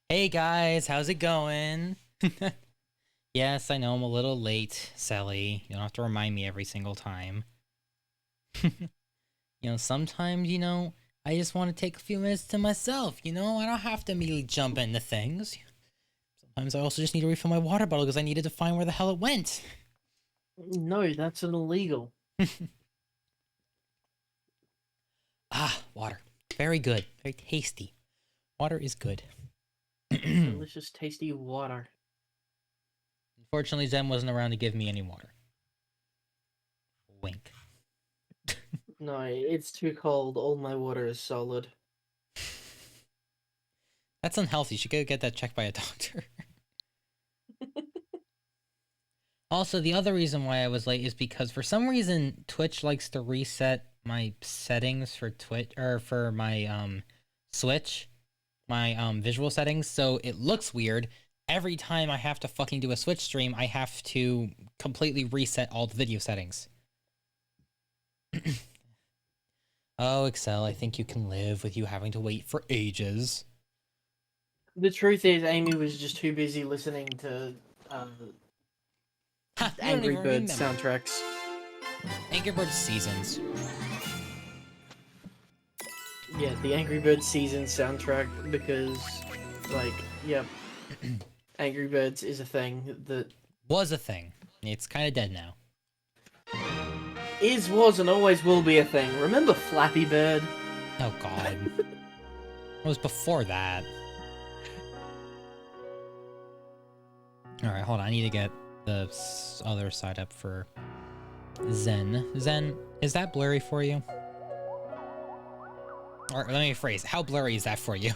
Hey guys, how's it going? Yes, I know I'm a little late, Sally. You don't have to remind me every single time. Sometimes, I just want to take a few minutes to myself, I don't have to immediately jump into things. Sometimes I also just need to refill my water bottle because I needed to find where the hell it went. No, that's illegal. Ah, water. Very good. Very tasty. Water is good. Delicious, tasty water. Unfortunately, Zen wasn't around to give me any water. Wink. No, it's too cold. All my water is solid. That's unhealthy. You should go get that checked by a doctor. Also, the other reason why I was late is because for some reason Twitch likes to reset my settings for Twitch or for my Switch, my visual settings, so it looks weird. Every time I have to fucking do a Switch stream, I have to completely reset all the video settings. Oh, Excel, I think you can live with you having to wait for ages. The truth is, Amy was just too busy listening to Angry Birds soundtracks. Angry Birds Seasons. Yeah, the Angry Birds season soundtrack because, yep, Angry Birds is a thing that was a thing. It's kind of dead now. Is, was, and always will be a thing. Remember Flappy Bird? Oh god. It was before that. Alright, hold on. I need to get the other side up for Zen. Zen, is that blurry for you? Or let me rephrase. How blurry is that for you?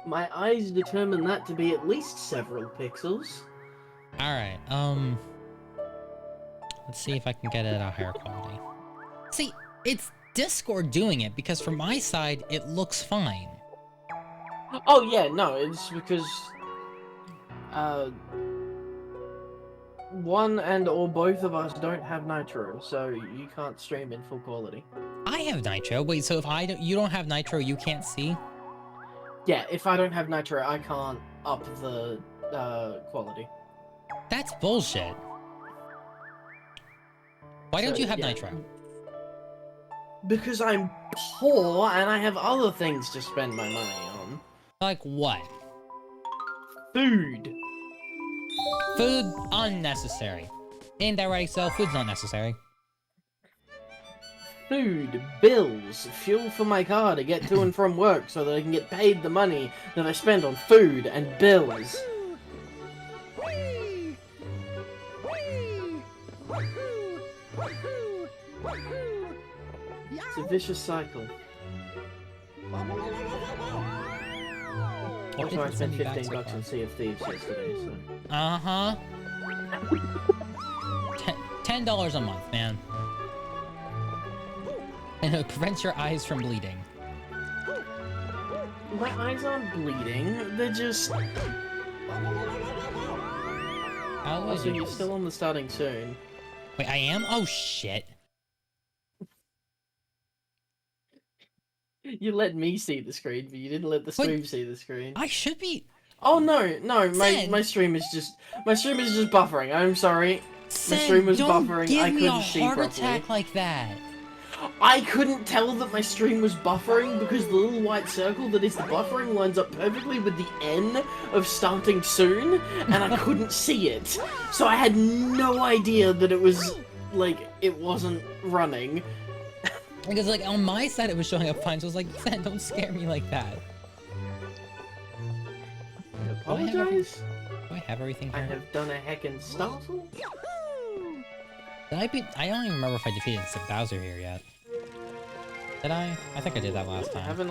My eyes determine that to be at least several pixels. Alright, let's see if I can get it at a higher quality. See, it's Discord doing it, because from my side, it looks fine. Oh yeah, no, it's because one and or both of us don't have Nitro, so you can't stream in full quality. I have Nitro. Wait, so if you don't have Nitro, you can't see? Yeah, if I don't have Nitro, I can't up the quality. That's bullshit. Why don't you have Nitro? Because I'm poor and I have other things to spend my money on. Like what? Food. Food, unnecessary. Indirect, so food's not necessary. Food, bills, fuel for my car to get to and from work so that I can get paid the money that I spend on food and bills. It's a vicious cycle. Also, I spent $15 on Sea of Thieves yesterday, so... Uh-huh. $10 a month, man. And it prevents your eyes from bleeding. My eyes aren't bleeding, they're just... Also, you're still on the starting soon. Wait, I am? Oh, shit. You let me see the screen, but you didn't let the stream see the screen. I should be. Oh no, Sen, my stream is just buffering. I'm sorry. My stream was don't buffering. give I me a couldn't see heart properly. attack like that. I couldn't tell that my stream was buffering because the little white circle that is the buffering lines up perfectly with the N of starting soon, and I couldn't see it. So I had no idea that it was, like, it wasn't running. Because, like, on my side it was showing up fine, so I was like, Sen, don't scare me like that. I apologize. Do I have everything here? I have done a heckin' startle. I don't even remember if I defeated Bowser here yet. Did I? I think I did that last time. If you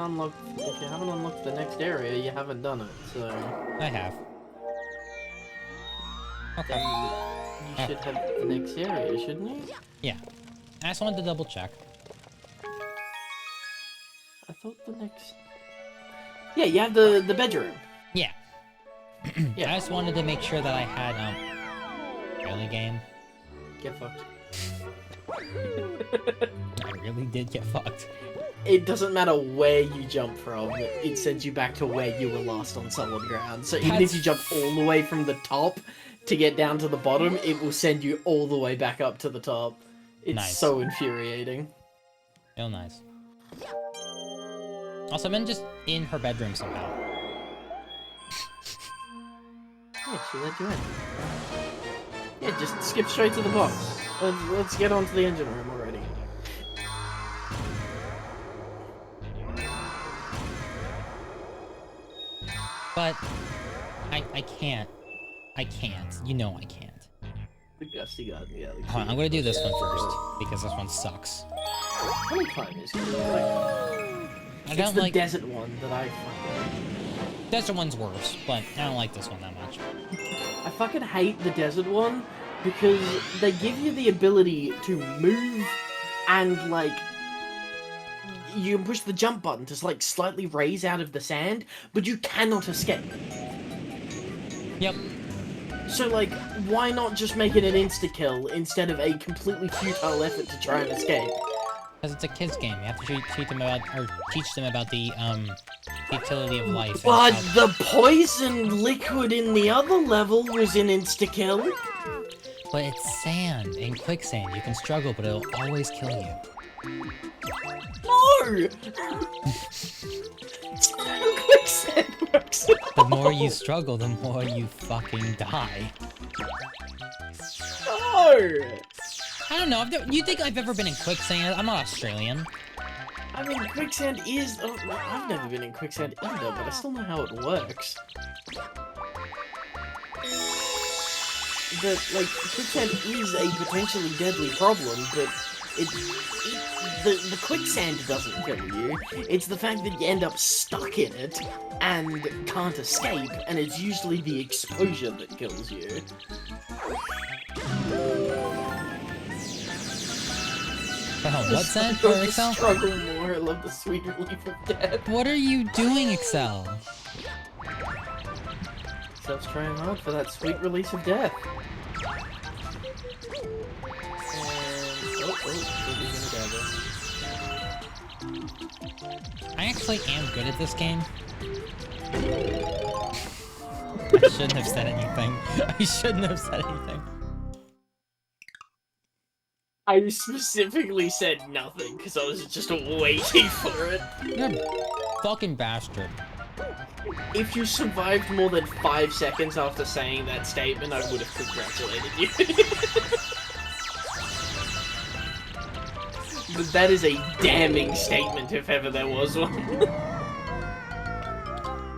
haven't unlocked the next area, you haven't done it, so... I have. Okay. You should have the next area, shouldn't you? Yeah. I just wanted to double check. I thought the next... Yeah, you have the bedroom. Yeah. Yeah. I just wanted to make sure that I had, really, game? Get fucked. I really did get fucked. It doesn't matter where you jump from, it sends you back to where you were last on solid ground. So even if you jump all the way from the top to get down to the bottom, it will send you all the way back up to the top. It's so infuriating. Real nice. Also, I'm just in her bedroom somehow. Yeah, she let you in. Yeah, just skip straight to the box. Let's get onto the engine room already. But I can't. I can't. You know I can't. The Gusty got me. Hold on, I'm gonna do this one first because this one sucks. How many climbers? I It's don't the like desert one that I fucking... desert one's worse, but I don't like this one that much. I fucking hate the desert one because they give you the ability to move and, like, you can push the jump button to, like, slightly raise out of the sand, but you cannot escape. Yep. So, like, why not just make it an insta-kill instead of a completely futile effort to try and escape? Because it's a kid's game. You have to teach them about the utility of life. But the poison liquid in the other level was an insta-kill. But it's sand and quicksand. You can struggle, but it'll always kill you. No! Quicksand works. The more you struggle, the more you fucking die. No! I don't know. You think I've ever been in quicksand? I'm not Australian. I mean, quicksand is... Oh, I've never been in quicksand either, but I still know how it works. Like, quicksand is a potentially deadly problem, but the quicksand doesn't kill you. It's the fact that you end up stuck in it and can't escape, and it's usually the exposure that kills you. What's that for Excel? Struggle more. I love the sweet relief of death. What are you doing, Excel? Excel's trying hard for that sweet release of death. I actually am good at this game. I shouldn't have said anything. I shouldn't have said anything. I specifically said nothing because I was just waiting for it. You're a fucking bastard. If you survived more than 5 seconds after saying that statement, I would have congratulated you. But that is a damning statement if ever there was one.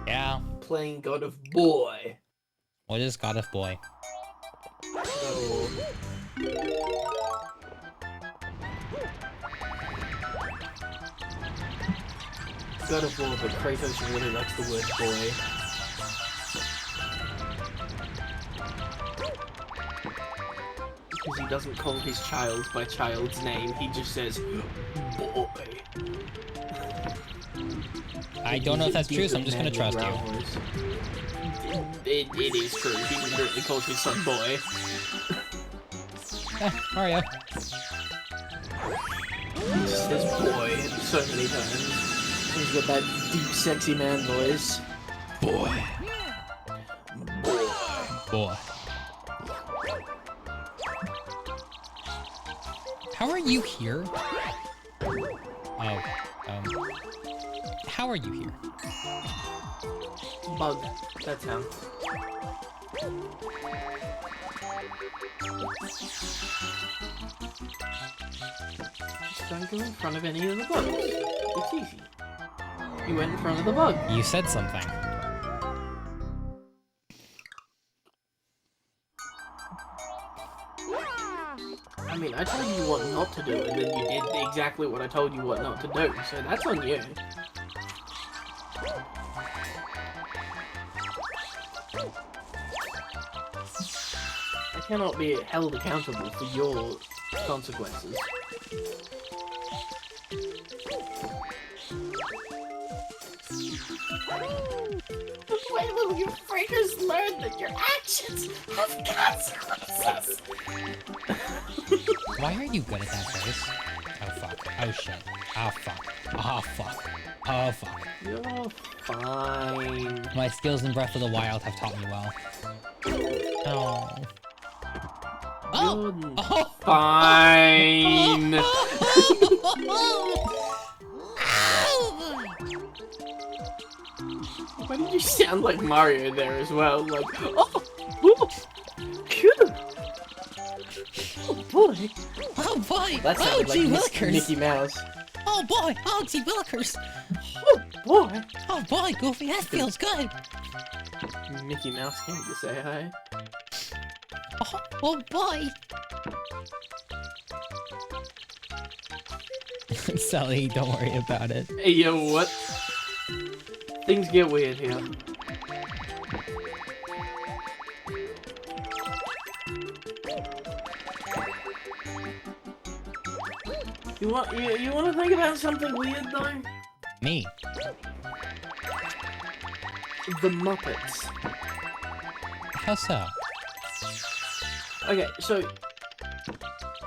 Yeah. Playing God of Boy. What is God of Boy? God of War, but Kratos really likes the word boy. Because he doesn't call his child by child's name, he just says, boy. I don't know if that's true, so I'm just gonna trust you. It is true, he literally calls his son boy. Mario. He just says boy so many times. He's got that deep, sexy man voice. Boy. Boy. How are you here? Oh, how are you here? Bug. That's how. Just don't go in front of any of the bugs. It's easy. You went in front of the bug. You said something. I mean, I told you what not to do, and then you did exactly what I told you what not to do, so that's on you. I cannot be held accountable for your consequences. When will you freakers learn that your actions have consequences? Why are you good at that face? Oh fuck. Oh shit. Oh fuck. Oh fuck. Oh fuck. You're fine. My skills in Breath of the Wild have taught me well. Oh. Oh! You're Oh! fine. Why did you sound like Mario there as well? Like, oh, cute. Oh boy. Oh boy! That sounded Oh gee like willikers! Mickey Mouse. Oh boy! Oh gee willikers! Oh boy. Oh boy, Goofy, that feels good! Mickey Mouse came to say hi. Oh boy! Sally, don't worry about it. Hey yo, what? Things get weird here. You want to think about something weird though? Me? The Muppets. How so? Okay, so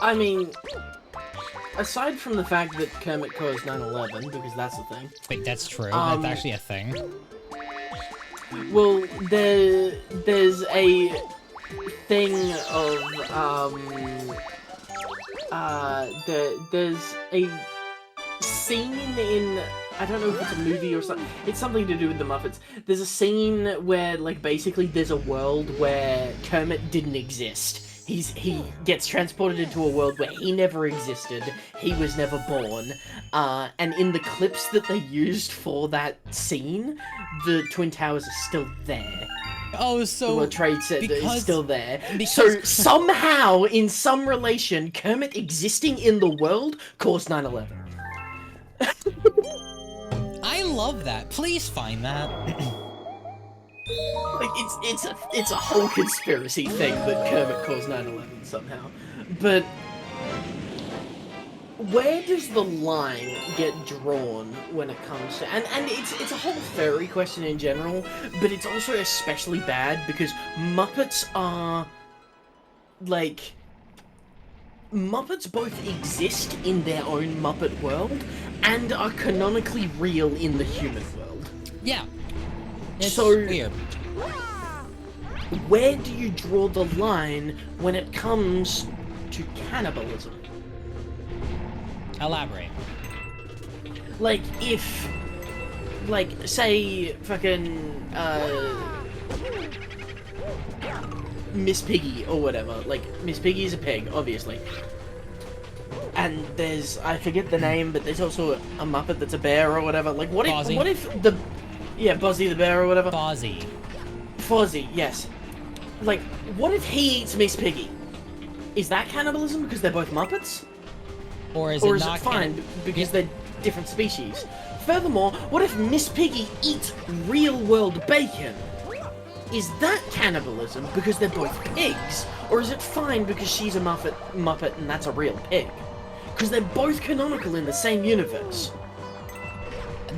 I mean, aside from the fact that Kermit caused 9/11, because that's the thing. Wait, that's true. That's actually a thing. Well, there's a thing of there's a scene in, I don't know if it's a movie or something. It's something to do with the Muppets. There's a scene where, like, basically there's a world where Kermit didn't exist. He gets transported into a world where he never existed. He was never born. And in the clips that they used for that scene, the Twin Towers are still there. Oh, so The World Trade Center is still there. So because- somehow, in some relation, Kermit existing in the world caused 9/11. I love that. Please find that. Like, it's a whole conspiracy thing that Kermit caused 9/11 somehow. But where does the line get drawn when it comes to, and it's a whole furry question in general, but it's also especially bad because Muppets are, like, Muppets both exist in their own Muppet world and are canonically real in the human world. Yeah. It's So- weird. Where do you draw the line when it comes to cannibalism? Elaborate. Like, if, like, say, fucking, Miss Piggy or whatever. Like, Miss Piggy is a pig, obviously. And there's, I forget the name, but there's also a Muppet that's a bear or whatever. Like, what Fozzie. if the, yeah, Bozzie the bear or whatever. Fozzie. Fozzie, yes. Like, what if he eats Miss Piggy? Is that cannibalism because they're both Muppets? Or is Or it is not it fine because Yeah. they're different species? Furthermore, what if Miss Piggy eats real-world bacon? Is that cannibalism because they're both pigs? Or is it fine because she's a Muppet and that's a real pig? Because they're both canonical in the same universe.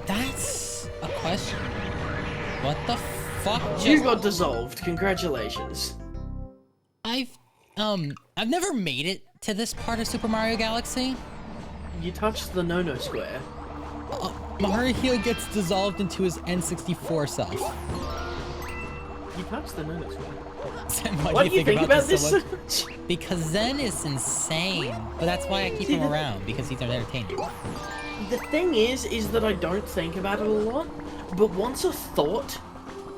That's a question. What the fuck just... You got dissolved, congratulations. I've never made it to this part of Super Mario Galaxy. You touched the no-no square. Mario gets dissolved into his N64 self. You touched the Nano Square. Zen, Why do you think about this so much? Because Zen is insane. But that's why I keep him around, because he's entertaining. The thing is that I don't think about it a lot, but once a thought,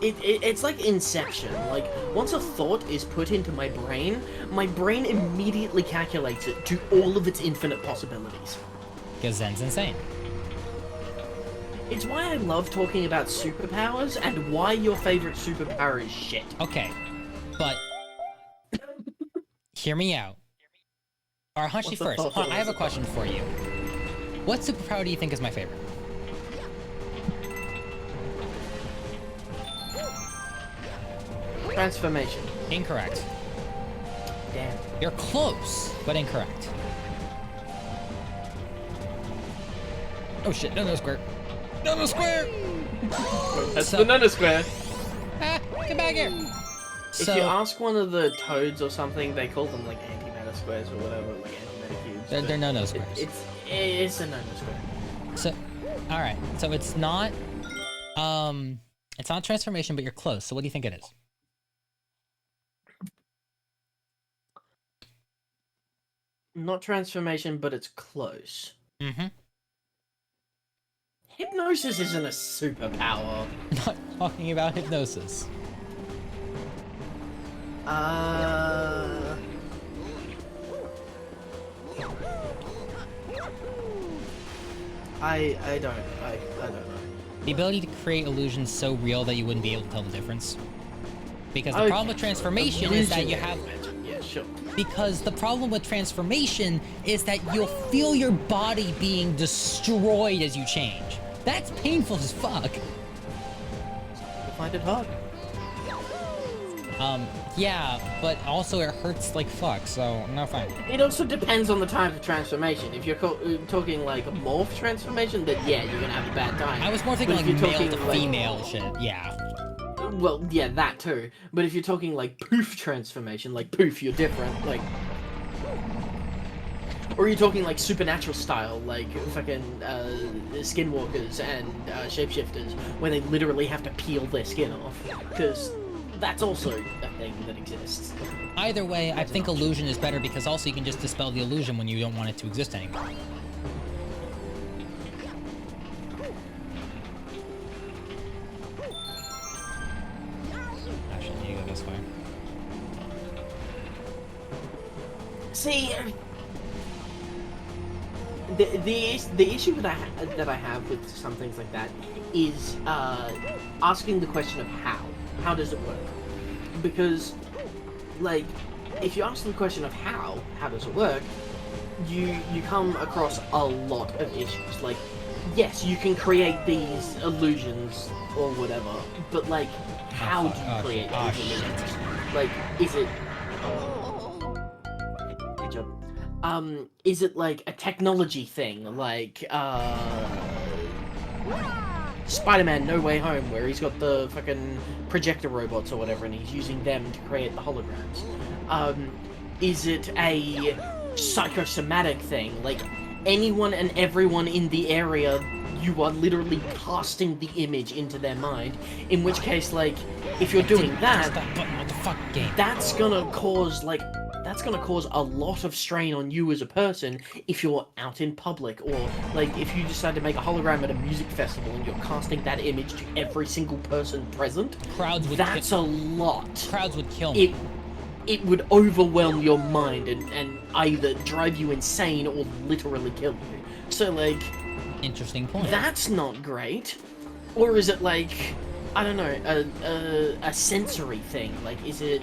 it's like Inception. Like, once a thought is put into my brain immediately calculates it to all of its infinite possibilities. Because Zen's insane. It's why I love talking about superpowers and why your favorite superpower is shit. Okay, but hear me out. Or actually first, hold on, I have a question for you. What superpower do you think is my favorite? Transformation. Incorrect. Damn. You're close, but incorrect. Oh shit, no square. No square! That's the Nano Square. Ah, get back here! If you ask one of the toads or something, they call them like antimatter squares or whatever, like antimatter cubes. They're no squares. It's a Nano Square. So, alright, so it's not transformation, but you're close, so what do you think it is? Not transformation, but it's close. Mm-hmm. Hypnosis isn't a superpower. Not talking about hypnosis. I don't know. The ability to create illusions so real that you wouldn't be able to tell the difference. Because the problem with transformation is that you have... Yeah, sure. Because the problem with transformation is that you'll feel your body being destroyed as you change. That's painful as fuck. I find it hard. Yeah, but also it hurts like fuck, so no fine. It also depends on the type of transformation. If you're talking like morph transformation, then yeah, you're gonna have a bad time. I was more thinking like male to female shit, yeah. Well, yeah, that too. But if you're talking like poof transformation, like poof, you're different, like... Or you're talking like supernatural style, like fucking skinwalkers and shapeshifters, where they literally have to peel their skin off. Because that's also a thing that exists. Either way, I think illusion is better because also you can just dispel the illusion when you don't want it to exist anymore. Actually, you go this way. See, the issue that I have with some things like that is asking the question of how. How does it work? Because, like, if you ask the question of how does it work, you come across a lot of issues. Like, yes, you can create these illusions or whatever, but like, how do you create these illusions? Like, is it? Good job. Is it like a technology thing, like Spider-Man No Way Home, where he's got the fucking projector robots or whatever, and he's using them to create the holograms? Is it a psychosomatic thing? Like, anyone and everyone in the area, you are literally casting the image into their mind, in which case, like, if you're doing that, that's gonna cause, like, that's gonna cause a lot of strain on you as a person if you're out in public, or like if you decide to make a hologram at a music festival and you're casting that image to every single person present. Crowds would that's a lot. Crowds would kill me. It would overwhelm your mind and either drive you insane or literally kill you. So like, interesting point. That's not great. Or is it like, I don't know, a sensory thing? Like, is it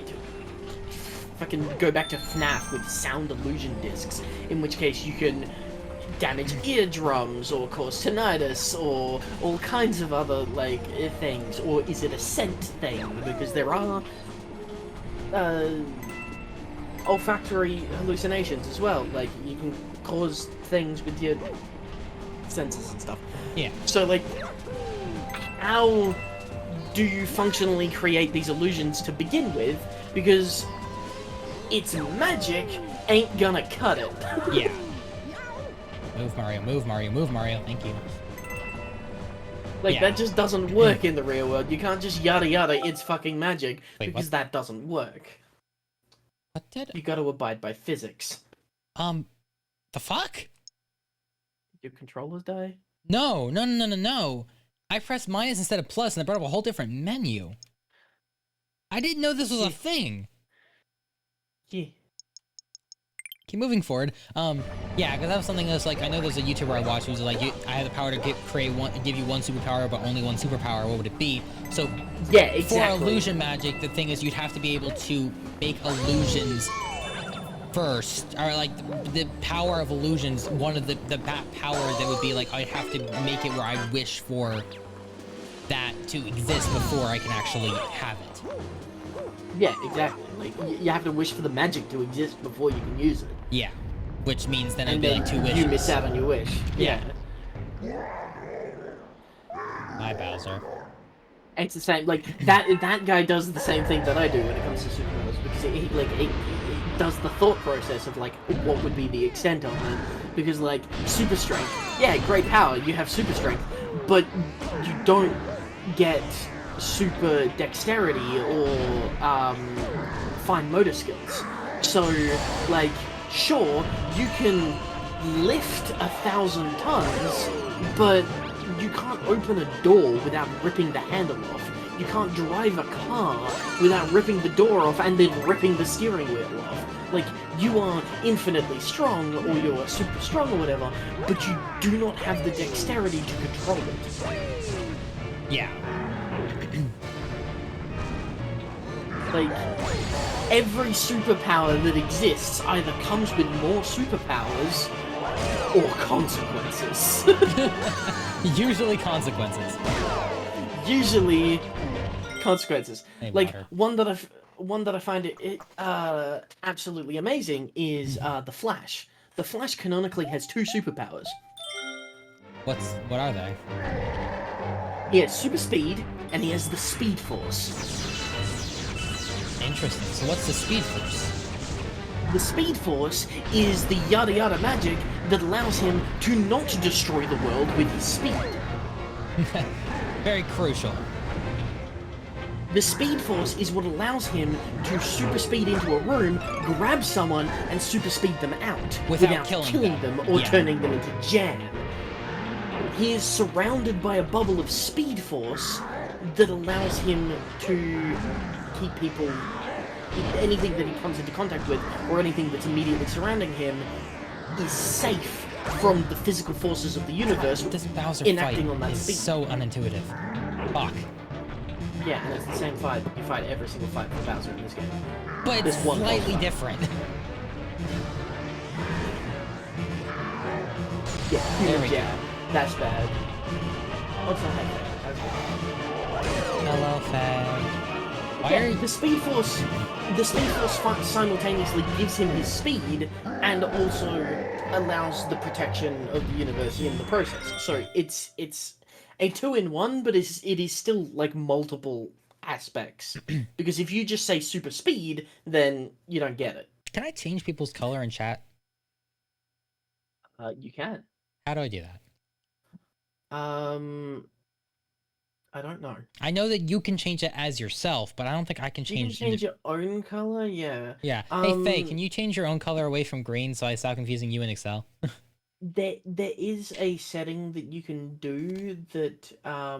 fucking go back to FNAF with sound illusion discs, in which case you can damage eardrums or cause tinnitus or all kinds of other like things? Or is it a scent thing, because there are olfactory hallucinations as well, like you can cause things with your senses and stuff. Yeah. So like, how do you functionally create these illusions to begin with? Because it's magic ain't gonna cut it. Yeah. Move, Mario, move, Mario, move, Mario. Thank you. Like, Yeah. that just doesn't work in the real world. You can't just yada yada, it's fucking magic, Wait, what? because that doesn't work. What did? You gotta abide by physics. Um, the fuck? Your controllers die? No, no, no, no, no, no. I pressed minus instead of plus, and it brought up a whole different menu. I didn't know this was a Yeah. thing. Yeah. Keep moving forward. Yeah, because that was something that's like, I know there's a YouTuber I watched who's like, I have the power to give you one superpower, but only one superpower. What would it be? So, Yeah, exactly. for illusion magic, the thing is you'd have to be able to make illusions first, or like the power of illusions. One of the power that would be like, I have to make it where I wish for that to exist before I can actually have it. Yeah, exactly. Like, you have to wish for the magic to exist before you can use it. Yeah, which means then it'd And be then like 2 wishes. you miss out on your wish. Yeah. Hi, Bowser. It's the same, like, that guy does the same thing that I do when it comes to superpowers, because it does the thought process of, like, what would be the extent of it. Because, like, super strength, yeah, great power, you have super strength, but you don't get super dexterity or, fine motor skills. So, like, sure, you can lift 1,000 tons, but you can't open a door without ripping the handle off. You can't drive a car without ripping the door off and then ripping the steering wheel off. Like, you are infinitely strong, or you're super strong or whatever, but you do not have the dexterity to control it. Yeah. Like, every superpower that exists either comes with more superpowers or consequences. Usually consequences. Usually consequences. Hey, Like, water. one that I find absolutely amazing is the Flash. The Flash canonically has 2 superpowers. What are they? He has super speed, and he has the Speed Force. Interesting. So what's the speed force? The Speed Force is the yada yada magic that allows him to not destroy the world with his speed. Very crucial. The Speed Force is what allows him to super speed into a room, grab someone, and super speed them out Without killing killing them them. or Yeah. turning them into jam. He is surrounded by a bubble of Speed Force that allows him to keep people, anything that he comes into contact with, or anything that's immediately surrounding him, is safe from the physical forces of the universe This Bowser enacting fight on that is speed. so unintuitive. Fuck. Yeah, and it's the same fight you fight every single fight for Bowser in this game. But it's This one boss slightly fight. different. Yeah, There we yeah, that's bad. What's not that bad? Hello, Fag. Why are Yeah, you... the Speed Force simultaneously gives him his speed and also allows the protection of the universe in the process. So it's a 2-in-1, but it is still like multiple aspects. Because if you just say super speed, then you don't get it. Can I change people's color in chat? You can. How do I do that? I don't know. I know that you can change it as yourself, but I don't think I can You can change... change your own color, yeah. Yeah. Hey, Faye, can you change your own color away from green so I stop confusing you in Excel? There is a setting that you can do that I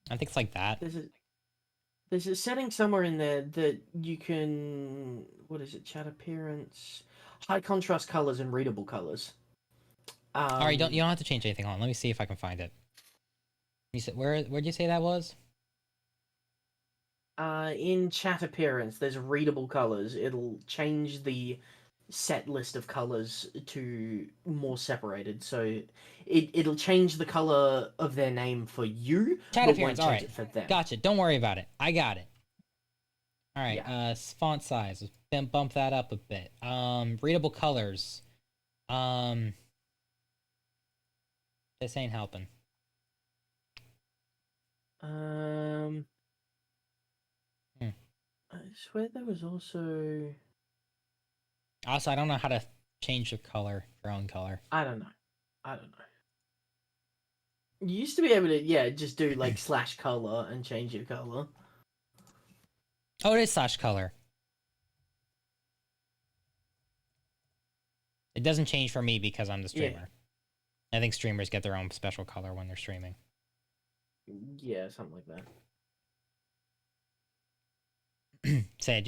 think it's like that. there's a setting somewhere in there that you can, what is it, chat appearance, high contrast colors and readable colors. Alright, you don't have to change anything on. Let me see if I can find it. You said where'd you say that was? In chat appearance, there's readable colors. It'll change the set list of colors to more separated. So it'll change the color of their name for you, Chat but appearance, won't change alright. it for them. Gotcha. Don't worry about it. I got it. Alright, Yeah. font size. Then bump that up a bit. Readable colors. This ain't helping. I swear there was also... Also, I don't know how to change the color, your own color. I don't know. You used to be able to, yeah, just do like slash color and change your color. Oh, it is slash color. It doesn't change for me because I'm the streamer. I think streamers get their own special color when they're streaming. Yeah, something like that. Say, if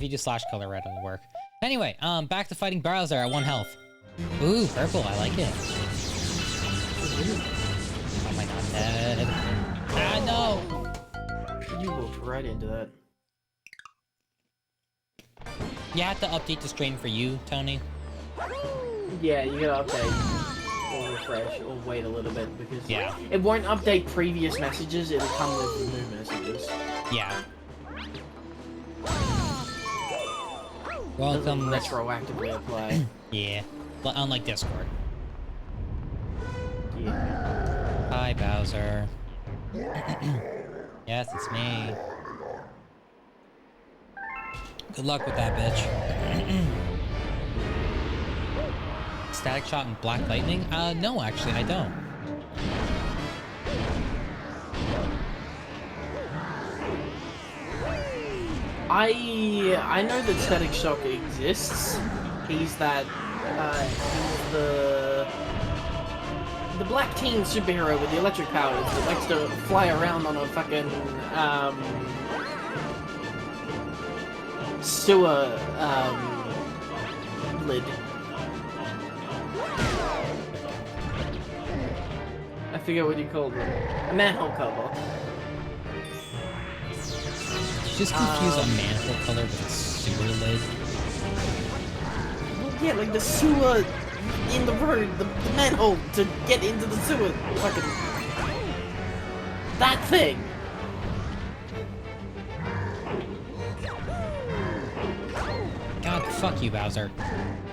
you do slash color red, it'll work. Anyway, back to fighting Bowser at 1 health. Ooh, purple, I like it. Oh my god, dead. Ah, no! You walked right into that. You have to update the stream for you, Tony. Yeah, you gotta update or refresh or wait a little bit because yeah, it won't update previous messages, it'll come with new messages. Yeah. Welcome. Retroactively apply. Yeah, but unlike Discord. Yeah. Hi, Bowser. Yes, it's me. Good luck with that, bitch. Static shot and black lightning? No, actually, I don't. I know that Static Shock exists. He's that he's the black teen superhero with the electric powers that likes to fly around on a fucking sewer lid. I forget what you called it. A manhole cover. Just confuse a manhole color with a sewer lid. Well, yeah, like the sewer in the road, the manhole to get into the sewer. Fucking that thing. God, fuck you, Bowser.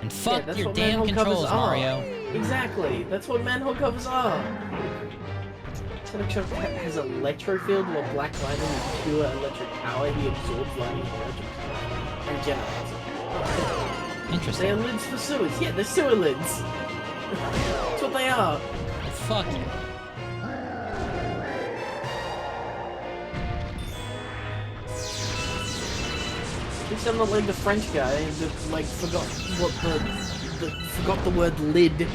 And fuck yeah, your damn controls, Mario. Exactly, that's what manhole covers are. Static Shock has electro field while Black Lightning is pure electric power. He absorbs lightning and generates it. Interesting. They are lids for sewers. Yeah, they're sewer lids. That's what they are. Well, fuck you. At least I'm not like the French guy that like forgot the word lid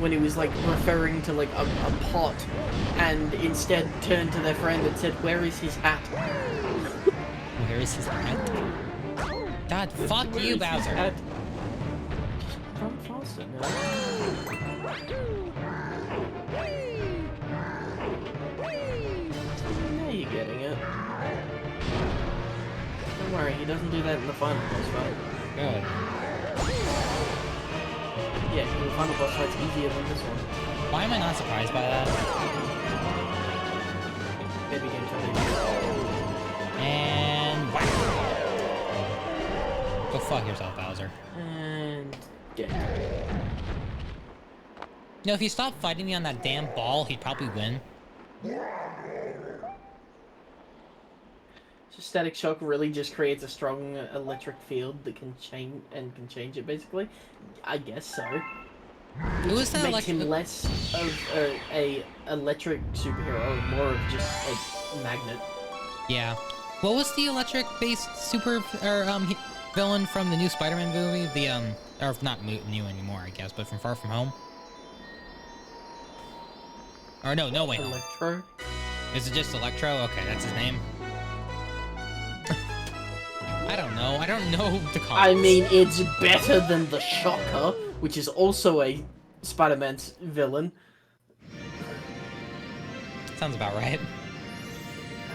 when he was like referring to like a pot, and instead turned to their friend and said, "Where is his hat?" Where is his hat? God, fuck you, Bowser. Run faster, man. Now you're getting it. Don't worry, he doesn't do that in the final boss fight. Good. Yeah, the final boss fight's easier than this one. Why am I not surprised by that? Baby game time. And whack. Go fuck yourself, Bowser. And dead. You know, if he stopped fighting me on that damn ball, he'd probably win. So Static Shock really just creates a strong electric field that can change it basically. I guess so. Who is that Makes him less of a electric superhero and more of just a magnet. Yeah. What was the electric-based villain from the new Spider-Man movie? The or not new anymore, I guess, but from Far From Home. Or no, No Way Home. Electro. Is it just Electro? Okay, that's his name. I don't know. I don't know the comics. I mean, it's better than the Shocker, which is also a Spider-Man's villain. Sounds about right.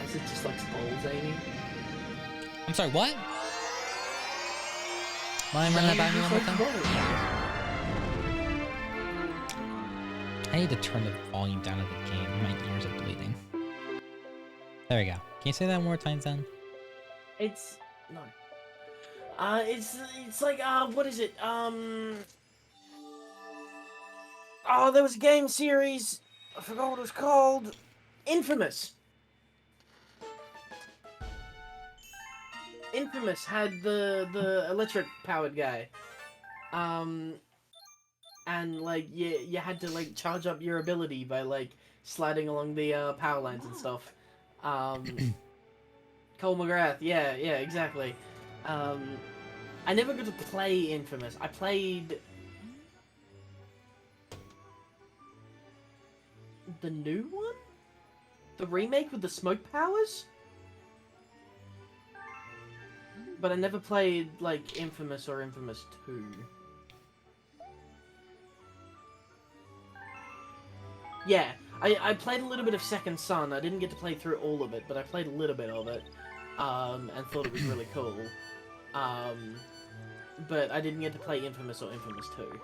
Is it just like balls, Amy? I'm sorry, what? Mind running that by me one more time? I need to turn the volume down of the game. My ears are bleeding. There we go. Can you say that one more time, then? It's no. It's like what is it? Oh, there was a game series. I forgot what it was called. Infamous. Infamous had the electric powered guy. And like you had to like charge up your ability by like sliding along the power lines and stuff. Cole McGrath, yeah, exactly. I never got to play Infamous. I played the new one? The remake with the smoke powers? But I never played, like, Infamous or Infamous 2. Yeah, I played a little bit of Second Son. I didn't get to play through all of it, but I played a little bit of it, and thought it was really cool. But I didn't get to play Infamous or Infamous 2.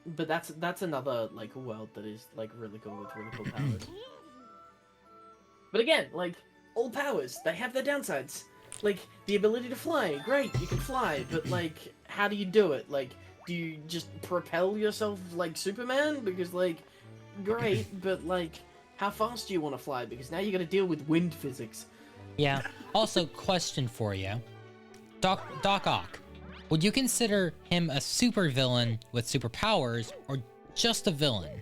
But that's another, like, world that is, like, really cool with really cool powers. But again, like, all powers, they have their downsides. Like, the ability to fly, great, you can fly, but, like, how do you do it? Like, do you just propel yourself like Superman? Because, like, great, but, like, how fast do you want to fly? Because now you gotta deal with wind physics. Yeah. Also, question for you. Doc Ock. Would you consider him a supervillain with superpowers, or just a villain?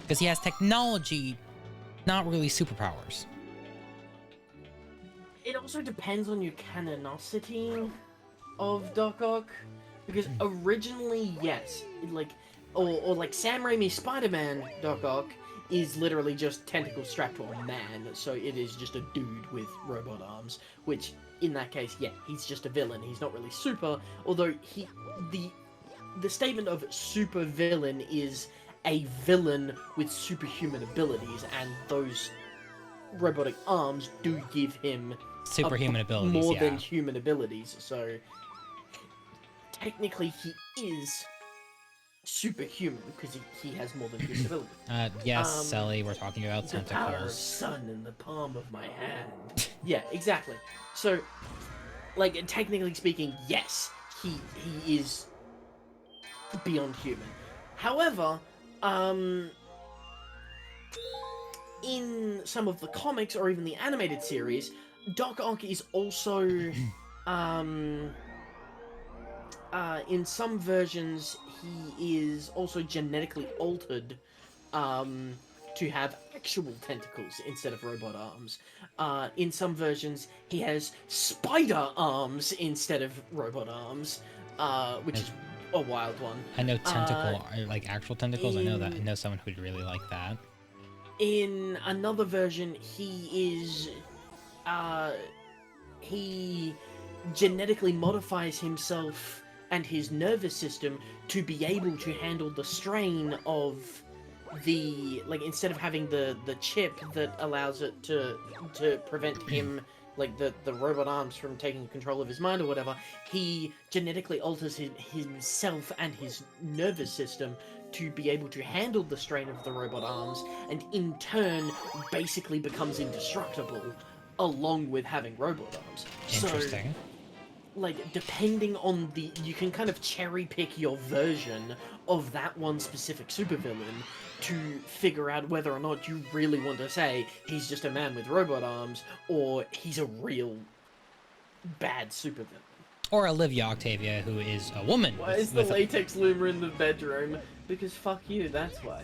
Because he has technology, not really superpowers. It also depends on your canonicity of Doc Ock, because originally, yes, like, or like Sam Raimi's Spider-Man Doc Ock is literally just tentacles strapped to a man, so it is just a dude with robot arms, which, in that case, yeah, he's just a villain, he's not really super, although the statement of super villain is a villain with superhuman abilities, and those robotic arms do give him Superhuman abilities, more yeah. than human abilities, so technically he is superhuman because he has more than human abilities. Yes, Sally, we're talking about The power of tentacles. sun in the palm of my hand. Yeah, exactly. So, like, technically speaking, yes, he is beyond human. However, in some of the comics or even the animated series, Doc Ock is also, in some versions, he is also genetically altered, to have actual tentacles instead of robot arms. In some versions, he has spider arms instead of robot arms, which is a wild one. I know like actual tentacles. I know that. I know someone who'd really like that. In another version, he genetically modifies himself and his nervous system to be able to handle the strain of the, like, instead of having the chip that allows it to prevent him, like, the robot arms from taking control of his mind or whatever, he genetically alters himself and his nervous system to be able to handle the strain of the robot arms, and in turn basically becomes indestructible along with having robot arms. Interesting. So, like, depending on you can kind of cherry pick your version of that one specific supervillain to figure out whether or not you really want to say he's just a man with robot arms or he's a real bad supervillain. Or Olivia Octavia, who is a woman. Why is the latex loomer in the bedroom? Because fuck you, that's why.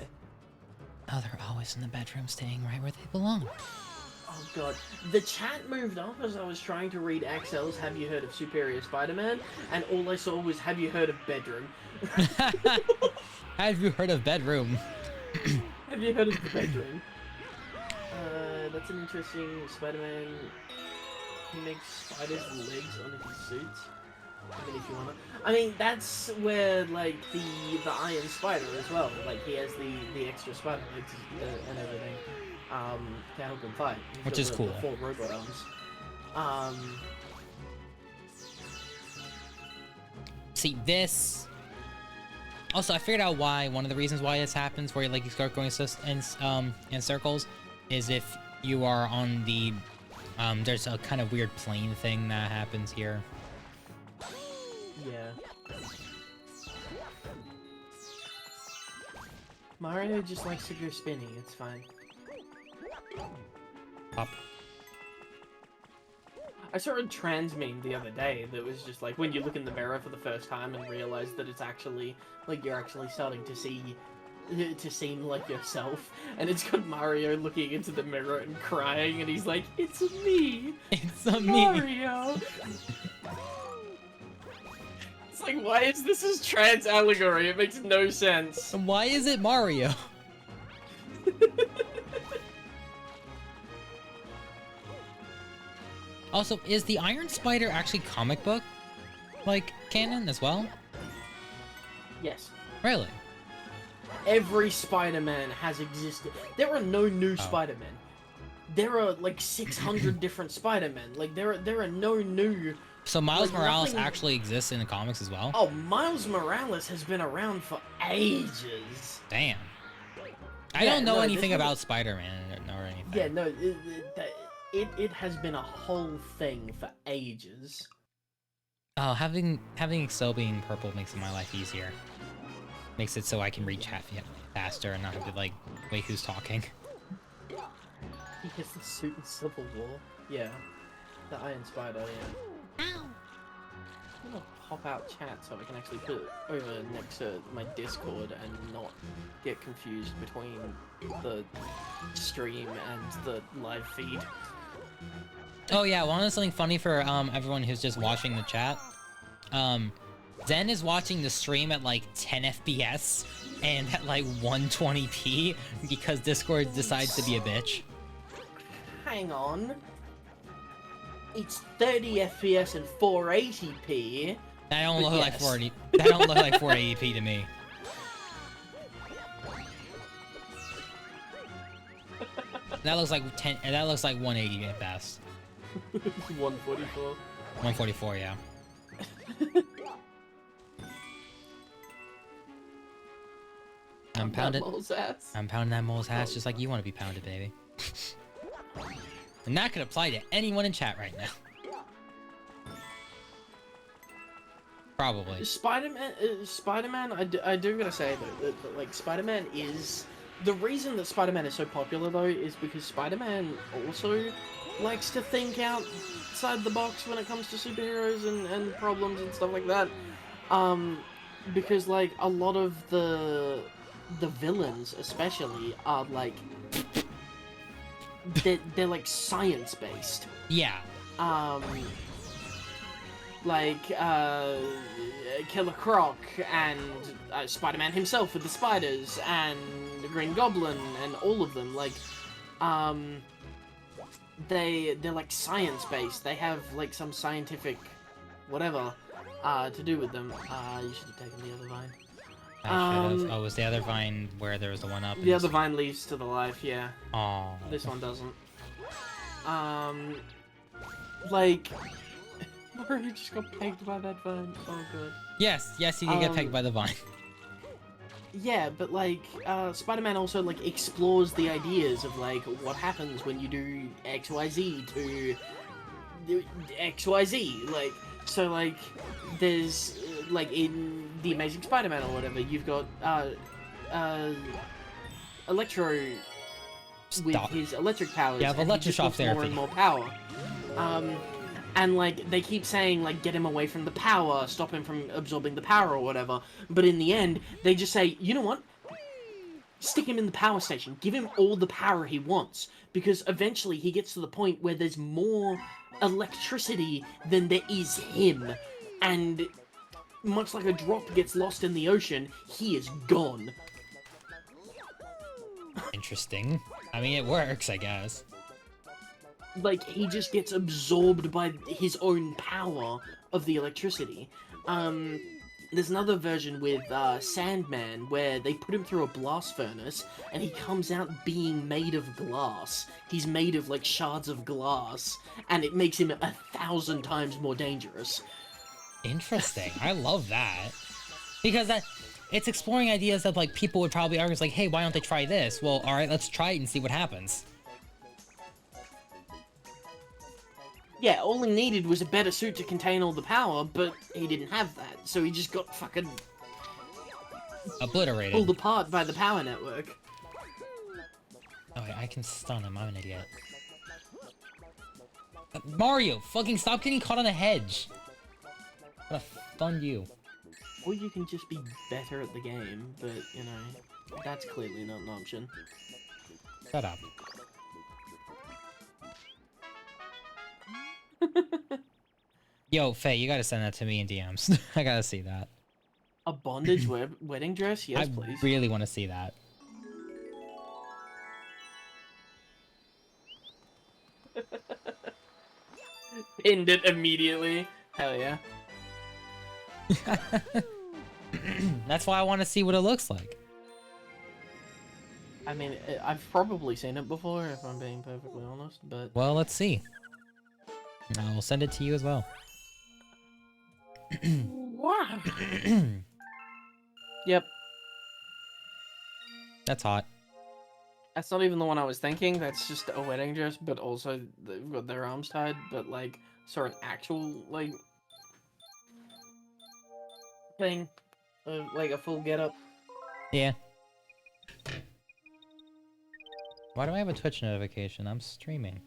Oh, they're always in the bedroom, staying right where they belong. Oh god. The chat moved up as I was trying to read Axel's Have You Heard of Superior Spider-Man, and all I saw was Have You Heard of Bedroom? Have you heard of bedroom? Have you heard of the bedroom? That's an interesting Spider-Man. He makes spiders' legs on his suits. I mean, if you wanna. I mean, that's where, like, the Iron Spider as well. Like, he has the extra spider legs and everything. To help him fight. Which is cool. The 4 robot arms. See, this... Also, I figured out why, one of the reasons why this happens, where like you start going in circles, is if you are on the... there's a kind of weird plane thing that happens here. Yeah. Mario just likes to go spinning, it's fine. Pop. I saw a trans meme the other day that was just like when you look in the mirror for the first time and realize that it's actually like you're actually starting to see to seem like yourself, and it's got Mario looking into the mirror and crying, and he's like, "It's me, It's a me. Mario." It's like, why is this as trans allegory? It makes no sense. Why is it Mario? Also, is the Iron Spider actually comic book, like, canon as well? Yes. Really? Every Spider-Man has existed. There are no new Spider-Men. There are like 600 different Spider-Men. Like there are no new. So Miles like, Morales nothing... actually exists in the comics as well? Oh, Miles Morales has been around for ages. Damn. I don't know anything about Spider-Man or anything. Yeah, no, it has been a whole thing for ages. Oh, having Excel being purple makes my life easier. Makes it so I can read chat faster and not have to, like, wait, who's talking? He gets the suit in Civil War. Yeah. The Iron Spider, yeah. Ow! I'm gonna pop out chat so I can actually put it over next to my Discord and not get confused between the stream and the live feed. Oh yeah, wanted something funny for everyone who's just watching the chat. Zen is watching the stream at like 10 FPS and at like 120p because Discord decides to be a bitch. Hang on. It's 30 FPS and 480p. That don't look like 480. That don't look like 480p to me. That looks like 10. That looks like 180 at best. 144. 144, yeah. I'm pounding that mole's ass just like you want to be pounded, baby. And that could apply to anyone in chat right now. Probably. Spider-Man, I do gotta say though, that like Spider-Man is... The reason that Spider-Man is so popular though is because Spider-Man also likes to think outside the box when it comes to superheroes and problems and stuff like that. Because like a lot of the villains especially are like they're like science based. Yeah. Like Killer Croc and Spider-Man himself with the spiders and the Green Goblin and all of them, like they're like science based. They have like some scientific whatever to do with them. You should have taken the other vine. I should have. Oh, was the other vine where there was the one up? The other vine leads to the life, yeah. Oh. This one doesn't. Like Mario just got pegged by that vine. Oh god. Yes, he did get pegged by the vine. Yeah, but like, Spider-Man also like explores the ideas of like what happens when you do XYZ to XYZ. Like, so like, there's like in The Amazing Spider-Man or whatever, you've got Electro with his electric powers. Yeah, electroshock therapy. More and more power. And, like, they keep saying, like, get him away from the power, stop him from absorbing the power or whatever. But in the end, they just say, you know what? Stick him in the power station. Give him all the power he wants. Because eventually he gets to the point where there's more electricity than there is him. And much like a drop gets lost in the ocean, he is gone. Interesting. I mean, it works, I guess. Like, he just gets absorbed by his own power of the electricity. There's another version with Sandman where they put him through a blast furnace and he comes out being made of glass. He's made of, like, shards of glass, and it makes him 1,000 times more dangerous. Interesting. I love that. Because it's exploring ideas that, like, people would probably argue, like, hey, why don't they try this? Well, alright, let's try it and see what happens. Yeah, all he needed was a better suit to contain all the power, but he didn't have that, so he just got fucking obliterated. Pulled apart by the power network. Oh, wait, I can stun him. I'm an idiot. Mario, fucking stop getting caught on a hedge. I'm gonna fund you. Or you can just be better at the game, but, you know, that's clearly not an option. Shut up. Yo, Faye, you gotta send that to me in DMs. I gotta see that. A bondage wedding dress? Yes, I please. really want to see that. Pinned it immediately. Hell yeah. That's why I want to see what it looks like. I mean, I've probably seen it before, if I'm being perfectly honest, but... Well, let's see. I will send it to you as well. Wow. Yep. That's hot. That's not even the one I was thinking, that's just a wedding dress, but also they've got their arms tied, but, like, sort of actual, like... thing. Like, a full getup. Yeah. Why do I have a Twitch notification? I'm streaming.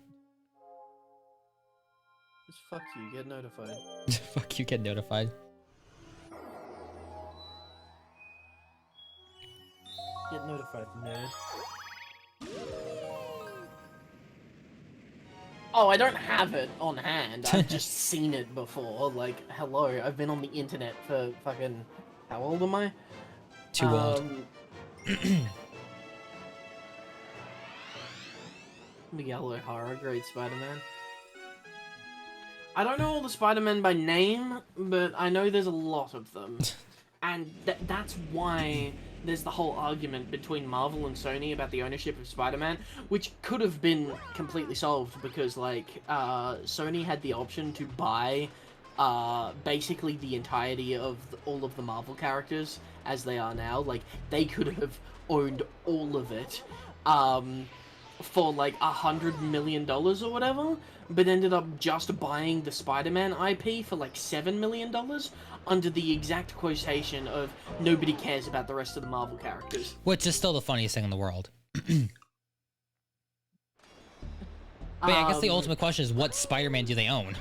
Just fuck you, get notified. Fuck you, get notified. Get notified, nerd. Oh, I don't have it on hand. I've just seen it before. Like, hello, I've been on the internet for fucking... How old am I? Too old. Miguel O'Hara, great Spider-Man. I don't know all the Spider-Men by name, but I know there's a lot of them. And that's why there's the whole argument between Marvel and Sony about the ownership of Spider-Man, which could have been completely solved because, like, Sony had the option to buy basically the entirety of all of the Marvel characters as they are now. Like, they could have owned all of it for, like, $100 million or whatever, but ended up just buying the Spider-Man IP for, like, $7 million under the exact quotation of nobody cares about the rest of the Marvel characters. Which is still the funniest thing in the world. But yeah, I guess the ultimate question is, what Spider-Man do they own?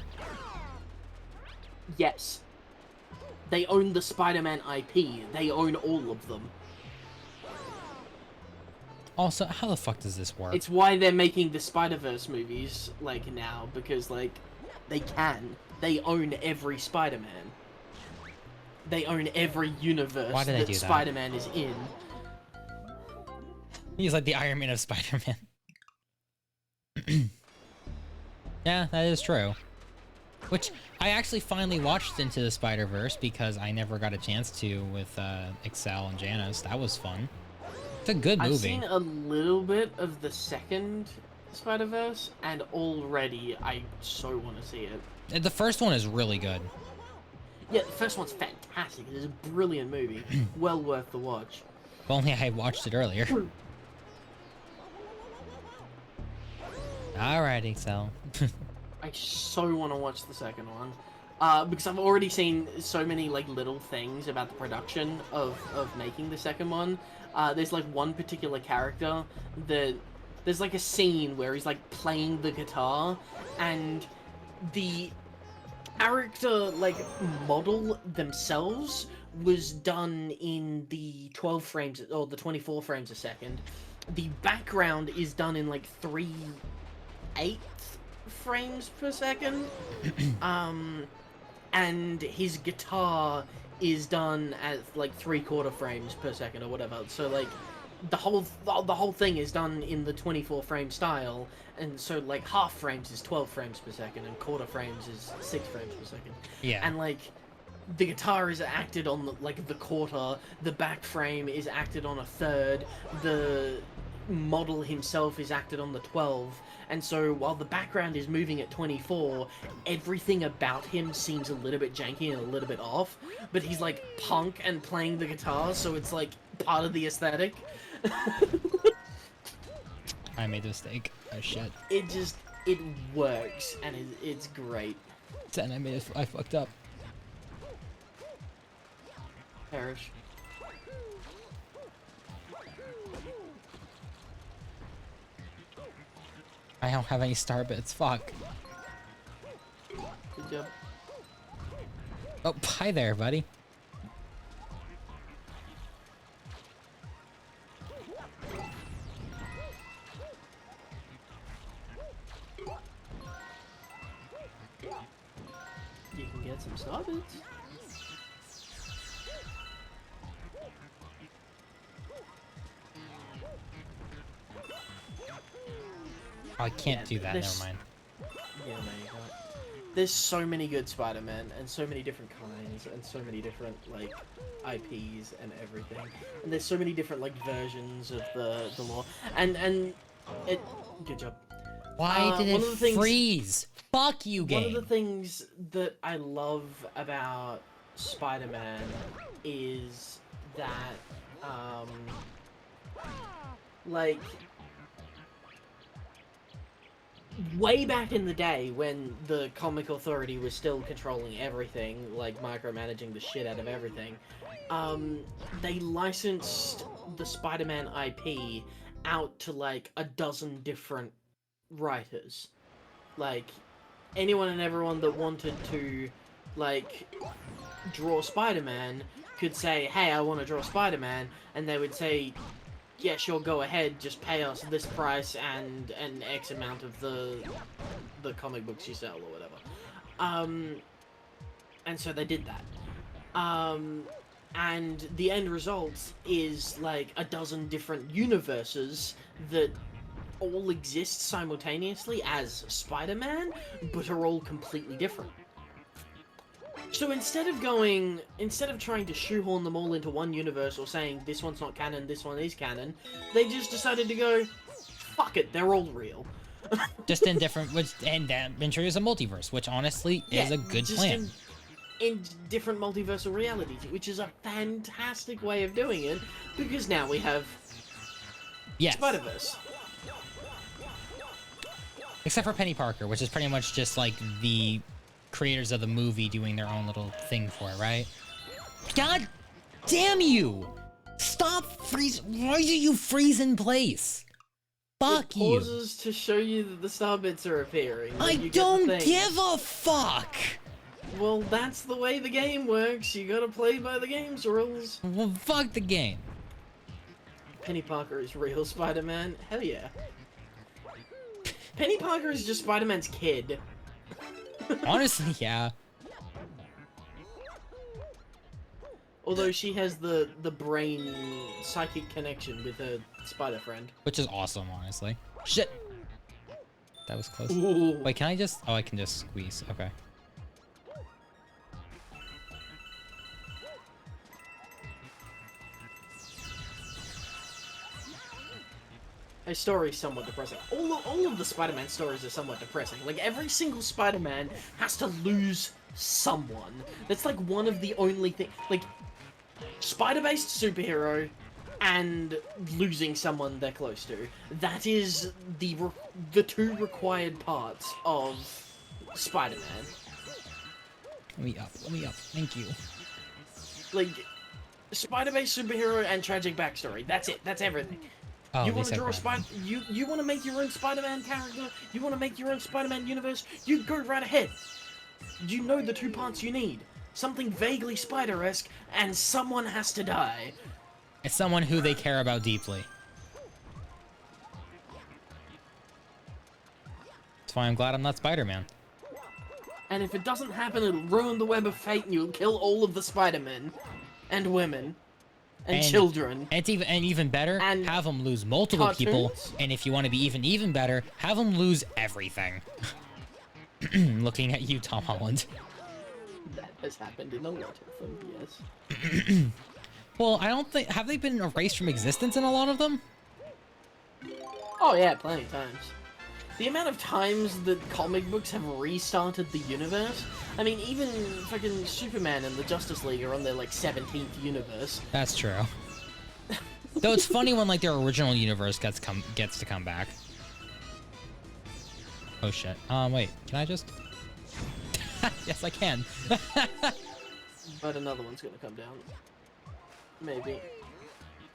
Yes. They own the Spider-Man IP. They own all of them. Also, how the fuck does this work? It's why they're making the Spider-Verse movies, like, now, because, like, they can. They own every Spider-Man. They own every universe that Spider-Man is in. He's like the Iron Man of Spider-Man. Yeah, that is true. Which, I actually finally watched Into the Spider-Verse because I never got a chance to with Excel and Janice. That was fun. It's a good movie. I've seen a little bit of the second Spider-Verse, and already I so want to see it. The first one is really good. Yeah, the first one's fantastic. It's a brilliant movie. Well worth the watch. If only I had watched it earlier. Alright, Excel. I so want to watch the second one. Because I've already seen so many, like, little things about the production of making the second one. There's, like, one particular character that... There's, like, a scene where he's, like, playing the guitar, and the character, like, model themselves was done in the 12 frames, or the 24 frames a second. The background is done in, like, 3/8 frames per second. And his guitar is done at, like, 3/4 frames per second or whatever. So, like, the whole thing is done in the 24 frame style, and so, like, half frames is 12 frames per second, and quarter frames is 6 frames per second. Yeah. And, like, the guitar is acted on, the quarter, the back frame is acted on a third, the model himself is acted on the 12, and so while the background is moving at 24, everything about him seems a little bit janky and a little bit off, but he's, like, punk and playing the guitar, so it's, like, part of the aesthetic. I made a mistake. Oh shit. It works, and it's great. And I fucked up. Perish. I don't have any star bits, fuck. Good job. Oh, hi there, buddy. You can get some Starbits. Oh, I can't do that, never mind. Yeah, no, you can't. There's so many good Spider-Man, and so many different kinds, and so many different, like, IPs and everything. And there's so many different, like, versions of the lore. And it... Good job. Why did it freeze? Fuck you, game! One of the things that I love about Spider-Man is that, like... way back in the day when the comic authority was still controlling everything, like micromanaging the shit out of everything, they licensed the Spider-Man IP out to like a dozen different writers. Like, anyone and everyone that wanted to, like, draw Spider-Man could say, hey, I want to draw Spider-Man, and they would say, yeah, sure, go ahead, just pay us this price and an X amount of the comic books you sell or whatever. And so they did that. And the end result is like a dozen different universes that all exist simultaneously as Spider-Man, but are all completely different. So instead of trying to shoehorn them all into one universe or saying this one's not canon, this one is canon, they just decided to go, fuck it, they're all real. Just in different, and that introduces a multiverse, which honestly is a good plan. In different multiversal realities, which is a fantastic way of doing it, because now we have Spider-Verse. Except for Penny Parker, which is pretty much just like the creators of the movie doing their own little thing for it, right? God damn you! Stop freeze! Why do you freeze in place? Fuck you! It pauses to show you that the Starbits are appearing. I don't give a fuck! Well, that's the way the game works. You gotta play by the game's rules. Well, fuck the game. Penny Parker is real Spider-Man? Hell yeah. Penny Parker is just Spider-Man's kid. Honestly, yeah. Although she has the brain psychic connection with her spider friend. Which is awesome, honestly. Shit! That was close. Ooh. Wait, can I just... Oh, I can just squeeze. Okay. Her story is somewhat depressing. All of the Spider-Man stories are somewhat depressing. Like, every single Spider-Man has to lose someone. That's like one of the only things... Like, spider-based superhero and losing someone they're close to. That is the two required parts of Spider-Man. Let me up. Let me up. Thank you. Like, spider-based superhero and tragic backstory. That's it. That's everything. Oh, you want to draw a you want to make your own Spider-Man character? You want to make your own Spider-Man universe? You go right ahead. You know the two parts you need. Something vaguely Spider-esque, and someone has to die. It's someone who they care about deeply. That's why I'm glad I'm not Spider-Man. And if it doesn't happen, it'll ruin the web of fate, and you'll kill all of the Spider-Men. And women. And children. And even better, and have them lose multiple people. And if you want to be even better, have them lose everything. Looking at you, Tom Holland. That has happened in a lot of them, yes. Well, I don't think... Have they been erased from existence in a lot of them? Oh yeah, plenty of times. The amount of times that comic books have restarted the universe... I mean, even fucking Superman and the Justice League are on their, like, 17th universe. That's true. Though it's funny when, like, their original universe gets to come back. Oh, shit. Wait. Can I just... Yes, I can. But another one's gonna come down. Maybe.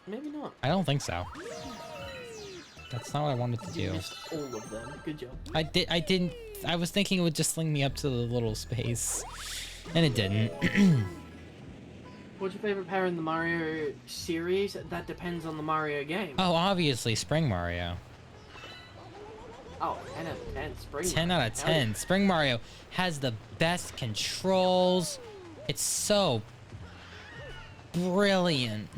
Maybe not. I don't think so. That's not what I wanted to do. You missed all of them. Good job. I didn't I was thinking it would just sling me up to the little space, and it didn't. What's your favorite power in the Mario series? That depends on the Mario game. Oh, obviously, Spring Mario. Oh, 10 out of 10. Spring 10 Mario. out of 10. Spring Mario has the best controls. It's so brilliant.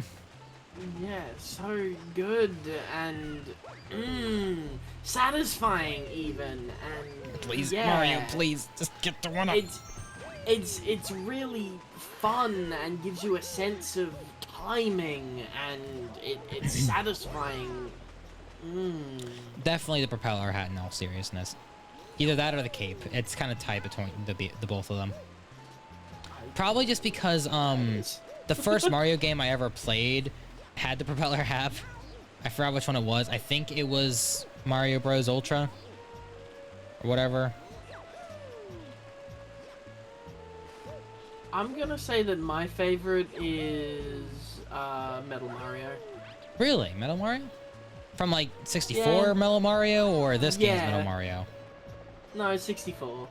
Yeah, so good and satisfying even, and Please, yeah, Mario, please, just get the one up. It's really fun and gives you a sense of timing, and it's satisfying. Definitely the propeller hat in all seriousness. Either that or the cape. It's kind of tied between the both of them. Probably just because the first Mario game I ever played had the propeller hat. I forgot which one it was. I think it was Mario Bros. Ultra or whatever. I'm gonna say that my favorite is Metal Mario. Really? Metal Mario? From like 64 Metal Mario or this game's Metal Mario? No, 64.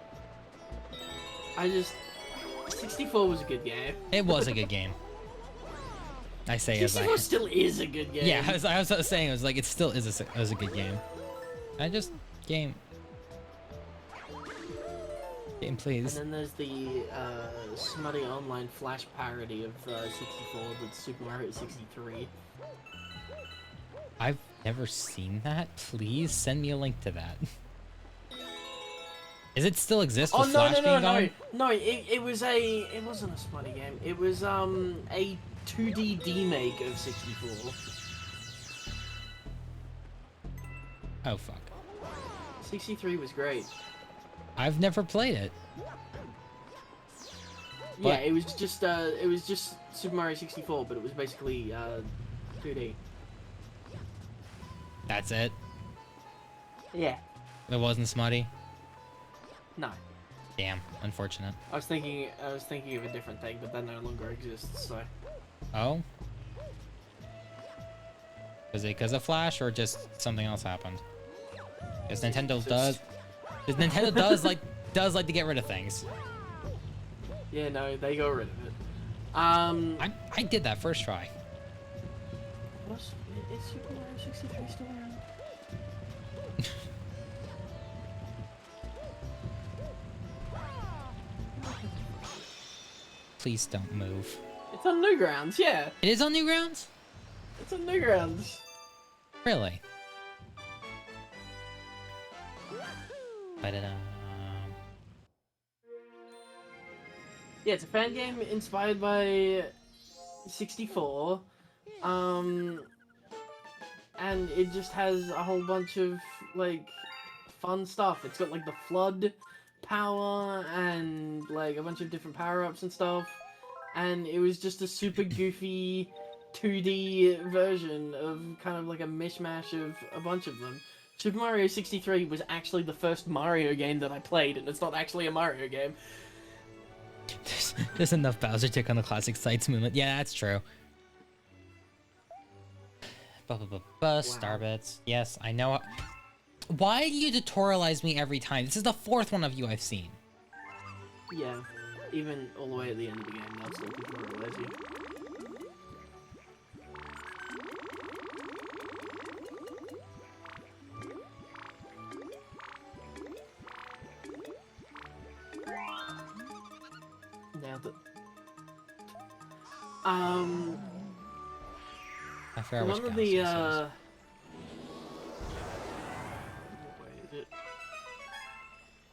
64 was a good game. It was a good game. I say as 64 still is a good game. Yeah, I was saying, it was like, it still is a good game. Game, please. And then there's the smutty online flash parody of 64 that's Super Mario 63. I've never seen that. Please send me a link to that. Does it still exist with Flash being gone? No, it wasn't a smutty game. It was a 2D remake of 64. Oh fuck. 63 was great. I've never played it. Yeah, it was just Super Mario 64, but it was basically 2D. That's it? Yeah. It wasn't smutty? No. Damn, unfortunate. I was thinking of a different thing, but that no longer exists, so. Oh? Is it because of Flash or just something else happened? Because Nintendo does like to get rid of things. Yeah, no, they got rid of it. I did that first try. Is Super Mario 63 still around? Please don't move. It's on Newgrounds, yeah. It is on Newgrounds? It's on Newgrounds. Really? Yeah, it's a fan game inspired by 64. And it just has a whole bunch of, like, fun stuff. It's got, like, the flood power and, like, a bunch of different power-ups and stuff. And it was just a super goofy 2D version of kind of like a mishmash of a bunch of them. Super Mario 63 was actually the first Mario game that I played, and it's not actually a Mario game. There's enough Bowser tick on the classic sites movement. Yeah, that's true. Starbits. Yes, I know. Why do you tutorialize me every time? This is the fourth one of you I've seen. Yeah, even all the way at the end of the game, they'll still tutorialize you. Now that I forgot which one of Bowser the this is. what is it?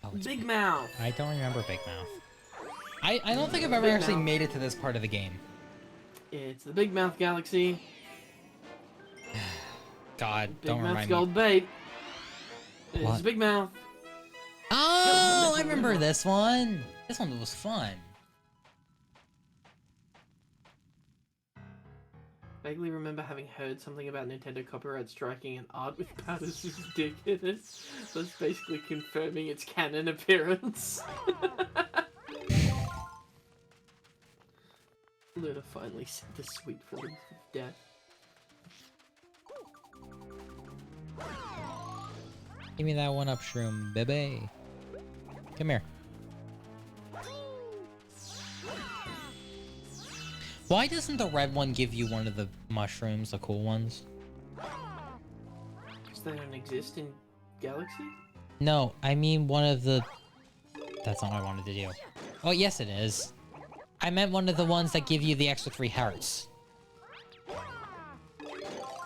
Oh, it's Big Mouth. I don't remember Big Mouth. I don't think I've ever Big actually Mouth. made it to this part of the game. It's the Big Mouth Galaxy. God, Big don't Mouth's remind gold me. bait. It's What? Big Mouth. Oh, I remember this one. This one was fun. Vaguely remember having heard something about Nintendo copyright striking an art with Bowser's dick in it. That's basically confirming its canon appearance. Luna finally said the sweet voice of death. Give me that one up, shroom, baby. Come here. Why doesn't the red one give you one of the mushrooms, the cool ones? Because they don't exist in Galaxy? No, I mean one of the... That's not what I wanted to do. Oh, yes it is. I meant one of the ones that give you the extra 3 hearts.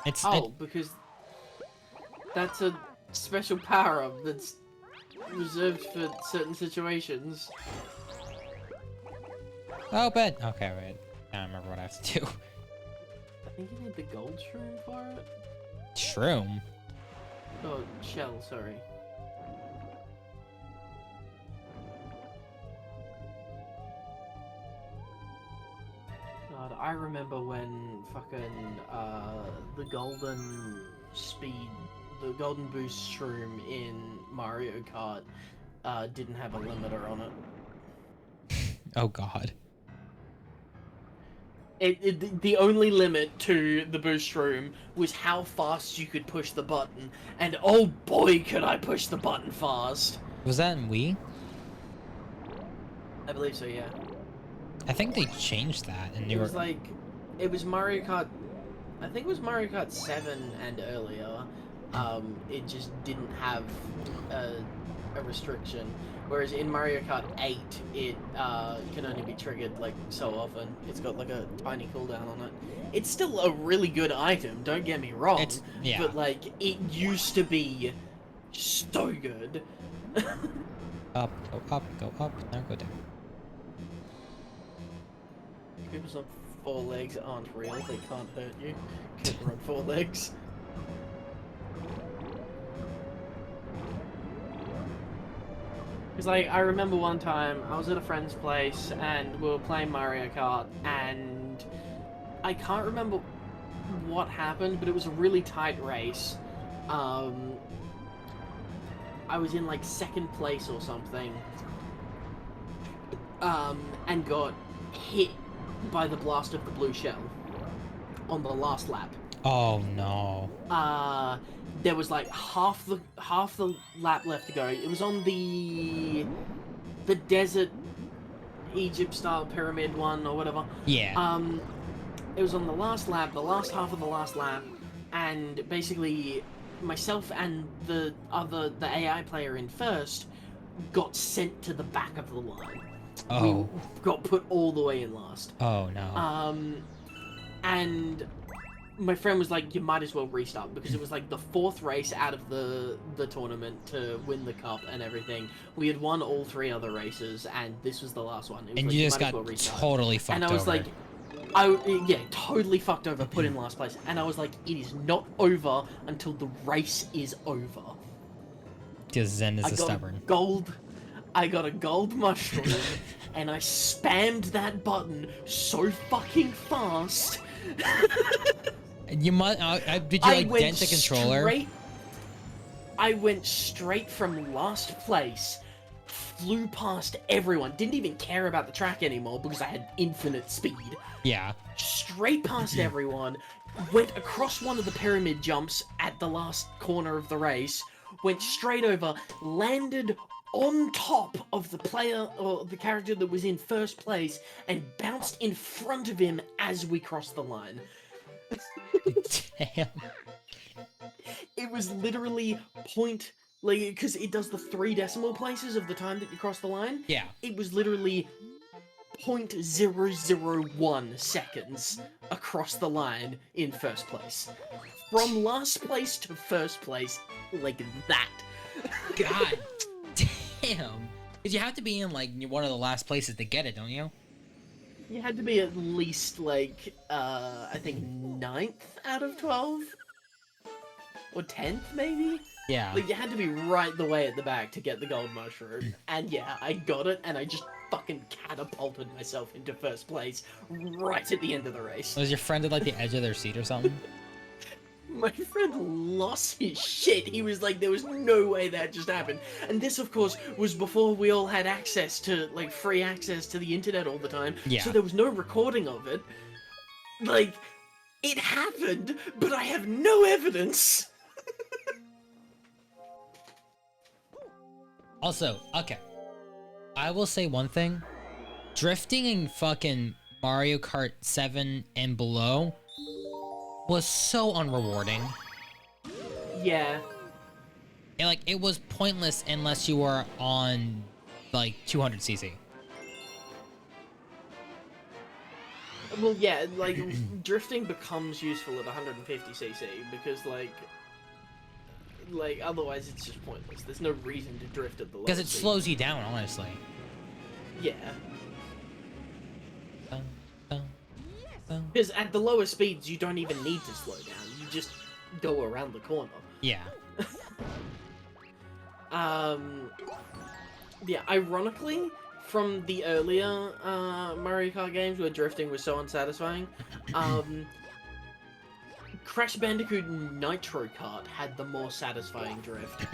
Because that's a special power-up that's reserved for certain situations. Oh, but... Okay, wait. I don't remember what I have to do. I think you need the gold shroom for it? Shroom? Oh, shell, sorry. God, I remember when fucking, the golden boost shroom in Mario Kart, didn't have a limiter on it. Oh, God. The only limit to the boost room was how fast you could push the button, and oh boy could I push the button fast! Was that in Wii? I believe so, yeah. I think they changed that and It was like, it was Mario Kart, I think it was Mario Kart 7 and earlier, it just didn't have a restriction. Whereas in Mario Kart 8, it can only be triggered like so often. It's got like a tiny cooldown on it. It's still a really good item, don't get me wrong. Yeah. But like, it used to be so good. Up, go up, now go down. Coopers on 4 legs aren't real, they can't hurt you. Cooper on 4 legs. Because, like, I remember one time, I was at a friend's place, and we were playing Mario Kart, and I can't remember what happened, but it was a really tight race. I was in, like, 2nd place or something, and got hit by the blast of the blue shell on the last lap. Oh, no. There was like half the lap left to go. It was on the desert Egypt style pyramid one or whatever. Yeah. It was on the last lap, the last half of the last lap, and basically myself and the AI player in first got sent to the back of the line. Oh. We got put all the way in last. Oh, no. And my friend was like, you might as well restart, because it was like the 4th race out of the tournament to win the cup and everything. We had won all 3 other races, and this was the last one. It was and like, you just might as got well restart. totally fucked over. And I was like, yeah, totally fucked over, put in last place. And I was like, it is not over until the race is over. Because Zen is stubborn. I got a gold mushroom, and I spammed that button so fucking fast. You must. Did you like dent the controller? I went straight from last place, flew past everyone, didn't even care about the track anymore because I had infinite speed. Yeah. Straight past everyone, went across one of the pyramid jumps at the last corner of the race, went straight over, landed on top of the player or the character that was in first place, and bounced in front of him as we crossed the line. Damn. It was literally because it does the 3 decimal places of the time that you cross the line. Yeah. It was literally 0.001 seconds across the line in first place. From last place to first place, like that. God damn. Because you have to be in, like, one of the last places to get it, don't you? You had to be at least, like, I think 9th out of 12? Or 10th, maybe? Yeah. Like, you had to be right the way at the back to get the gold mushroom. And yeah, I got it, and I just fucking catapulted myself into first place right at the end of the race. Was your friend at, like, the edge of their seat or something? My friend lost his shit. He was like, there was no way that just happened. And this, of course, was before we all had access to, like, free access to the internet all the time. Yeah. So there was no recording of it. Like, it happened, but I have no evidence. Also, okay. I will say one thing. Drifting in fucking Mario Kart 7 and below was so unrewarding. Yeah. And, like, it was pointless unless you were on, like, 200cc. Well, yeah, like, drifting becomes useful at 150cc because, like, otherwise it's just pointless. There's no reason to drift at the lowest Because it speed. slows you down, honestly. Yeah. Dun, dun, dun. Because at the lower speeds, you don't even need to slow down. You just go around the corner. Yeah. Yeah, ironically, from the earlier Mario Kart games where drifting was so unsatisfying, Crash Bandicoot Nitro Kart had the more satisfying drift.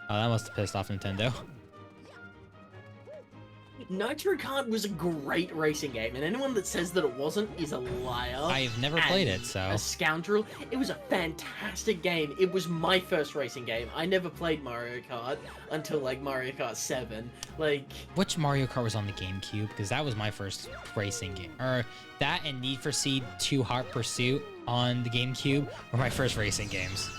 Oh, that must have pissed off Nintendo. Nitro Kart was a great racing game, and anyone that says that it wasn't is a liar. I've never played and it, so... a scoundrel. It was a fantastic game. It was my first racing game. I never played Mario Kart until, like, Mario Kart 7. Like... Which Mario Kart was on the GameCube? Because that was my first racing game. Or that and Need for Speed 2 Hot Pursuit on the GameCube were my first racing games.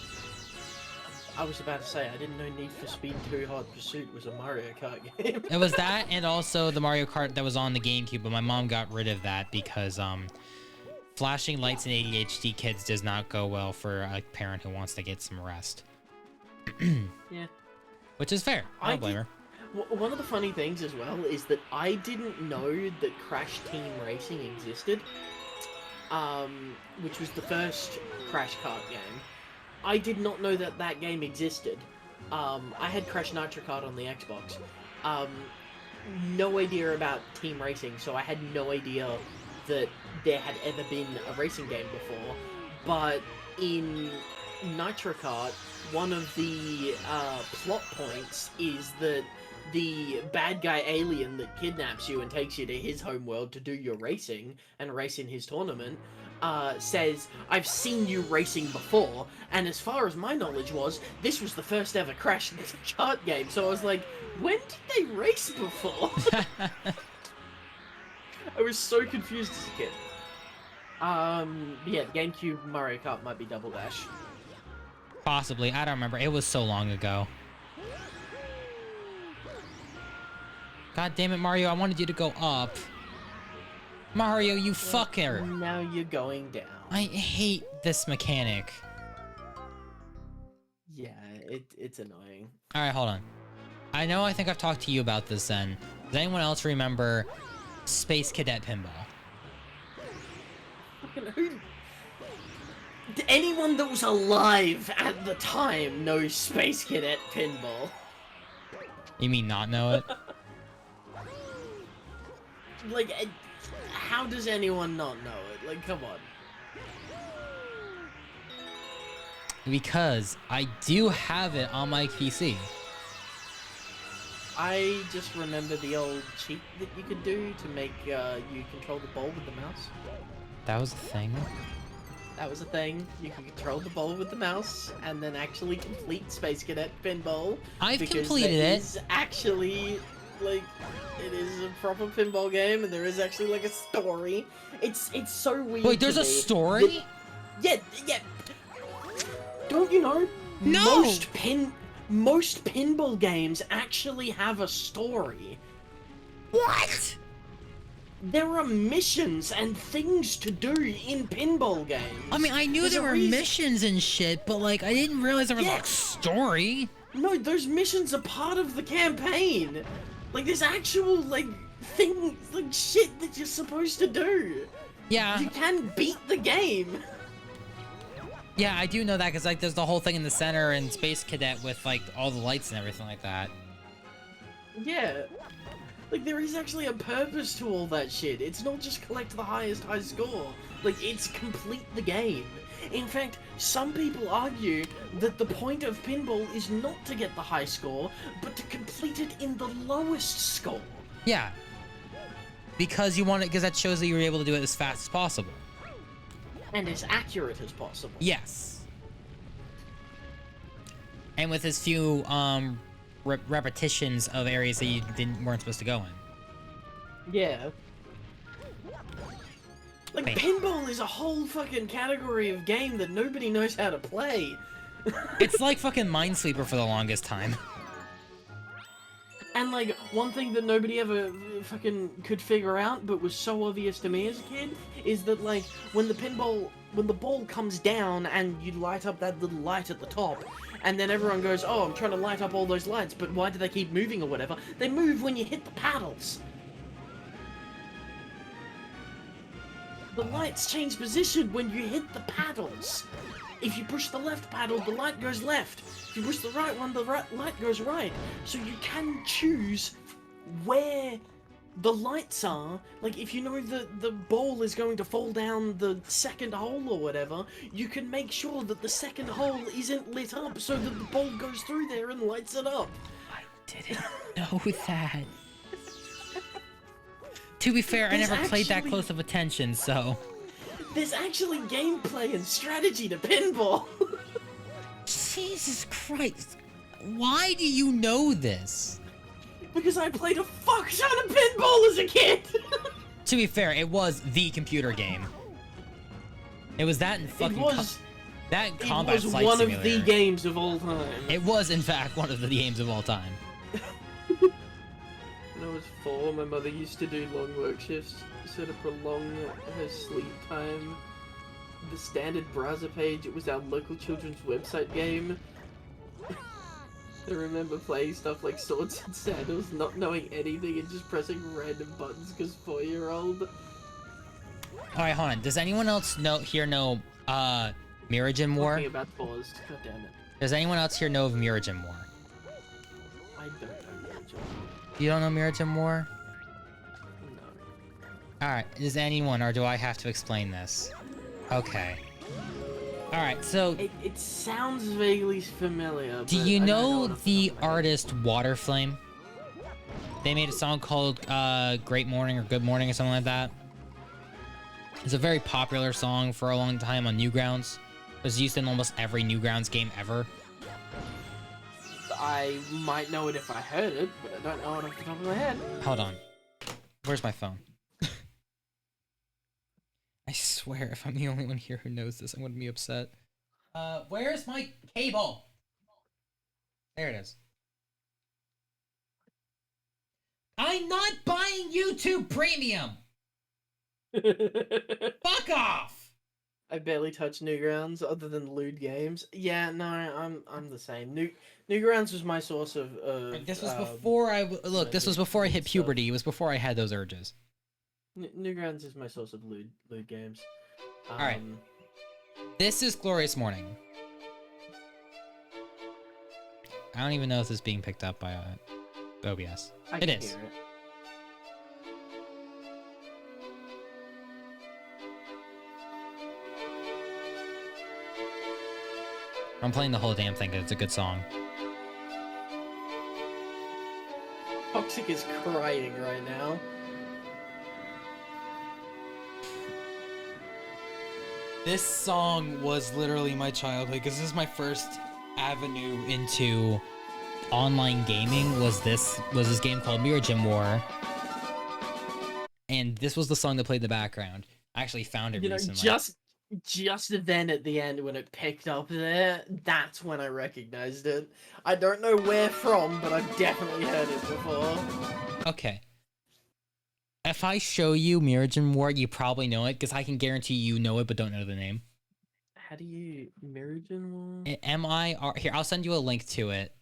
I was about to say, I didn't know Need for Speed 2 Hot Pursuit was a Mario Kart game. It was that and also the Mario Kart that was on the GameCube, but my mom got rid of that because flashing lights in ADHD kids does not go well for a parent who wants to get some rest. Yeah. Which is fair. I don't blame her. One of the funny things as well is that I didn't know that Crash Team Racing existed, which was the first Crash Kart game. I did not know that that game existed. I had Crash Nitro Kart on the Xbox. No idea about Team Racing, so I had no idea that there had ever been a racing game before. But in Nitro Kart, one of the plot points is that the bad guy alien that kidnaps you and takes you to his homeworld to do your racing and race in his tournament says, "I've seen you racing before," and as far as my knowledge was, this was the first ever Crash Kart game, so I was like, when did they race before? I was so confused as a kid. Yeah, the GameCube Mario Kart might be Double Dash. Possibly. I don't remember. It was so long ago. God damn it, Mario. I wanted you to go up. Mario, you fucker. Now you're going down. I hate this mechanic. Yeah, it's annoying. Alright, hold on. I think I've talked to you about this then. Does anyone else remember Space Cadet Pinball? Fucking who? Anyone that was alive at the time knows Space Cadet Pinball. You mean not know it? Like, how does anyone not know it? Like, come on. Because I do have it on my PC. I just remember the old cheat that you could do to make you control the ball with the mouse. That was a thing? That was a thing. You could control the ball with the mouse and then actually complete Space Cadet Pinball. I've completed it. it. Is actually, like, it is a proper pinball game, and there is actually, like, a story. It's so weird. Wait, there's a story? Yeah. Don't you know? No! Most pinball games actually have a story. What? There are missions and things to do in pinball games. I mean, I knew there were missions and shit, but, like, I didn't realize there was a story. No, those missions are part of the campaign. Like, there's actual, like, things, like, shit that you're supposed to do. Yeah. You can beat the game. Yeah, I do know that, because, like, there's the whole thing in the center and Space Cadet with, like, all the lights and everything like that. Yeah. Like, there is actually a purpose to all that shit. It's not just collect the highest high score. Like, it's complete the game. In fact, some people argue that the point of pinball is not to get the high score, but to complete it in the lowest score. Yeah. Because you want it, because that shows that you were able to do it as fast as possible. And as accurate as possible. Yes. And with as few, repetitions of areas that you weren't supposed to go in. Yeah. Like, Bam. pinball is a whole fucking category of game that nobody knows how to play. It's like fucking Minesweeper for the longest time. And, like, one thing that nobody ever fucking could figure out, but was so obvious to me as a kid, is that, like, when the ball comes down and you light up that little light at the top, and then everyone goes, oh, I'm trying to light up all those lights, but why do they keep moving or whatever? They move when you hit the paddles. The lights change position when you hit the paddles. If you push the left paddle, the light goes left. If you push the right one, the light goes right. So you can choose where the lights are. Like, if you know the ball is going to fall down the second hole or whatever, you can make sure that the second hole isn't lit up so that the ball goes through there and lights it up. I didn't know that. To be fair, I never played that close of attention, so... There's actually gameplay and strategy to pinball. Jesus Christ. Why do you know this? Because I played a fuck ton of pinball as a kid. To be fair, it was the computer game. It was that and fucking... It was Combat Flight one Simulator. Of the games of all time. It was, in fact, one of the games of all time. When I was 4, my mother used to do long work shifts, so to prolong her sleep time, the standard browser page, it was our local children's website game. I remember playing stuff like Swords and Sandals, not knowing anything and just pressing random buttons because 4-year-old. Alright, hold on. Does anyone else know Miragen War? Talking about paused. God damn it. Does anyone else here know of Miragen War? I don't know Miragen War. You don't know Miragen War? No. Alright, does anyone, or do I have to explain this? Okay. Alright, so... It sounds vaguely familiar, do you know the artist Waterflame? They made a song called Great Morning or Good Morning or something like that. It's a very popular song for a long time on Newgrounds. It was used in almost every Newgrounds game ever. I might know it if I heard it, but I don't know it off the top of my head. Hold on. Where's my phone? I swear, if I'm the only one here who knows this, I'm gonna be upset. Where's my cable? There it is. I'm not buying YouTube Premium! Fuck off! I barely touch Newgrounds other than lewd games. Yeah, no, I'm the same. Newgrounds was my source of this was before look. This was before I hit puberty. It was before I had those urges. Newgrounds is my source of lewd games. All right. This is Glorious Morning. I don't even know if this is being picked up by OBS. It is. Hear it. I'm playing the whole damn thing because it's a good song. Toxic is crying right now. This song was literally my childhood because this is my first avenue into online gaming. Was this game called Miragen War, and this was the song that played in the background. I actually found it recently. Just then at the end when it picked up there, that's when I recognized it. I don't know where from, but I've definitely heard it before. Okay. If I show you Miragen War, you probably know it, because I can guarantee you know it, but don't know the name. How do you... Miragen War? M-I-R... Here, I'll send you a link to it.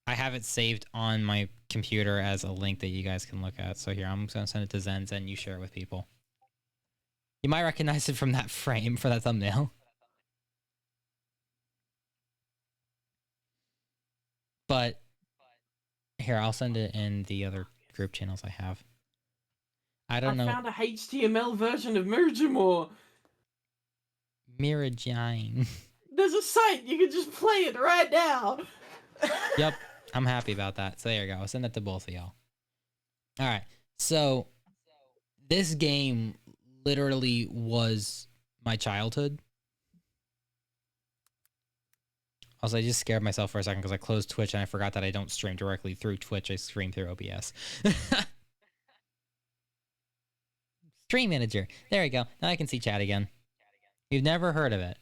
I have it saved on my computer as a link that you guys can look at. So here, I'm going to send it to Zen, and you share it with people. You might recognize it from that frame for that thumbnail. But here, I'll send it in the other group channels I have. I found a HTML version of Miragen War. Miragen. There's a site, you can just play it right now. Yep, I'm happy about that. So there you go. I'll send that to both of y'all. Alright, so this game literally was my childhood. Also, I just scared myself for a second because I closed Twitch and I forgot that I don't stream directly through Twitch. I stream through OBS. Stream Manager. There we go. Now I can see chat again. You've never heard of it.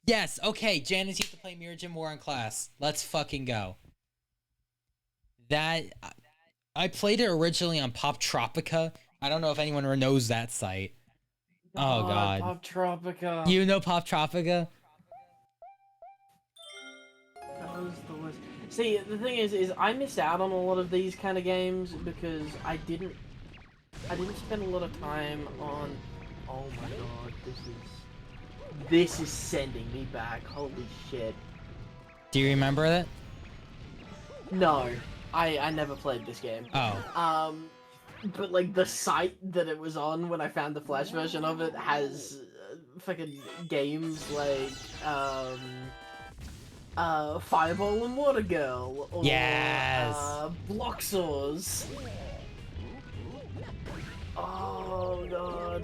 Yes, okay. Janice used to play Mirror Gym War in class. Let's fucking go. That... I played it originally on Pop Tropica. I don't know if anyone knows that site. Oh, God. Pop Tropica. You know Pop Tropica? That was the worst. See, the thing is I missed out on a lot of these kind of games because I didn't spend a lot of time on. Oh my god, this is sending me back. Holy shit. Do you remember that? No, I never played this game. Oh. But like the site that it was on when I found the Flash version of it has fucking games like Fireball and Water Girl, or Yes. Block Saws. Oh god.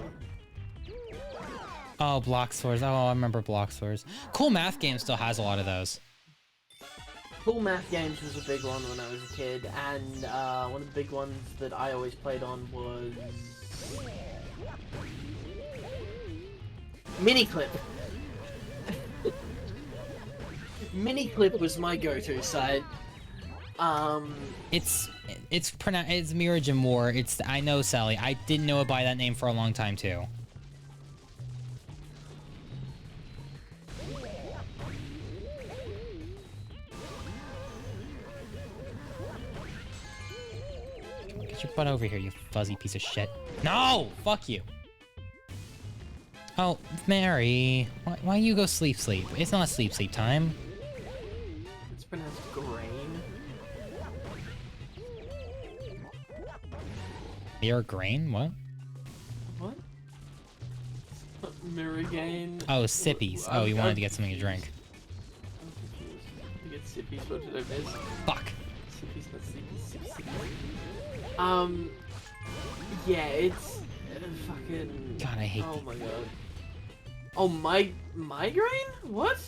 Oh, Block Swords. Oh, I remember Block Swords. Cool Math Game still has a lot of those. Cool Math Games was a big one when I was a kid, and one of the big ones that I always played on was Miniclip. Miniclip was my go-to site. It's Mirror Gym War. I know, Sally. I didn't know it by that name for a long time too. Get your butt over here, you fuzzy piece of shit. No! Fuck you. Oh, Mary. Why you go sleep? It's not sleep time. It's pronounced grain. Mirror Grain? What? What? Mirror gain. Oh, sippies. Oh, you wanted to get something to drink. I'm confused. To get sippies, what did I miss? Fuck. Sippies, not sippies, yeah, it's fucking. God, I hate. Oh my god. Oh, migraine? What?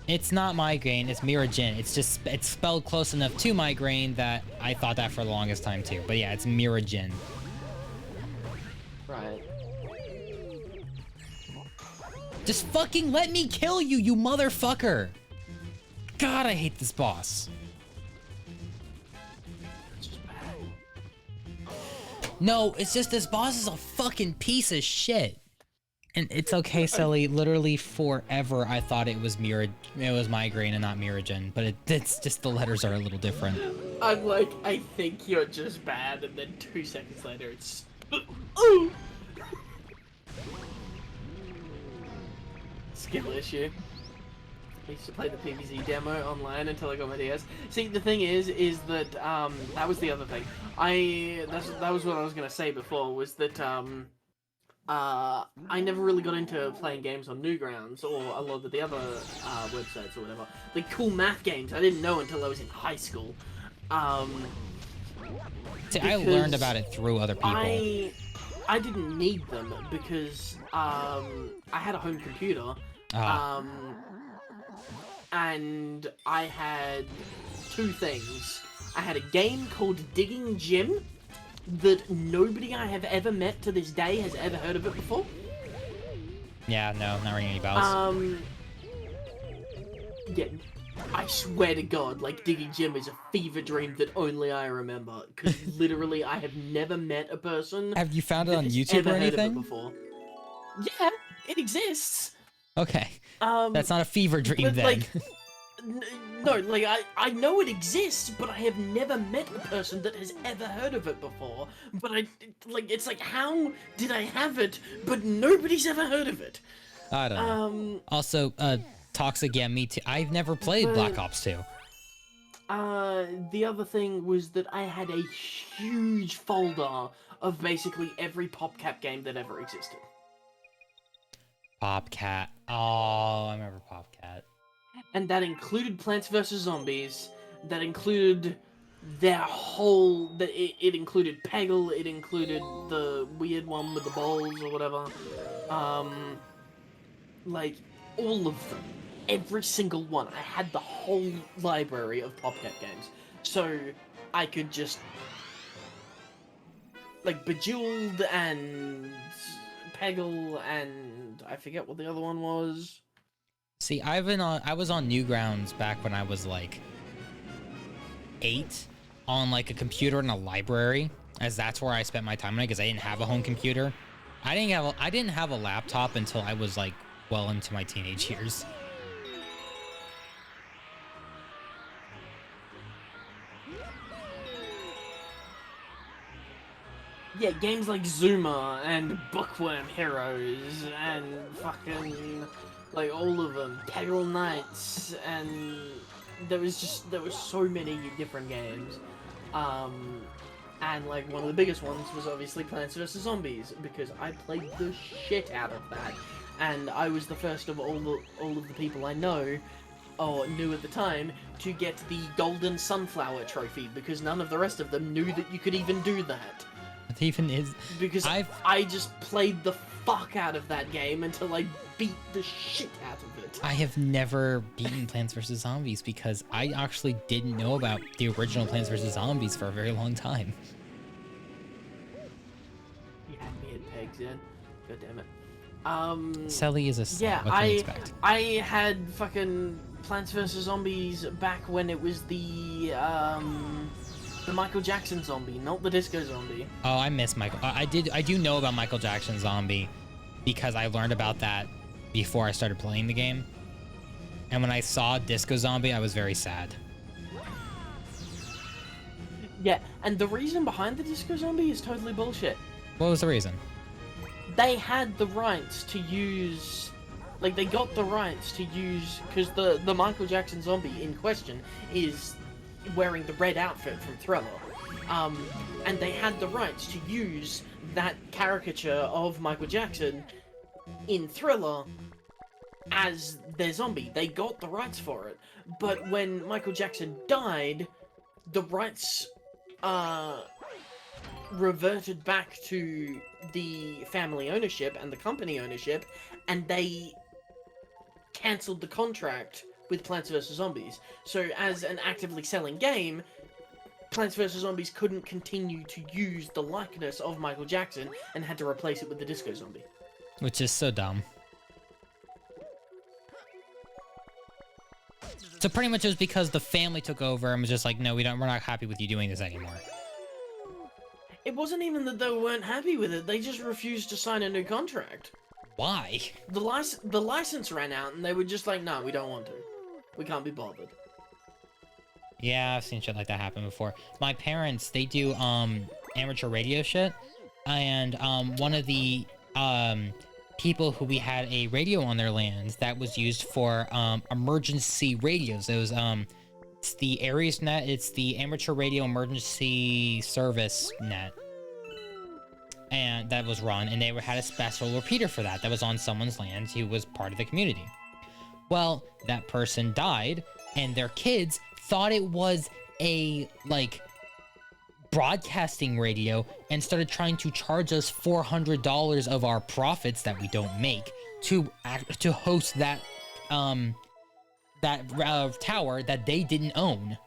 It's not migraine. It's Miragin. It's spelled close enough to migraine that I thought that for the longest time too. But yeah, it's Miragin. Right. Just fucking let me kill you, you motherfucker! God, I hate this boss. It's just bad. No, it's just this boss is a fucking piece of shit. And it's okay, Sully. Literally forever, I thought it was migraine and not Miragin, but it's just the letters are a little different. I'm like, I think you're just bad, and then 2 seconds later, it's. Ooh! Skill issue. I used to play the PvZ demo online until I got my DS. See, the thing is that that was the other thing. That was what I was gonna say before, was that I never really got into playing games on Newgrounds or a lot of the other websites or whatever. Like Cool Math Games, I didn't know until I was in high school. See, I learned about it through other people. I didn't need them because I had a home computer. And I had 2 things. I had a game called Digging Gym that nobody I have ever met to this day has ever heard of it before. Yeah, no, not ringing any bells. Yeah, I swear to God, like, Digging Gym is a fever dream that only I remember. Because literally, I have never met a person. Have you found it on YouTube or anything? Before. Yeah, it exists. Okay. That's not a fever dream then. Like, no, like, I know it exists, but I have never met a person that has ever heard of it before. But it's like, how did I have it, but nobody's ever heard of it? I don't know. Also, Toxic, yeah, me too. I've never played Black Ops 2. The other thing was that I had a huge folder of basically every PopCap game that ever existed. PopCat. Oh, I remember PopCat. And that included Plants vs. Zombies. That included their whole... It included Peggle. It included the weird one with the bowls or whatever. Like, all of them. every single one. I had the whole library of PopCap games. So I could just like Bejeweled and Peggle and I forget what the other one was. See, I was on Newgrounds back when I was like 8 on like a computer in a library, as that's where I spent my time on it because I didn't have a home computer. I didn't have a laptop until I was like well into my teenage years. Yeah, games like Zuma and Bookworm Heroes and fucking like all of them, Peggle Knights, and there was so many different games. And like one of the biggest ones was obviously Plants vs Zombies because I played the shit out of that, and I was the first of all of the people I know or knew at the time to get the Golden Sunflower trophy because none of the rest of them knew that you could even do that. It even is Because I just played the fuck out of that game until I beat the shit out of it. I have never beaten Plants vs Zombies because I actually didn't know about the original Plants vs Zombies for a very long time. You had me at pegs, yeah. God damn it. Selly is a yeah, what can you expect? I had fucking Plants vs Zombies back when it was the Michael Jackson zombie, not the disco zombie. Oh, I miss Michael. I do know about Michael Jackson Zombie because I learned about that before I started playing the game. And when I saw Disco Zombie, I was very sad. Yeah, and the reason behind the disco zombie is totally bullshit. What was the reason? They had the rights to use, like they got the rights to use, because the Michael Jackson zombie in question is wearing the red outfit from Thriller. And they had the rights to use that caricature of Michael Jackson in Thriller as their zombie. They got the rights for it. But when Michael Jackson died, the rights reverted back to the family ownership and the company ownership, and they cancelled the contract with Plants vs Zombies. So as an actively selling game, Plants vs Zombies couldn't continue to use the likeness of Michael Jackson and had to replace it with the disco zombie. Which is so dumb. So pretty much it was because the family took over and was just like, no, we're not happy with you doing this anymore. It wasn't even that they weren't happy with it, they just refused to sign a new contract. Why? The license ran out and they were just like, no, we don't want to. We can't be bothered. Yeah, I've seen shit like that happen before. My parents, they do amateur radio shit, and one of the people who we had a radio on their lands that was used for emergency radios. It was it's the Aries net, it's the amateur radio emergency service net. And that was run, and they had a special repeater for that was on someone's land who was part of the community. Well, that person died, and their kids thought it was a, like, broadcasting radio and started trying to charge us $400 of our profits that we don't make to host that tower that they didn't own.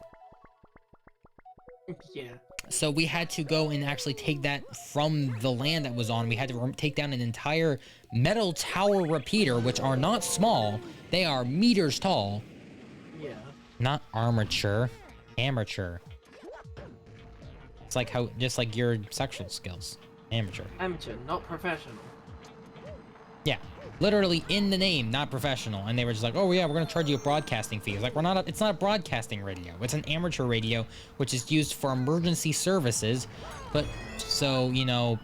Yeah. So we had to go and actually take that from the land that was on. We had to take down an entire metal tower repeater, which are not small. They are meters tall. Yeah. Not armature, amateur. It's like how, just like your sexual skills. Amateur. Amateur, not professional. Yeah. Literally in the name, not professional. And they were just like, oh yeah, we're gonna charge you a broadcasting fee. It's like, it's not a broadcasting radio. It's an amateur radio, which is used for emergency services. But, so, you know,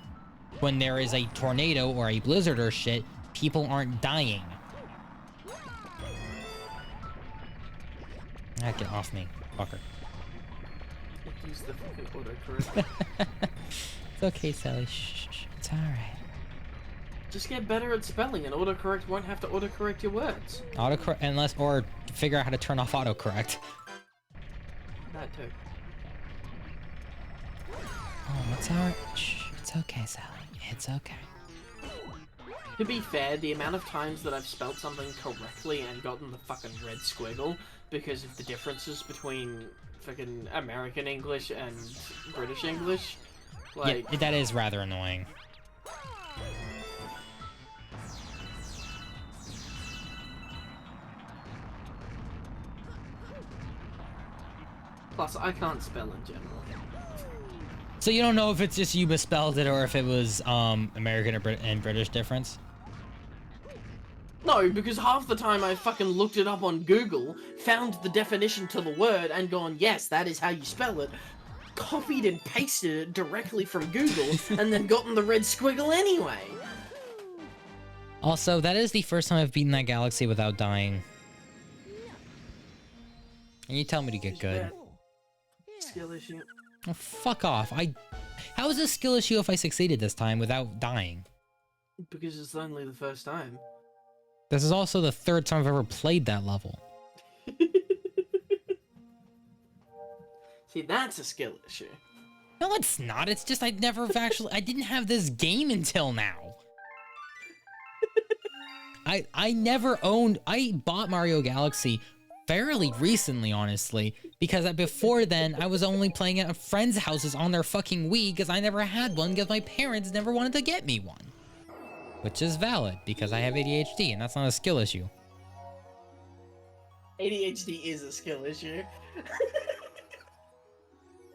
when there is a tornado or a blizzard or shit, people aren't dying. Ah, get off me, fucker. Use the fucking autocorrect. It's okay, Sally. Shh, it's alright. Just get better at spelling and autocorrect won't have to autocorrect your words. Autocorrect, or figure out how to turn off autocorrect. That too. Oh, it's alright. Shh, it's okay, Sally. It's okay. To be fair, the amount of times that I've spelt something correctly and gotten the fucking red squiggle because of the differences between fucking American English and British English, like... Yeah, that is rather annoying. Plus, I can't spell in general. So you don't know if it's just you misspelled it or if it was American or and British difference? No, because half the time I fucking looked it up on Google, found the definition to the word, and gone, yes, that is how you spell it, copied and pasted it directly from Google, and then gotten the red squiggle anyway. Also, that is the first time I've beaten that galaxy without dying. And you tell me to get good. Skill issue. Oh, fuck off. How is this a skill issue if I succeeded this time without dying? Because it's only the first time. This is also the third time I've ever played that level. See, that's a skill issue. No, it's not. It's just I didn't have this game until now. I bought Mario Galaxy fairly recently, honestly, because before then, I was only playing at friends' houses on their fucking Wii because I never had one because my parents never wanted to get me one. Which is valid, because I have ADHD, and that's not a skill issue. ADHD is a skill issue.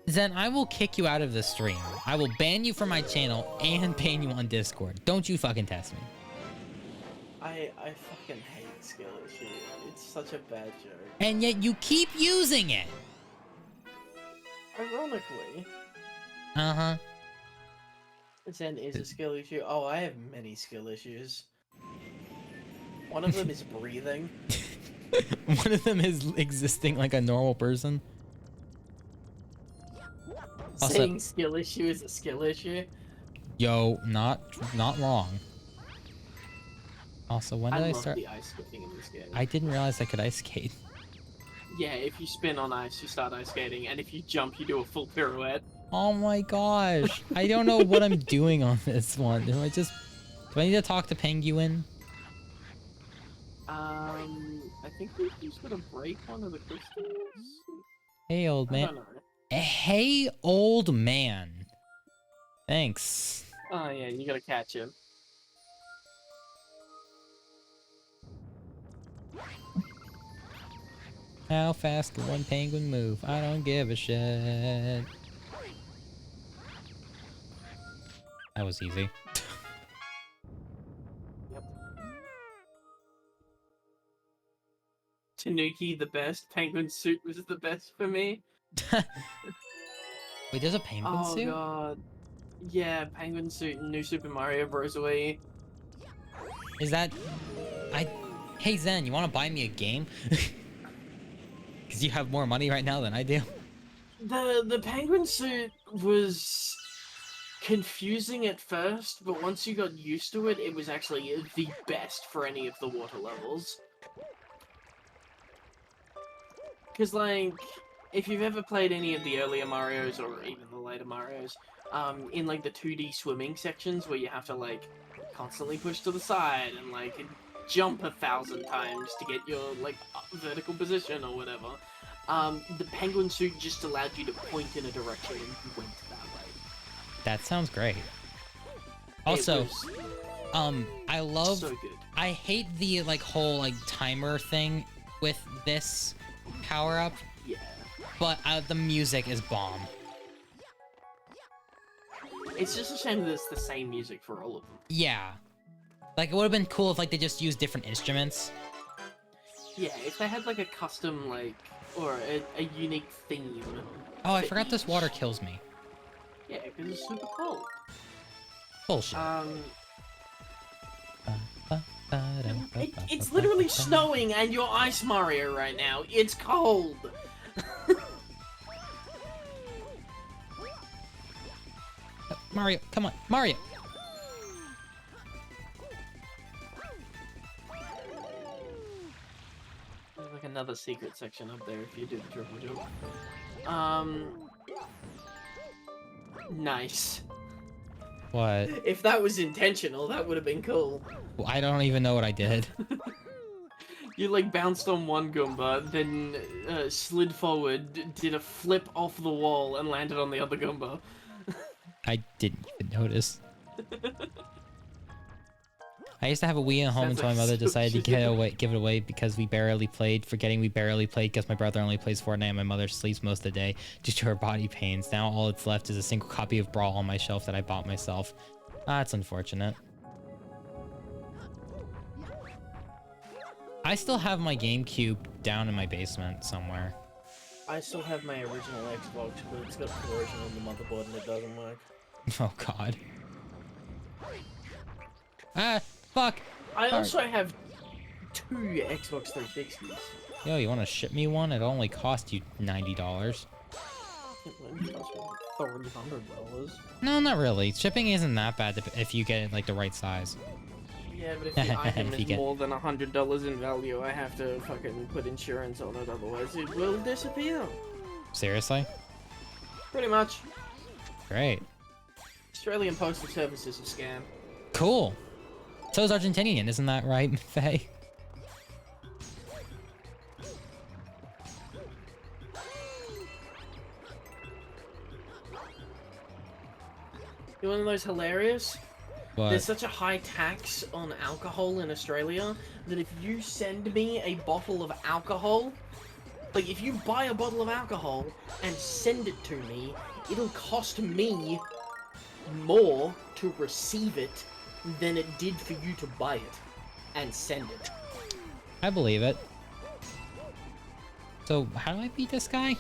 Zen, I will kick you out of the stream. I will ban you from my channel and ban you on Discord. Don't you fucking test me. I fucking hate skill issue. It's such a bad joke. And yet you keep using it. Ironically. Uh-huh. Zen is a skill issue. Oh, I have many skill issues. One of them is breathing. One of them is existing like a normal person. Also, Saying skill issue is a skill issue. Yo, not wrong. Also, when did I love start? the ice skating in this game. I didn't realize I could ice skate. Yeah, if you spin on ice, you start ice skating, and if you jump, you do a full pirouette. Oh my gosh. I don't know what I'm doing on this one. Do I need to talk to Penguin? I think we just gotta break one of the crystals. Hey, old I man. don't know. Hey, old man. Thanks. Oh yeah, you gotta catch him. How fast can one penguin move? I don't give a shit. That was easy. Yep. Tanuki the best. Penguin suit was the best for me. Wait, there's a penguin suit? Oh god. Yeah, penguin suit in New Super Mario Bros. Wii. Is that... Hey Zen, you want to buy me a game? Because you have more money right now than I do. The penguin suit was confusing at first, but once you got used to it, it was actually the best for any of the water levels. Because, like, if you've ever played any of the earlier Marios, or even the later Marios, in, like, the 2D swimming sections where you have to, like, constantly push to the side and, like, jump 1,000 times to get your, like, vertical position or whatever, the penguin suit just allowed you to point in a direction and you went that way. That sounds great. Also, I love... So good. I hate the, like, whole, like, timer thing with this power-up. Yeah. But the music is bomb. It's just a shame that it's the same music for all of them. Yeah. Like, it would have been cool if, like, they just used different instruments. Yeah, if they had, like, a custom, like, or a unique theme. Oh, I forgot this water kills me. Yeah, because it's super cold. Bullshit. It's literally snowing and you're Ice Mario right now. It's cold. Mario, come on, Mario. There's like another secret section up there if you do the triple jump. Nice. What? If that was intentional, that would have been cool. Well, I don't even know what I did. You like bounced on one Goomba, then slid forward, did a flip off the wall, and landed on the other Goomba. I didn't even notice. I used to have a Wii at home Sounds until my like mother so decided to shitty. give it away because we barely played, forgetting we barely played because my brother only plays Fortnite and my mother sleeps most of the day due to her body pains. Now all that's left is a single copy of Brawl on my shelf that I bought myself. That's unfortunate. I still have my GameCube down in my basement somewhere. I still have my original Xbox, but it's got corrosion on the motherboard and it doesn't work. Oh god. Ah, fuck! I also have 2 Xbox 360s. Yo, you wanna ship me one? It'll only cost you $90. It only cost me $300. No, not really. Shipping isn't that bad if you get it like the right size. Yeah, but if the item If you is get- more than $100 in value, I have to fucking put insurance on it, otherwise it will disappear. Seriously? Pretty much. Great. Australian Postal Service is a scam. Cool. So is Argentinian, isn't that right, Faye? You want to know what's hilarious? What? There's such a high tax on alcohol in Australia that if you send me a bottle of alcohol, like if you buy a bottle of alcohol and send it to me, it'll cost me more to receive it than it did for you to buy it and send it. I believe it. So, how do I beat this guy?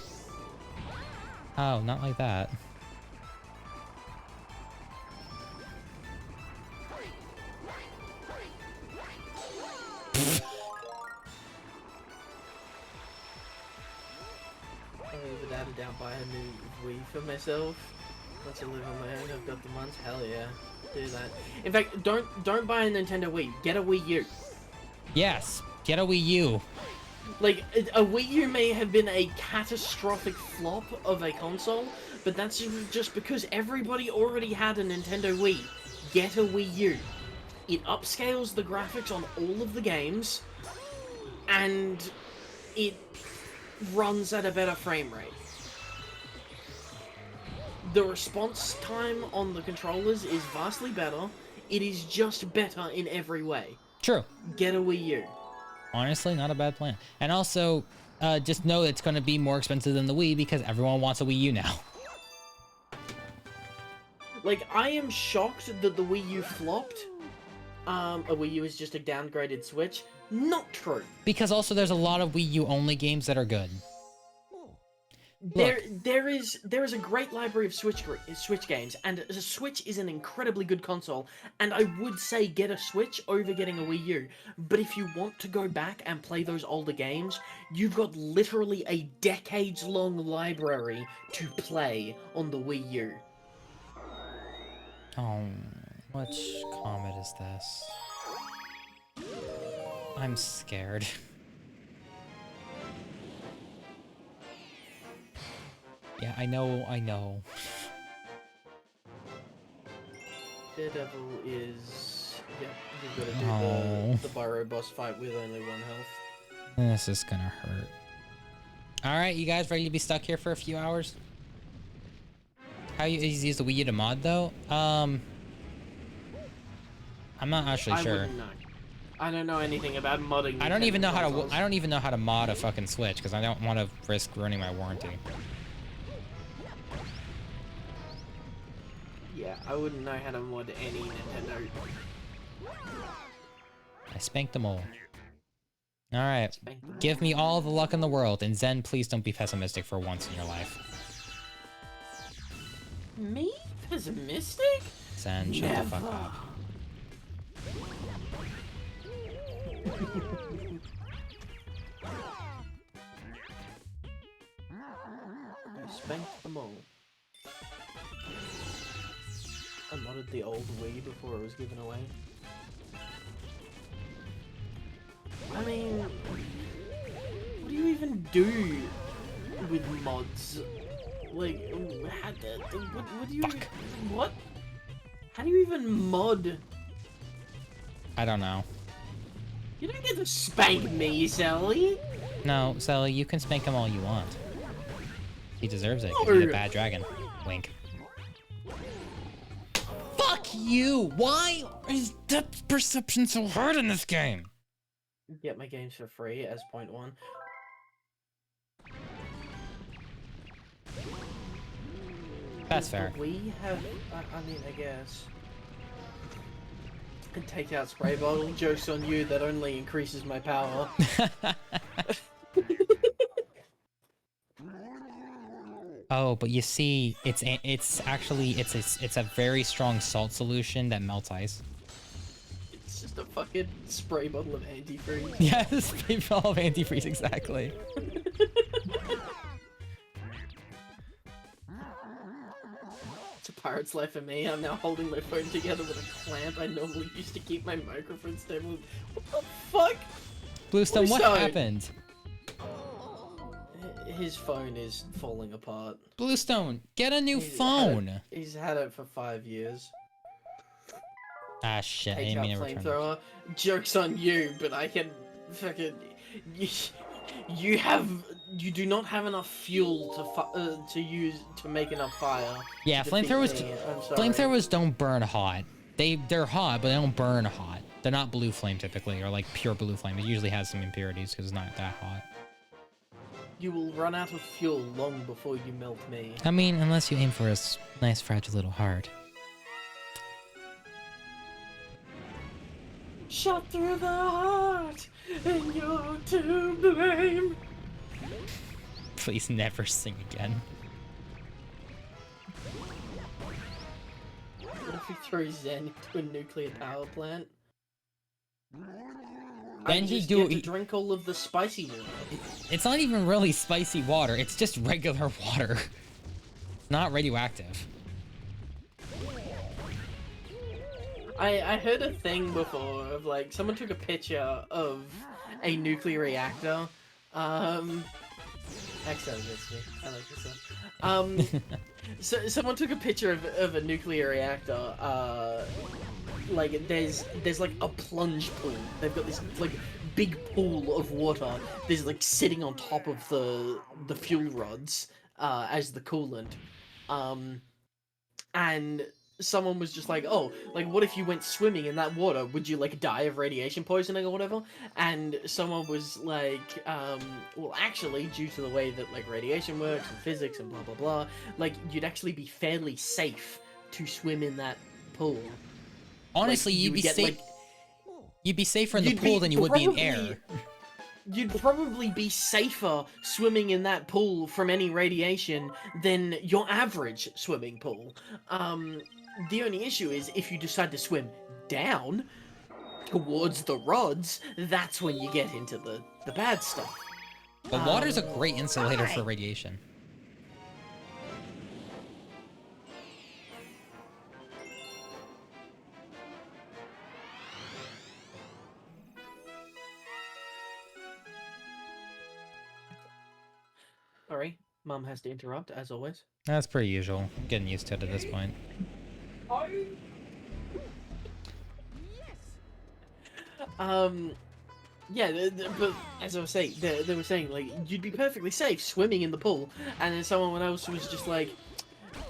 Oh, not like that. I would without a doubt buy a new Wii for myself. Once I live on my own, I've got the months. Hell yeah, do that. In fact, don't buy a Nintendo Wii. Get a Wii U. Yes, get a Wii U. Like a Wii U may have been a catastrophic flop of a console, but that's just because everybody already had a Nintendo Wii. Get a Wii U. It upscales the graphics on all of the games, and it runs at a better frame rate. The response time on the controllers is vastly better. It is just better in every way. True. Get a Wii U. Honestly, not a bad plan. And also, just know it's going to be more expensive than the Wii because everyone wants a Wii U now. Like, I am shocked that the Wii U flopped. A Wii U is just a downgraded Switch. Not true. Because also there's a lot of Wii U only games that are good. There is a great library of Switch games, and the Switch is an incredibly good console, and I would say get a Switch over getting a Wii U. But if you want to go back and play those older games, you've got literally a decades-long library to play on the Wii U. Oh, which comet is this? I'm scared. Yeah, I know. Daredevil is... Yep, you've got to do Oh. the Pyro boss fight with only 1 health. This is gonna hurt. Alright, you guys ready to be stuck here for a few hours? How easy is the Wii U to mod, though? I'm not actually sure. I wouldn't know. I don't know anything about modding. I don't even know consoles. I don't even know how to mod a fucking Switch because I don't want to risk ruining my warranty. Yeah, I wouldn't know how to mod any Nintendo. I spanked them all. Alright, Spank them. give me all the luck in the world, and Zen, please don't be pessimistic for once in your life. Me? Pessimistic? Zen, shut the fuck up. I spanked them all. I modded the old Wii before it was given away. I mean, what do you even do with mods? Like, what do you... Fuck. What? How do you even mod? I don't know. You don't get to spank me, Sally. No, Sally, you can spank him all you want. He deserves it, because No. he's a bad dragon. Wink. Fuck you! Why is depth perception so hard in this game? Get my games for free as point one. That's fair. We have, I mean, I guess. And take out spray bottle. Joke's on you, that only increases my power. Oh, but you see, it's a very strong salt solution that melts ice. It's just a fucking spray bottle of antifreeze. Yes, people of antifreeze, exactly. It's a pirate's life for me. I'm now holding my phone together with a clamp I normally used to keep my microphone stable with. What the fuck? Bluestone, what Bluestone! happened? His phone is falling apart. Bluestone, get a new phone! He's had it for 5 years. Ah, shit, I Take didn't out mean to return it. flamethrower. Joke's on you, but I can fucking... You do not have enough fuel to use to make enough fire. Yeah, to defeat flamethrowers me. I'm sorry. flamethrowers don't burn hot. They're hot, but they don't burn hot. They're not blue flame typically, or like pure blue flame. It usually has some impurities because it's not that hot. You will run out of fuel long before you melt me. I mean, unless you aim for a nice fragile little heart. Shot through the heart, and you're to blame. Please never sing again. What if we throw Zen into a nuclear power plant? Then he drink all of the spicy water. It's not even really spicy water. It's just regular water. It's not radioactive. I heard a thing before of like someone took a picture of a nuclear reactor. Actually, that's me. I like this one. So someone took a picture of a nuclear reactor. Like there's like a plunge pool. They've got this like big pool of water. There's like sitting on top of the fuel rods as the coolant. And someone was just like, oh, like what if you went swimming in that water? Would you like die of radiation poisoning or whatever? And someone was like, well, actually, due to the way that like radiation works and physics and blah blah blah, like you'd actually be fairly safe to swim in that pool. Honestly, like, you'd be safe. like, you'd be safer in the pool than you would be in air. You'd probably be safer swimming in that pool from any radiation than your average swimming pool. The only issue is if you decide to swim down towards the rods, that's when you get into the bad stuff. But water's a great insulator for radiation. Sorry, Mum has to interrupt, as always. That's pretty usual. I'm getting used to it at this point. Yeah, but as I was saying, they were saying, like, you'd be perfectly safe swimming in the pool, and then someone else was just like,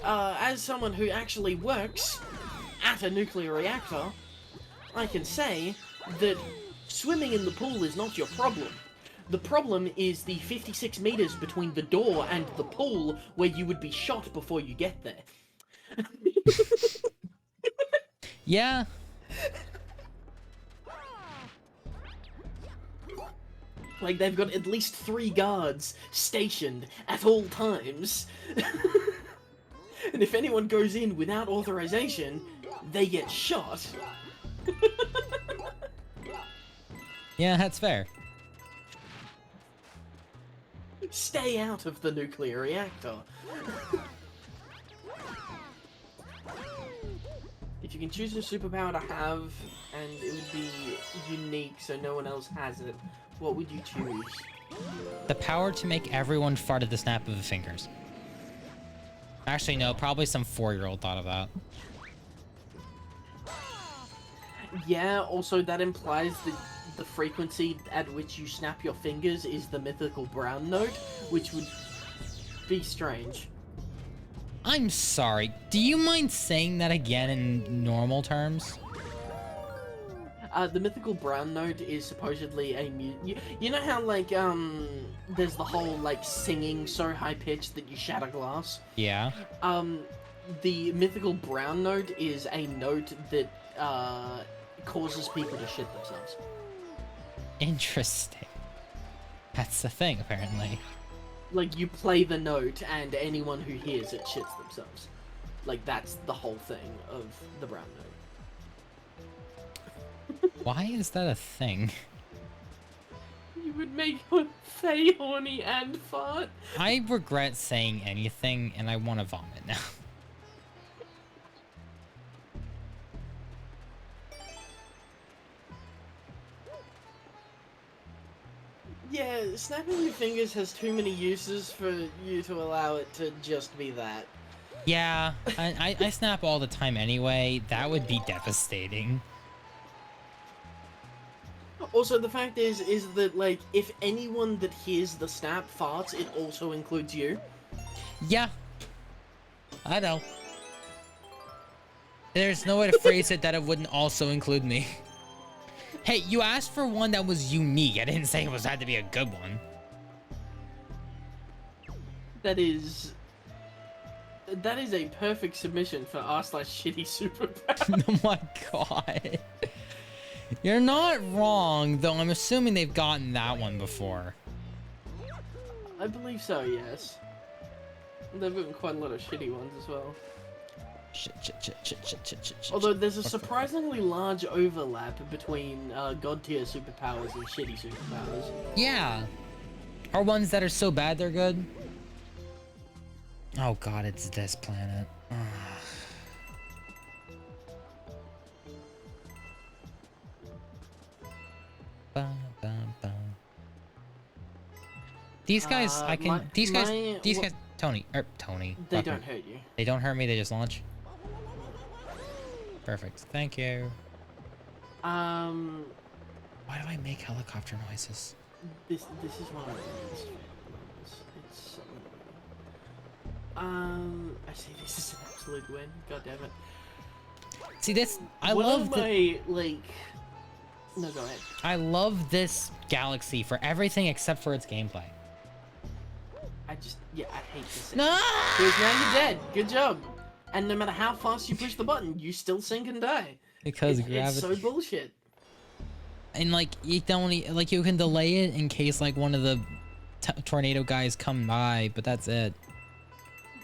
as someone who actually works at a nuclear reactor, I can say that swimming in the pool is not your problem. The problem is the 56 meters between the door and the pool where you would be shot before you get there. Yeah. Like, they've got at least 3 guards stationed at all times. And if anyone goes in without authorization, they get shot. Yeah, that's fair. Stay out of the nuclear reactor. If you can choose a superpower to have, and it would be unique so no one else has it, what would you choose? The power to make everyone fart at the snap of the fingers. Actually, no, probably some 4-year-old thought of that. Yeah, also that implies that the frequency at which you snap your fingers is the mythical brown note, which would be strange. I'm sorry. Do you mind saying that again in normal terms? The mythical brown note is supposedly a you know how like there's the whole like singing so high pitched that you shatter glass. Yeah. Um, the mythical brown note is a note that causes people to shit themselves. Interesting. That's the thing, apparently. Like, you play the note, and anyone who hears it shits themselves. Like, that's the whole thing of the brown note. Why is that a thing? You would make Faye horny and fart. I regret saying anything, and I want to vomit now. Yeah, snapping your fingers has too many uses for you to allow it to just be that. Yeah, I snap all the time anyway. That would be devastating. Also, the fact is that, like, if anyone that hears the snap farts, it also includes you. Yeah. I know. There's no way to phrase it that it wouldn't also include me. Hey, you asked for one that was unique. I didn't say it had to be a good one. That is a perfect submission for r/shitty superpower. Oh my god. You're not wrong, though I'm assuming they've gotten that one before. I believe so, yes. They've gotten quite a lot of shitty ones as well. Shit. Although there's a surprisingly large overlap between god tier superpowers and shitty superpowers. Yeah. Are ones that are so bad they're good? Oh god, it's this planet. These guys, these guys, Tony. They don't hurt you. They don't hurt me, they just launch. Perfect, thank you. Why do I make helicopter noises? This is one of the least it's I see this is an absolute win. God damn it. See this, No, go ahead. I love this galaxy for everything except for its gameplay. I hate this. No! Because now you're dead. Good job. And no matter how fast you push the button, you still sink and die. Because it's gravity. so bullshit. And like you don't like you can delay it in case like one of the tornado guys come by, but that's it.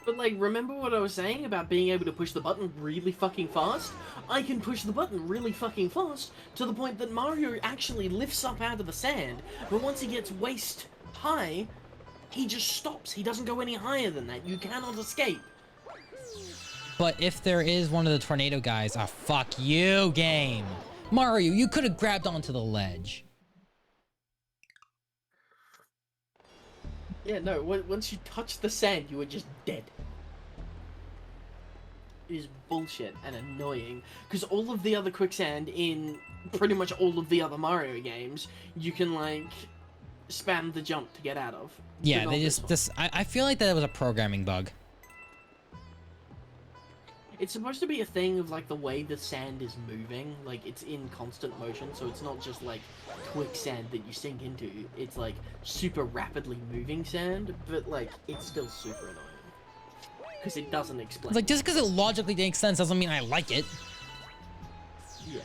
But like, remember what I was saying about being able to push the button really fucking fast? I can push the button really fucking fast to the point that Mario actually lifts up out of the sand, but once he gets waist high, he just stops. He doesn't go any higher than that. You cannot escape. But if there is one of the tornado guys, fuck you, game. Mario, you could have grabbed onto the ledge. Yeah, no, once you touch the sand, you are just dead. It is bullshit and annoying, because all of the other quicksand in pretty much all of the other Mario games, you can, like, spam the jump to get out of. Yeah, they just I feel like that was a programming bug. It's supposed to be a thing of, like, the way the sand is moving. Like, it's in constant motion, so it's not just, like, quicksand that you sink into. It's, like, super rapidly moving sand, but, like, it's still super annoying. Because it doesn't explain. It's like, just because it logically makes sense doesn't mean I like it. Yeah.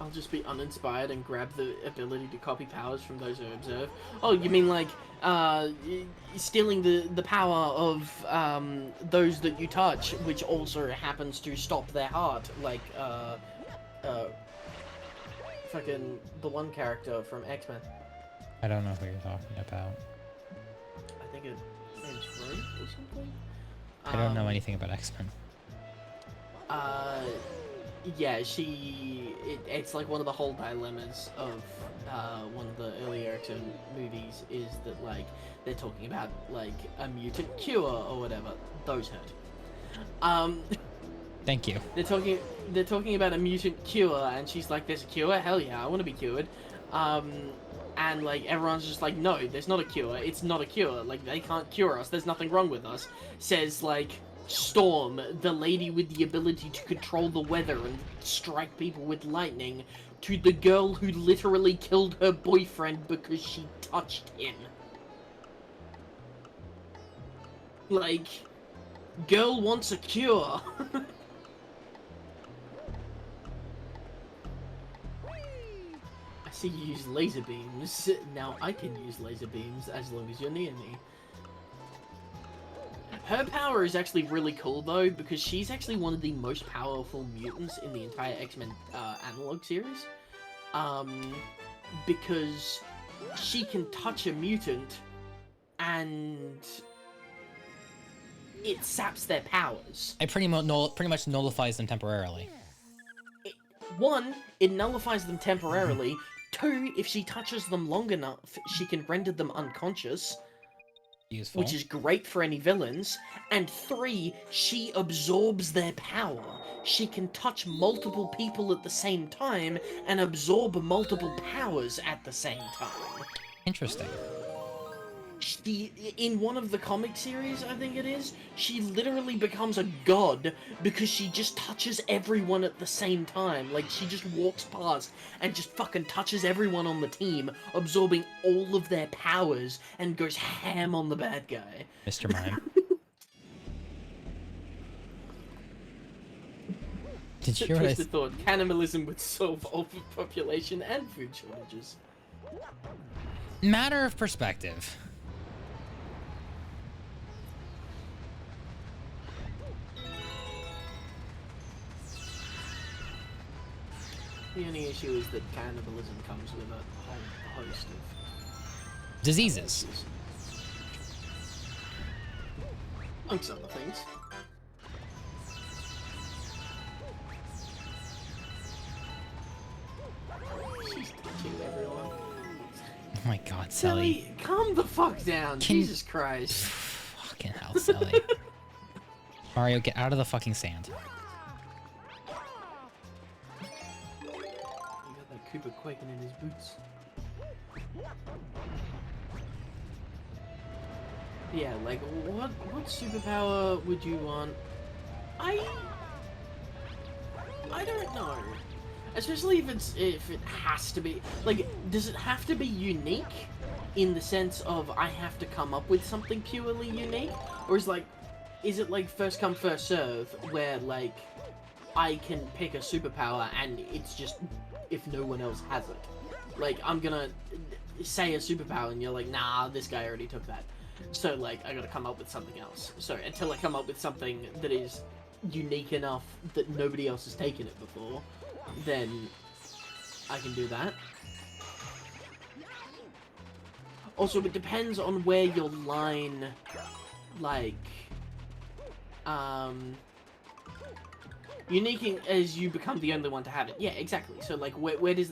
I'll just be uninspired and grab the ability to copy powers from those who observe. Oh, you mean like, stealing the power of, those that you touch, which also happens to stop their heart, like, fucking the one character from X-Men. I don't know who you're talking about. I think it's name's Rose or something? I don't know anything about X-Men. Yeah, it's like one of the whole dilemmas of one of the early Erickson movies is that, like, they're talking about, like, a mutant cure or whatever. Those hurt. Um, Thank you. they're talking about a mutant cure, and she's like, "There's a cure? Hell yeah, I want to be cured." Um, and like everyone's just like, "No, there's not a cure. It's not a cure. Like they can't cure us. There's nothing wrong with us." Says like Storm, the lady with the ability to control the weather and strike people with lightning, to the girl who literally killed her boyfriend because she touched him. Like, girl wants a cure. I see you use laser beams. Now I can use laser beams as long as you're near me. Her power is actually really cool though, because she's actually one of the most powerful mutants in the entire X-Men analog series. Because she can touch a mutant and it saps their powers. It pretty much nullifies them temporarily. One, it nullifies them temporarily. Two, if she touches them long enough, she can render them unconscious. Useful. Which is great for any villains. And three, she absorbs their power. She can touch multiple people at the same time and absorb multiple powers at the same time. Interesting. She, in one of the comic series, I think it is, she literally becomes a god because she just touches everyone at the same time. Like, she just walks past and just fucking touches everyone on the team, absorbing all of their powers, and goes ham on the bad guy. Mr. Mime. Did you hear what I Twisted thought, cannibalism would solve overpopulation and food shortages. Matter of perspective. The only issue is that cannibalism comes with a whole host of Diseases. amongst other things. She's touching everyone. Oh my god, Sally. Sally, calm the fuck down. Jesus Christ. Fucking hell, Sally. Mario, get out of the fucking sand. Cooper quaking in his boots. Yeah, like what superpower would you want? I don't know. Especially if it has to be like, does it have to be unique in the sense of I have to come up with something purely unique, or is it like first come first serve where like I can pick a superpower and it's just if no one else has it. Like, I'm gonna say a superpower and you're like, nah, this guy already took that. So, like, I gotta come up with something else. So, until I come up with something that is unique enough that nobody else has taken it before, then I can do that. Also, it depends on where your line, like, unique as you become the only one to have it. Yeah, exactly. So like, where does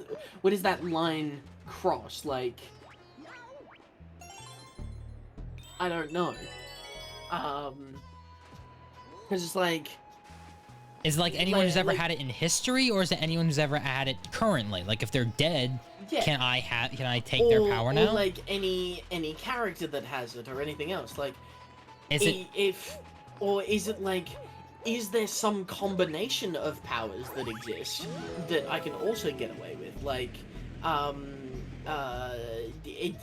that line cross? Like, I don't know. Because it's like, is it like anyone who's ever had it in history, or is it anyone who's ever had it currently? Like, if they're dead, yeah. Can I take their power now? Or like any character that has it, or anything else. Like, is it like, is there some combination of powers that exist that I can also get away with? Like,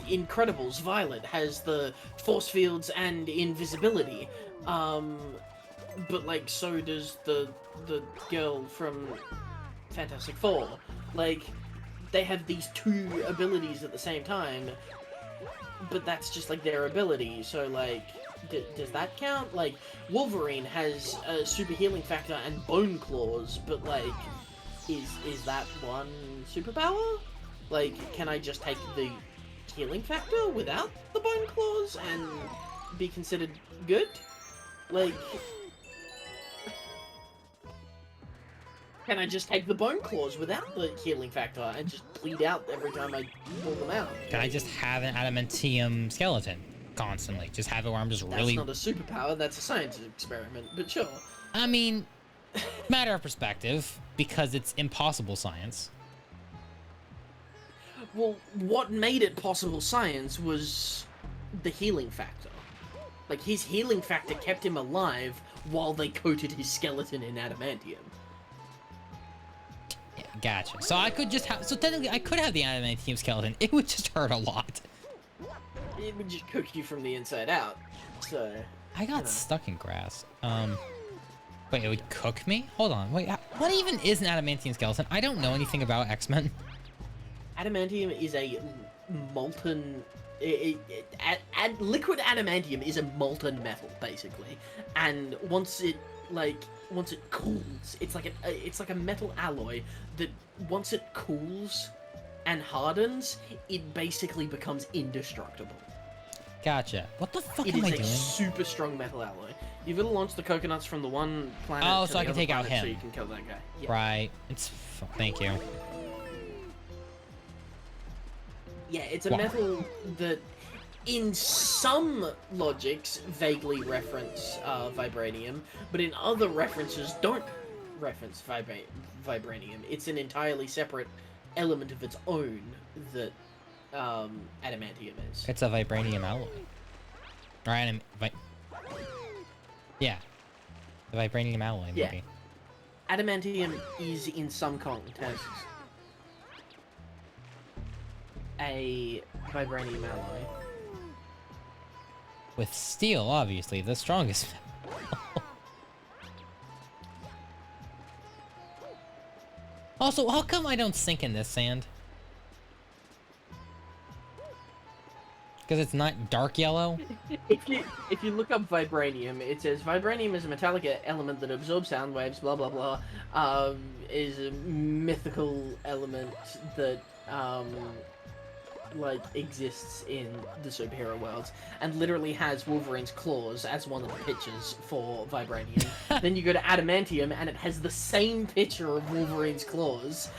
Incredibles, Violet has the force fields and invisibility. But like, so does the girl from Fantastic Four. Like, they have these two abilities at the same time, but that's just like their ability. So like, does that count? Like, Wolverine has a super healing factor and bone claws, but like, is that one superpower? Like, can I just take the healing factor without the bone claws and be considered good? Like, can I just take the bone claws without the healing factor and just bleed out every time I pull them out? Can I just have an adamantium skeleton? constantly. Just have it where I'm just That's really. not a superpower, that's a science experiment, but sure. I mean, matter of perspective, because it's impossible science. Well, what made it possible science was the healing factor. Like, his healing factor kept him alive while they coated his skeleton in adamantium. Yeah, gotcha. So I could just have. So technically, I could have the adamantium skeleton. It would just hurt a lot. It would just cook you from the inside out. So. I got stuck in grass. Wait, it would cook me? Hold on. Wait, what even is an adamantium skeleton? I don't know anything about X-Men. Adamantium is a molten... liquid adamantium is a molten metal, basically. And once it cools, it's like a metal alloy that once it cools and hardens, it basically becomes indestructible. Gotcha. What the fuck It am I is a doing? super strong metal alloy. You've got to launch the coconuts from the one planet Oh, to so I the can other take out planet him. so you can kill that guy. Yeah. Right. Thank you. Yeah, it's a Wow. metal that, in some logics, vaguely reference vibranium, but in other references don't reference vibranium. It's an entirely separate element of its own that adamantium is. It's a vibranium alloy. Or yeah. The vibranium alloy, maybe. Yeah. Adamantium is, in some contexts, a vibranium alloy. With steel, obviously, the strongest. Also, how come I don't sink in this sand? Because it's not dark yellow? If you look up vibranium, it says vibranium is a metallic element that absorbs sound waves, blah blah blah. Is a mythical element that like exists in the superhero worlds, and literally has Wolverine's claws as one of the pictures for vibranium. Then you go to adamantium, and it has the same picture of Wolverine's claws.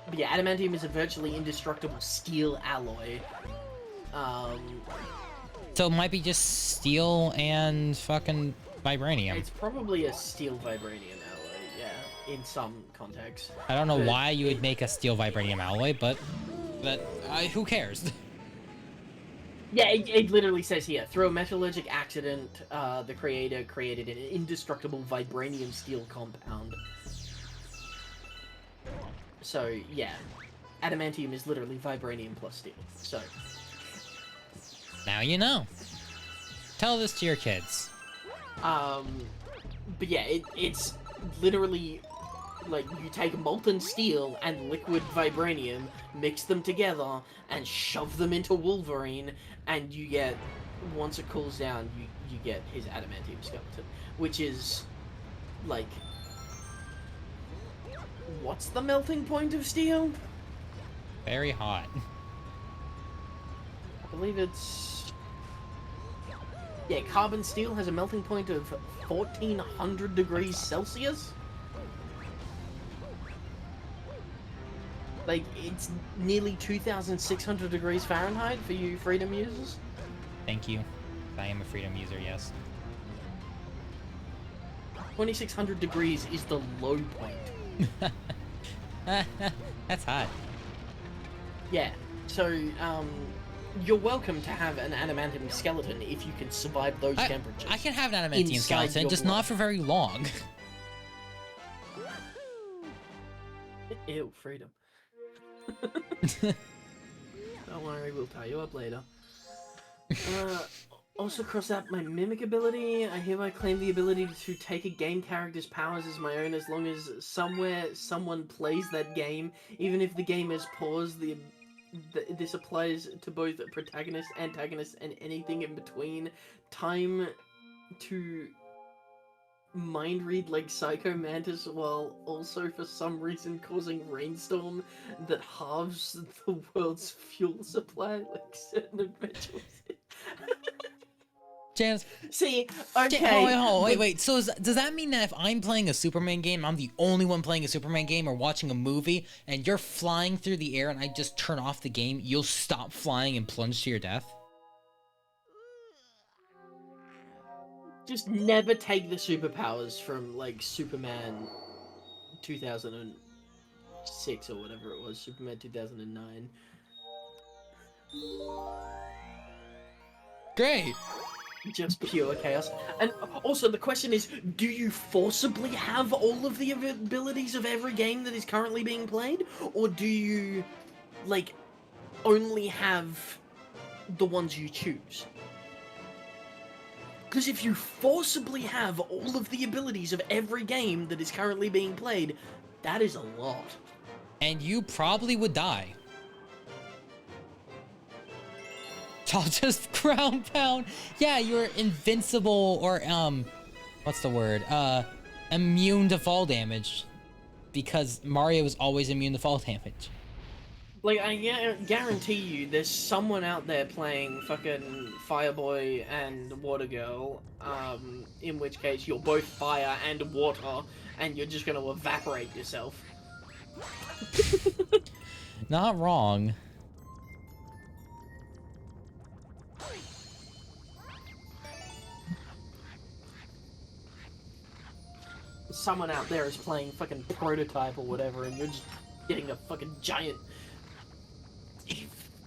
But yeah, adamantium is a virtually indestructible steel alloy. So it might be just steel and fucking vibranium. It's probably a steel vibranium alloy, yeah, in some context. I don't know But why you would make a steel vibranium alloy, but who cares? Yeah, it literally says here, through a metallurgic accident, the creator created an indestructible vibranium steel compound. So, yeah. Adamantium is literally vibranium plus steel. So. Now you know. Tell this to your kids. But yeah, it's literally, like, you take molten steel and liquid vibranium, mix them together, and shove them into Wolverine, and you get, once it cools down, you get his adamantium skeleton. Which is, like... What's the melting point of steel? Very hot. I believe it's... Yeah, carbon steel has a melting point of 1400 degrees Celsius. Like, it's nearly 2600 degrees Fahrenheit for you Freedom users. Thank you. I am a Freedom user, yes. 2600 degrees is the low point. That's hot. Yeah, so, you're welcome to have an adamantium skeleton if you can survive those temperatures. I can have an adamantium Inside skeleton, your just blood. not for very long. Ew, Freedom. Don't worry, we'll tie you up later. Also cross out my mimic ability. I hereby claim the ability to take a game character's powers as my own as long as somewhere someone plays that game, even if the game is paused. This applies to both protagonist, antagonist, and anything in between. Time to mind read like Psycho Mantis while also for some reason causing rainstorm that halves the world's fuel supply like certain adventures. Chance. See, Oh, okay. wait. So does that mean that if I'm playing a Superman game, I'm the only one playing a Superman game or watching a movie, and you're flying through the air and I just turn off the game, you'll stop flying and plunge to your death? Just never take the superpowers from, like, Superman 2006 or whatever it was, Superman 2009. Great. Just pure chaos. And also, the question is, do you forcibly have all of the abilities of every game that is currently being played? Or do you, like, only have the ones you choose? Because if you forcibly have all of the abilities of every game that is currently being played, that is a lot. And you probably would die. I'll just ground pound. Yeah, you're invincible or, what's the word? Immune to fall damage. Because Mario is always immune to fall damage. Like, I guarantee you, there's someone out there playing fucking Fireboy and Water Girl, in which case you're both fire and water, and you're just gonna evaporate yourself. Not wrong. Someone out there is playing fucking Prototype or whatever, and you're just getting a fucking giant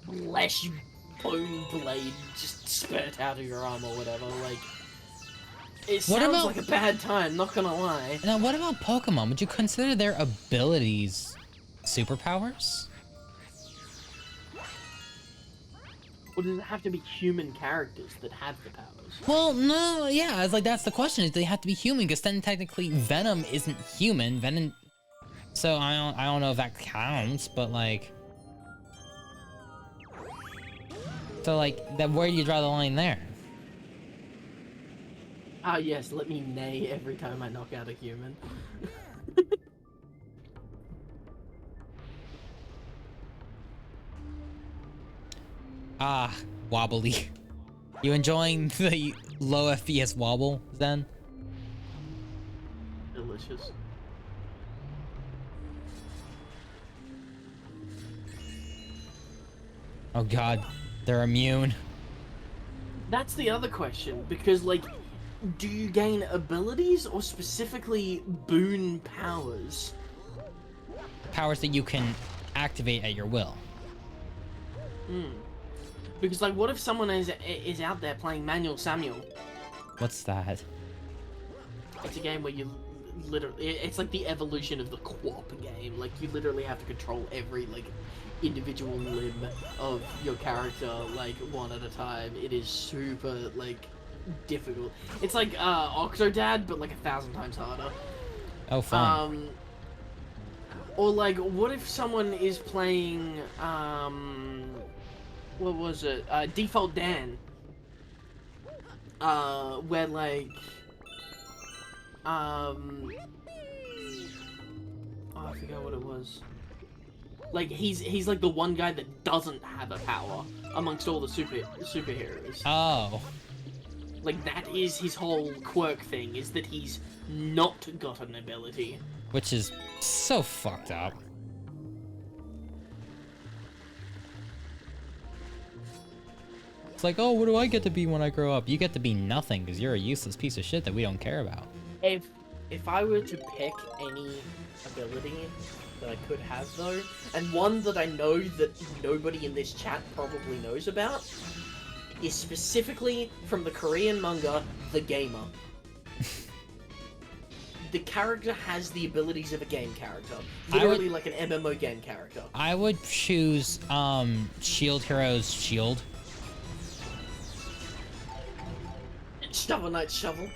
flesh bone blade just spurt out of your arm or whatever. Like, it sounds like a bad time, not gonna lie. Now, what about Pokemon? Would you consider their abilities superpowers? Or does it have to be human characters that have the powers? Well, no, yeah, it's like that's the question. Is they have to be human? Because then technically Venom isn't human. Venom. So I don't know if that counts, but like. So like, that where do you draw the line there? Ah, yes. Let me neigh every time I knock out a human. Ah, wobbly. You enjoying the low FPS wobble, Zen? Delicious. Oh god, they're immune. That's the other question, because, like, do you gain abilities or specifically boon powers? Powers that you can activate at your will. Because, like, what if someone is out there playing Manual Samuel? What's that? It's a game where you literally... It's like the evolution of the co-op game. Like, you literally have to control every, like, individual limb of your character, like, one at a time. It is super, like, difficult. It's like, Octodad, but, like, 1,000 times harder. Oh, fun. Or, like, what if someone is playing, what was it? Default Dan. Where, like, oh, I forgot what it was. Like, he's like the one guy that doesn't have a power amongst all the superheroes. Oh. Like, that is his whole quirk thing, is that he's not got an ability. Which is so fucked up. It's like, oh, what do I get to be when I grow up? You get to be nothing because you're a useless piece of shit that we don't care about. If I were to pick any ability that I could have, though, and one that I know that nobody in this chat probably knows about, is specifically from the Korean manga, The Gamer. The character has the abilities of a game character. Literally like an MMO game character. I would choose, Shield Hero's Shield. Shovel Knight Shovel.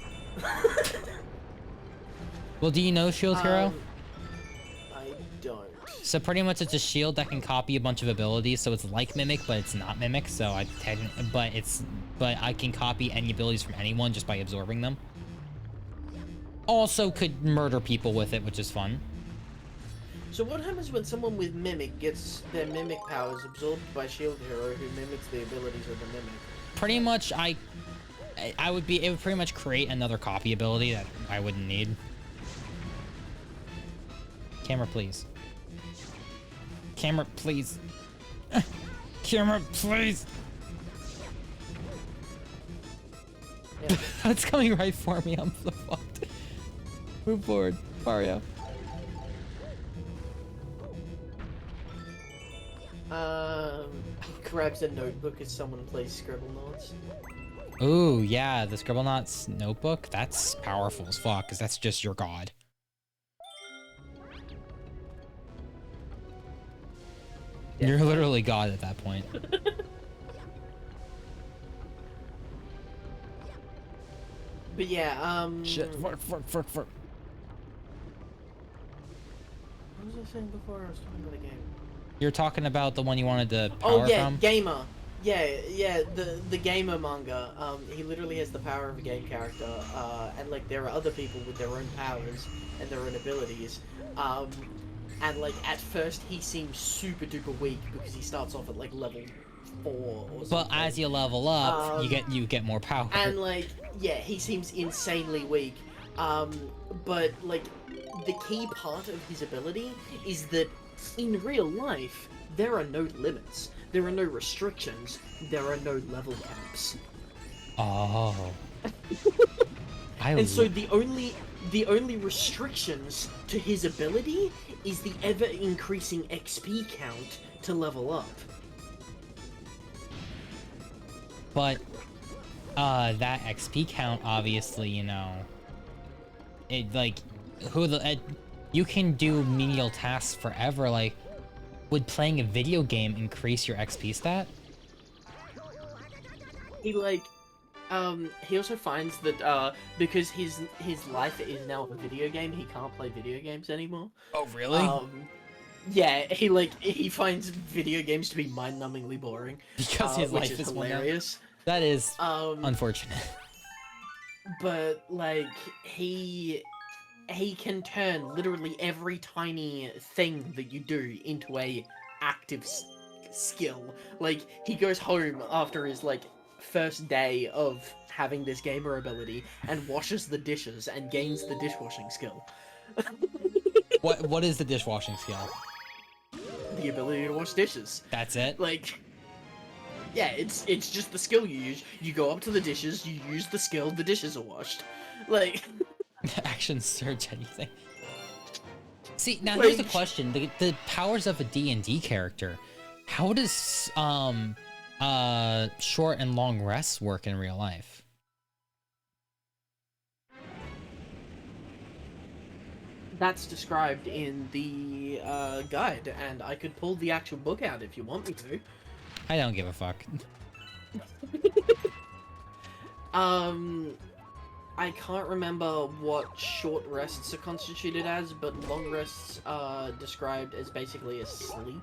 Well, do you know Shield Hero? I don't. So pretty much it's a shield that can copy a bunch of abilities, so it's like Mimic, but it's not Mimic, so but I can copy any abilities from anyone just by absorbing them. Also could murder people with it, which is fun. So what happens when someone with Mimic gets their Mimic powers absorbed by Shield Hero who mimics the abilities of the Mimic? Pretty much I would be. It would pretty much create another copy ability that I wouldn't need. Camera, please. Camera, please. Camera, please. Yeah. That's coming right for me. I'm so fucked. Move forward, Mario. He grabs a notebook as someone plays Scribble Notes. Ooh, yeah, the Scribblenauts notebook. That's powerful as fuck, because that's just your god. Yeah. You're literally god at that point. But yeah, Shit, fuck. What was I saying before? I was talking about a game. You're talking about the one you wanted to power Oh yeah, from? Gamer. Yeah, the Gamer manga. He literally has the power of a game character, and like there are other people with their own powers and their own abilities. And like at first he seems super duper weak because he starts off at like level 4 or something. But as you level up, you get more power. And like yeah, he seems insanely weak. But like the key part of his ability is that in real life there are no limits. There are no restrictions. There are no level caps. Oh. And so the only restrictions to his ability is the ever increasing XP count to level up. But that XP count, obviously, you know, it like you can do menial tasks forever. Like, would playing a video game increase your XP stat? He also finds that because his life is now a video game, he can't play video games anymore. Oh, really? Yeah, he finds video games to be mind-numbingly boring. Because his life which is hilarious. That is unfortunate. But like he can turn literally every tiny thing that you do into a active skill. Like he goes home after his like first day of having this gamer ability and washes the dishes and gains the dishwashing skill. What is the dishwashing skill? The ability to wash dishes. That's it? Like, yeah, it's just the skill you use. You go up to the dishes, you use the skill, the dishes are washed. Like, action search anything. See, now like, here's the question: the powers of a D&D character. How does short and long rests work in real life? that's described in the guide, and I could pull the actual book out if you want me to. I don't give a fuck. I can't remember what short rests are constituted as, but long rests are described as basically a sleep,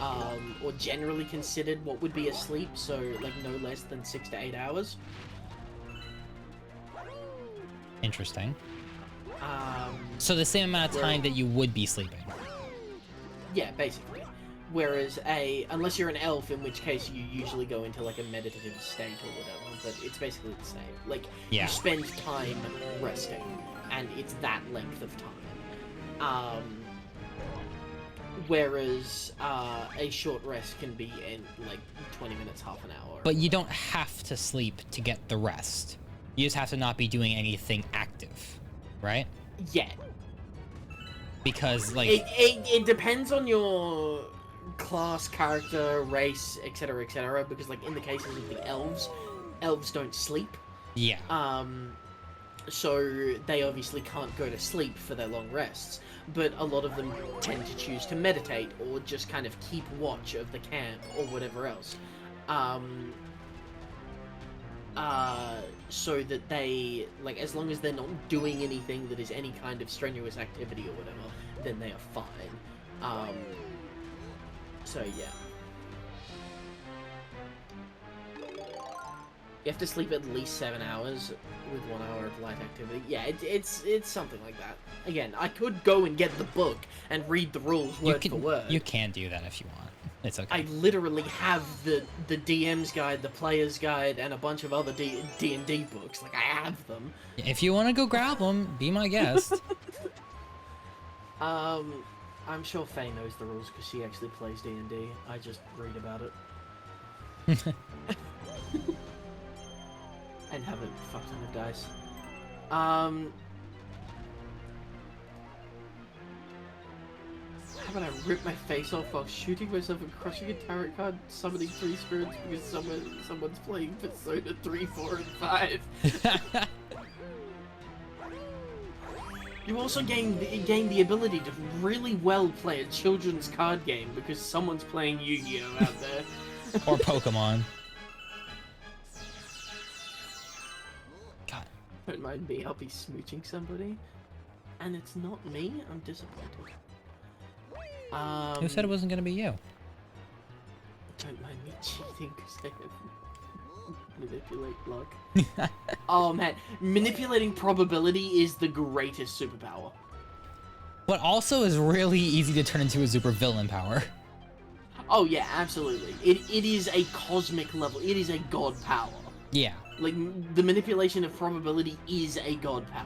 or generally considered what would be a sleep, so like no less than 6 to 8 hours. Interesting. So the same amount of time that you would be sleeping. Yeah, basically. Whereas unless you're an elf, in which case you usually go into like a meditative state or whatever, but it's basically the same. Like, yeah. You spend time resting, and it's that length of time. Whereas a short rest can be in like 20 minutes, half an hour. But you don't have to sleep to get the rest. You just have to not be doing anything active, right? Yeah. Because like it depends on your class, character, race, etc., because like in the cases of the elves don't sleep. Yeah. So they obviously can't go to sleep for their long rests, but a lot of them tend to choose to meditate or just kind of keep watch of the camp or whatever else. So that they, like, as long as they're not doing anything that is any kind of strenuous activity or whatever, then they are fine. So yeah. You have to sleep at least 7 hours with 1 hour of light activity. Yeah, it's something like that. Again, I could go and get the book and read the rules word for word. You can do that if you want. It's I okay. literally have the DM's guide, the player's guide, and a bunch of other D&D books. Like, I have them. If you want to go grab them, be my guest. I'm sure Faye knows the rules because she actually plays D&D. I just read about it. And have a fuck ton of dice. How about I rip my face off while shooting myself and crushing a tarot card, summoning 3 spirits because someone's playing Persona 3, 4, and 5. You also gain the ability to really well play a children's card game because someone's playing Yu-Gi-Oh out there. Or Pokemon. God. Don't mind me, I'll be smooching somebody. And it's not me, I'm disappointed. Who said it wasn't gonna be you? Don't mind me cheating because I have manipulate luck. Oh man, manipulating probability is the greatest superpower. But also is really easy to turn into a super villain power. Oh yeah, absolutely. It is a cosmic level. It is a god power. Yeah. Like, the manipulation of probability is a god power.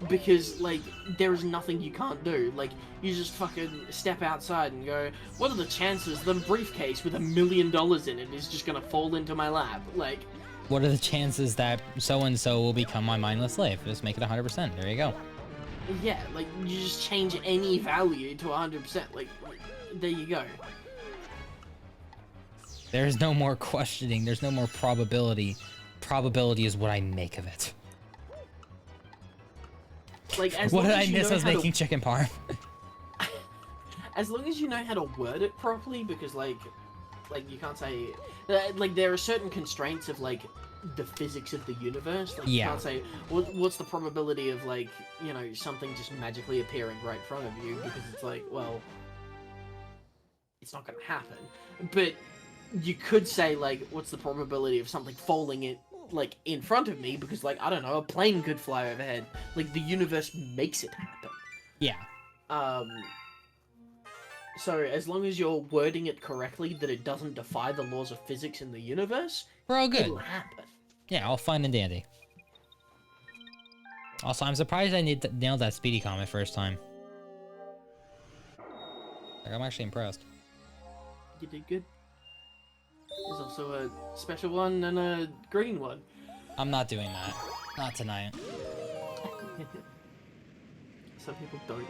Because, like, there is nothing you can't do. Like, you just fucking step outside and go, what are the chances that a briefcase with $1 million in it is just gonna fall into my lap? Like... What are the chances that so-and-so will become my mindless slave? Just make it 100%. There you go. Yeah, like, you just change any value to 100%. Like, there you go. There's no more questioning. There's no more probability. Probability is what I make of it. Like, as what long did as I you miss? know I was how making to... chicken parm. As long as you know how to word it properly, because, like you can't say... Like, there are certain constraints of, like, the physics of the universe. Like, you can't say, what's the probability of, like, you know, something just magically appearing right in front of you, because it's like, well... It's not gonna happen. But you could say, like, what's the probability of something falling in, like, in front of me, because, like, I don't know, a plane could fly overhead. Like, the universe makes it happen. Yeah. So, as long as you're wording it correctly, that it doesn't defy the laws of physics in the universe, we're all good. It'll happen. Yeah, all fine and dandy. Also, I'm surprised I nailed that speedy comet first time. Like, I'm actually impressed. You did good. There's also a special one and a green one. I'm not doing that. Not tonight. Some people don't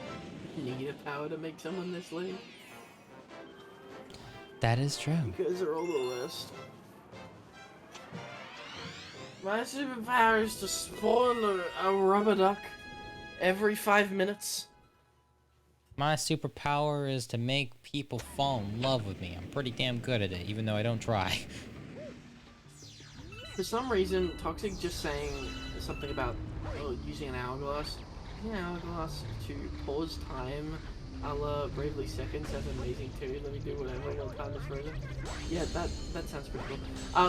need a power to make someone their slave. That is true. You guys are all the worst. My superpower is to spawn a rubber duck every 5 minutes. My superpower is to make people fall in love with me. I'm pretty damn good at it, even though I don't try. For some reason, Toxic just saying something about using an hourglass. Using an hourglass to pause time, a la Bravely Second sounds amazing too. Let me do whatever, you'll kind of frozen. Yeah, that sounds pretty cool.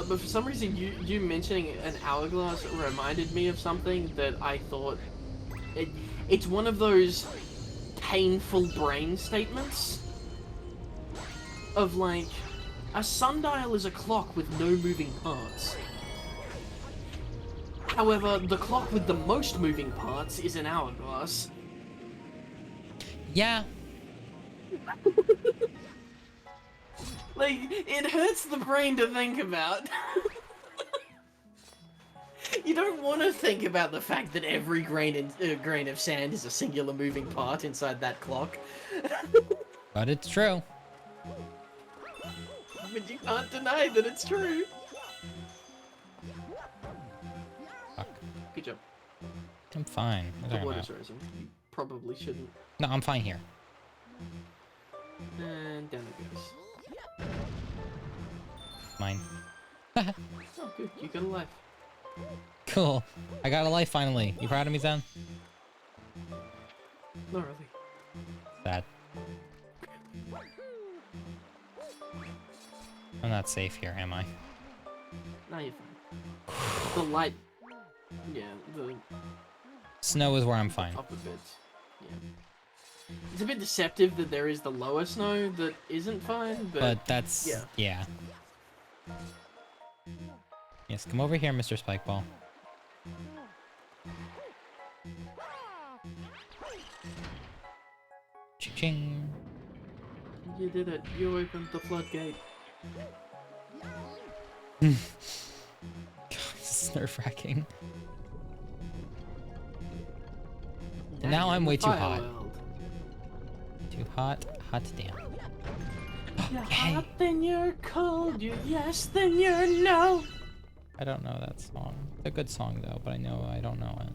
But for some reason, you mentioning an hourglass reminded me of something that I thought... It's one of those painful brain statements of, like, a sundial is a clock with no moving parts. However, the clock with the most moving parts is an hourglass. Yeah. Like, it hurts the brain to think about. You don't want to think about the fact that every grain of sand is a singular moving part inside that clock. But it's true. But you can't deny that it's true. Fuck. Good job. I'm fine. What are The you talking water's about? rising. You probably shouldn't. No, I'm fine here. And down it goes. Mine. Oh, good. You got a life. Cool. I got a life finally. You proud of me, Zen? Not really. Sad. I'm not safe here, am I? No, you're fine. The light... Yeah, the Snow is where I'm fine. upper bits. Yeah. It's a bit deceptive that there is the lower snow that isn't fine, But that's... yeah. yeah. Yes, come over here, Mr. Spikeball. Ching. You did it. You opened the floodgate. God, this is nerve-wracking. And now I'm way too hot. Too hot. Hot damn. You're Yay. hot, then you're cold. You're yes, then you're no. I don't know that song. It's a good song though, but I don't know it.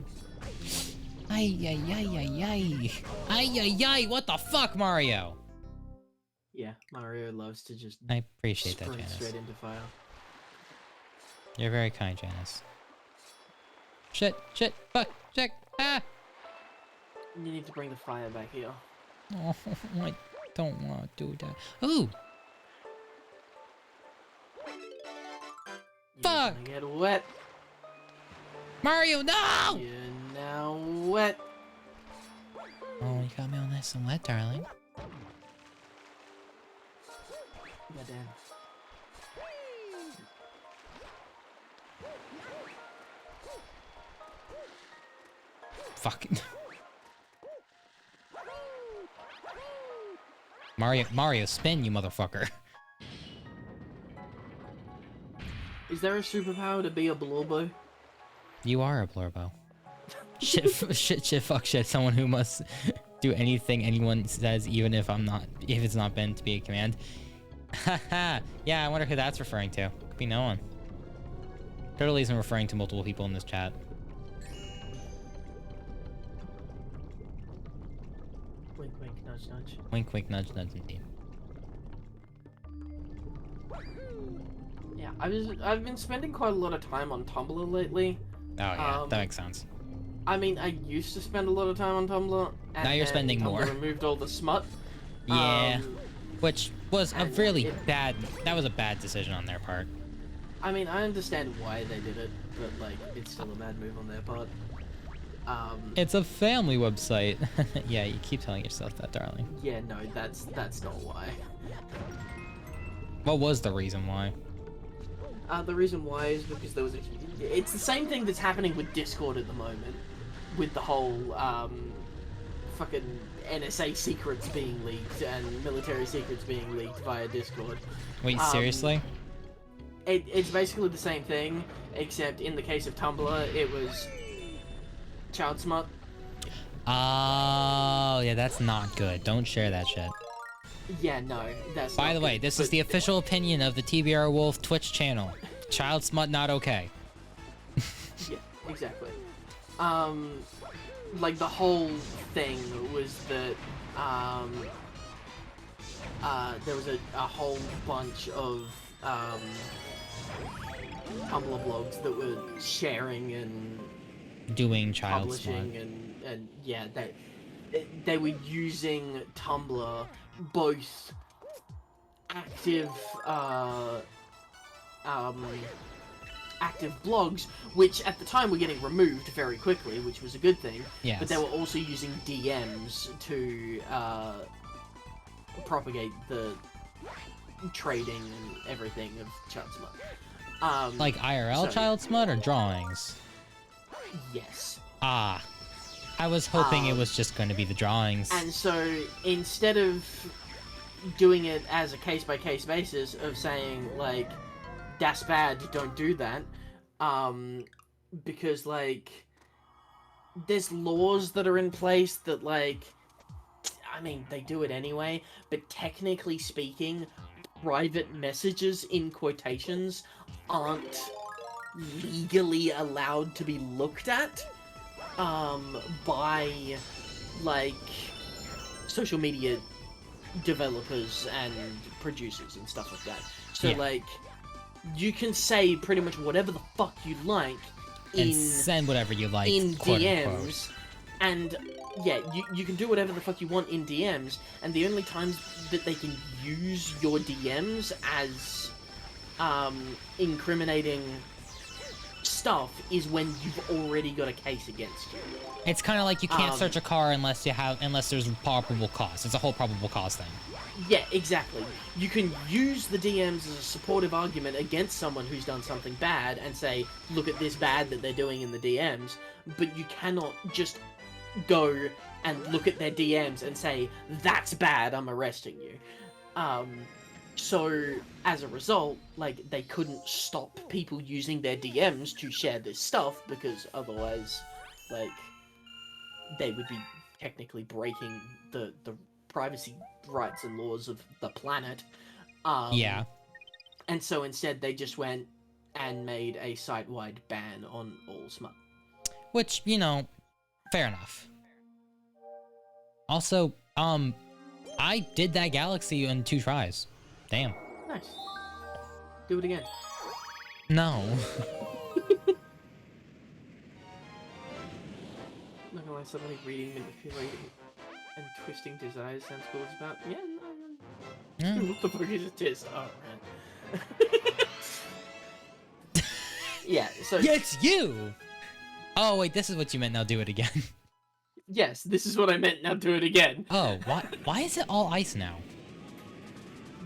Ay ay ay ay ay. Ay ay ay, what the fuck, Mario? Yeah, Mario loves to just I appreciate that, sprint Janice. straight into fire. You're very kind, Janice. Shit, fuck, check, ah! You need to bring the fire back here. Oh, I don't want to do that. Ooh! You're Fuck! gonna get wet. Mario, no! You're now wet. Oh, you got me all nice and wet, darling. Goddamn. Fuck. Mario, spin, you motherfucker. Is there a superpower to be a blorbo? You are a blurbo. Shit, fuck shit. Someone who must do anything anyone says, even if it's not meant to be a command. Haha. Yeah, I wonder who that's referring to. Could be no one. Totally isn't referring to multiple people in this chat. Wink, wink, nudge, nudge. Wink, wink, nudge, nudge, indeed. Yeah, I've been spending quite a lot of time on Tumblr lately. Oh yeah, that makes sense. I mean, I used to spend a lot of time on Tumblr. And Now you're then spending Tumblr more. Removed all the smut. Yeah, which was a really it- bad. That was a bad decision on their part. I mean, I understand why they did it, but like, it's still a bad move on their part. It's a family website. Yeah, you keep telling yourself that, darling. Yeah, no, that's not why. What was the reason why? The reason why is because there was a. It's the same thing that's happening with Discord at the moment, with the whole fucking NSA secrets being leaked and military secrets being leaked via Discord. Wait, seriously? It's basically the same thing, except in the case of Tumblr, it was child smut. Oh, yeah, that's not good. Don't share that shit. Yeah, no, that's. By not the way, good, this but- is the official opinion of the TBR Wolf Twitch channel. Child smut not okay. Yeah, exactly. Like the whole thing was that there was a whole bunch of Tumblr blogs that were sharing and Doing child smut. publishing and yeah, they were using Tumblr both active active blogs, which at the time were getting removed very quickly, which was a good thing. Yes. But they were also using DMs to propagate the trading and everything of child smut. Like IRL so- child smut or drawings? Yes. Ah. I was hoping it was just going to be the drawings. And so instead of doing it as a case-by-case basis of saying, like, that's bad, don't do that, because, like, there's laws that are in place that, like, I mean, they do it anyway, but technically speaking, private messages, in quotations, aren't legally allowed to be looked at, by, like, social media developers and producers and stuff like that. So, Yeah. like, you can say pretty much whatever the fuck you like and in send whatever you like, in quote DMs, unquote. and yeah, you can do whatever the fuck you want in DMs, and the only times that they can use your DMs as incriminating stuff is when you've already got a case against you. It's kind of like you can't search a car unless there's probable cause. It's a whole probable cause thing. Yeah, exactly. You can use the DMs as a supportive argument against someone who's done something bad and say, look at this bad that they're doing in the DMs, but you cannot just go and look at their DMs and say, that's bad, I'm arresting you. So, as a result, like, they couldn't stop people using their DMs to share this stuff, because otherwise, like, they would be technically breaking the privacy rights and laws of the planet. Yeah. And so instead they just went and made a site-wide ban on all smut. Which, fair enough. Also, I did that galaxy in 2 tries. Damn. Nice. Do it again. No. Not gonna lie, suddenly reading, manipulating, and twisting desires sounds cool. It's about, yeah, no. What the fuck is a test? Oh, man. Yeah, so... Yeah, it's you! Oh, wait, this is what you meant, now do it again. Yes, this is what I meant, now do it again. Oh, why is it all ice now?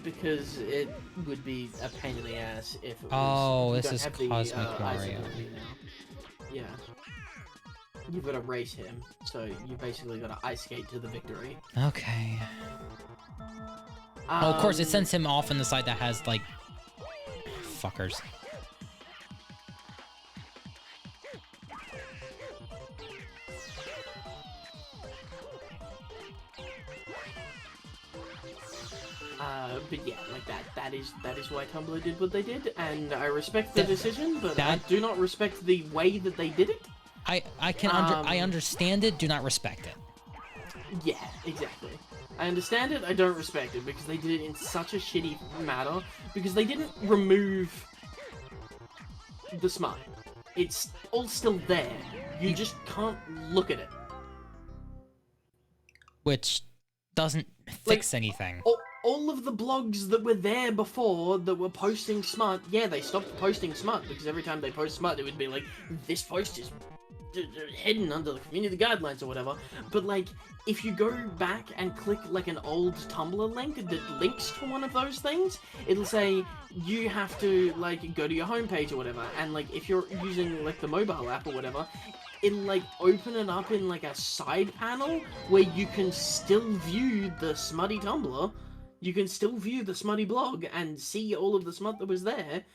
Because it would be a pain in the ass if it was... Oh, this is Cosmic Mario. Yeah. You've got to race him, so you basically got to ice skate to the victory. Okay. Oh, of course, it sends him off on the side that has, like... Fuckers. But yeah, like that is why Tumblr did what they did, and I respect the decision, but I do not respect the way that they did it. I understand it, do not respect it. Yeah, exactly. I understand it, I don't respect it, because they did it in such a shitty manner, because they didn't remove the smut. It's all still there. You just can't look at it. Which doesn't fix anything. All of the blogs that were there before that were posting smut, yeah, they stopped posting smut, because every time they post smut, it would be like, this post is hidden under the community guidelines or whatever. But, like, if you go back and click, like, an old Tumblr link that links to one of those things, it'll say you have to, like, go to your homepage or whatever, and, like, if you're using, like, the mobile app or whatever, it'll, like, open it up in, like, a side panel where you can still view the smutty Tumblr. You can still view the smutty blog and see all of the smut that was there,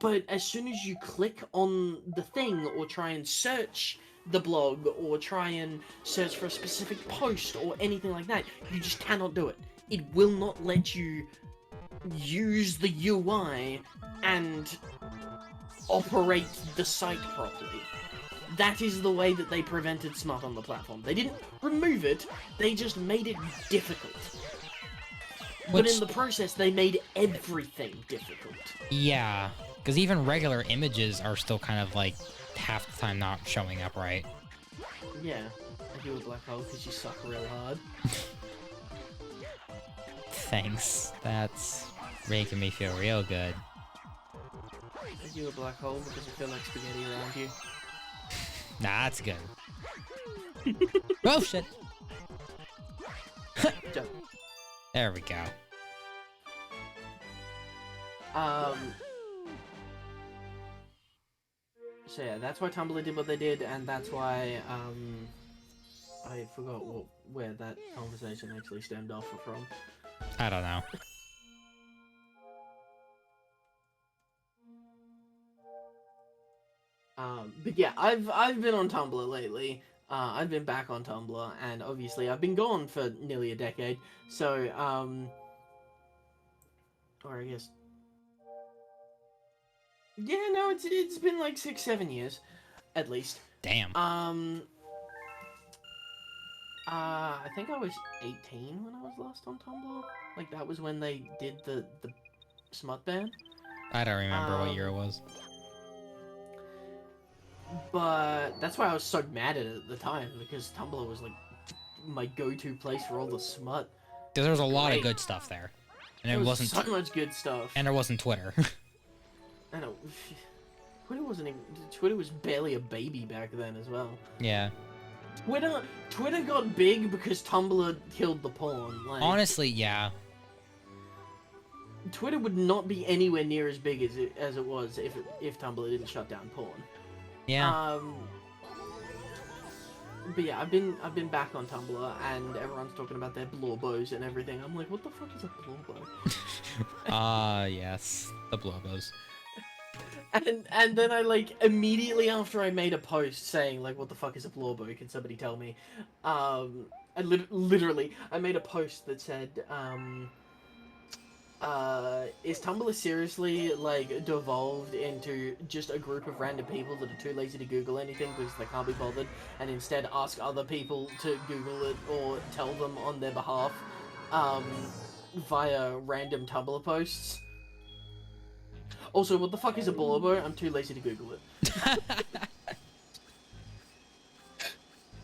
but as soon as you click on the thing or try and search the blog or try and search for a specific post or anything like that, you just cannot do it. It will not let you use the UI and operate the site properly. That is the way that they prevented smut on the platform. They didn't remove it, they just made it difficult. But in the process, they made everything difficult. Yeah, because even regular images are still kind of, like, half the time not showing up right. Yeah, I do a black hole because you suck real hard. Thanks, that's making me feel real good. I do a black hole because I feel like spaghetti around you. Nah, that's good. Oh, shit! Jump. There we go. So yeah, that's why Tumblr did what they did, and that's why, I forgot where that conversation actually stemmed off from. I don't know. But yeah, I've been on Tumblr lately. I've been back on Tumblr, and obviously I've been gone for nearly a decade, so, or I guess... Yeah, no, it's been like 6-7 years, at least. Damn. I think I was 18 when I was last on Tumblr. Like, that was when they did the smut ban. I don't remember what year it was. But that's why I was so mad at it at the time, because Tumblr was, like, my go-to place for all the smut. Because there was a lot of good stuff there. And there wasn't so much good stuff. And there wasn't Twitter. I know. Twitter wasn't even, Twitter was barely a baby back then as well. Yeah. Twitter got big because Tumblr killed the porn. Like, Honestly, yeah. Twitter would not be anywhere near as big as it was if Tumblr didn't shut down porn. Yeah. Um, but yeah, I've been back on Tumblr and everyone's talking about their blorbos and everything. I'm like, what the fuck is a blorbo? Ah, yes. The Blobos. And then I like immediately after I made a post saying like, what the fuck is a blorbo? Can somebody tell me? I literally I made a post that said is Tumblr seriously like devolved into just a group of random people that are too lazy to Google anything because they can't be bothered, and instead ask other people to Google it or tell them on their behalf, um, via random Tumblr posts. Also, what the fuck is a blorbo? I'm too lazy to Google it.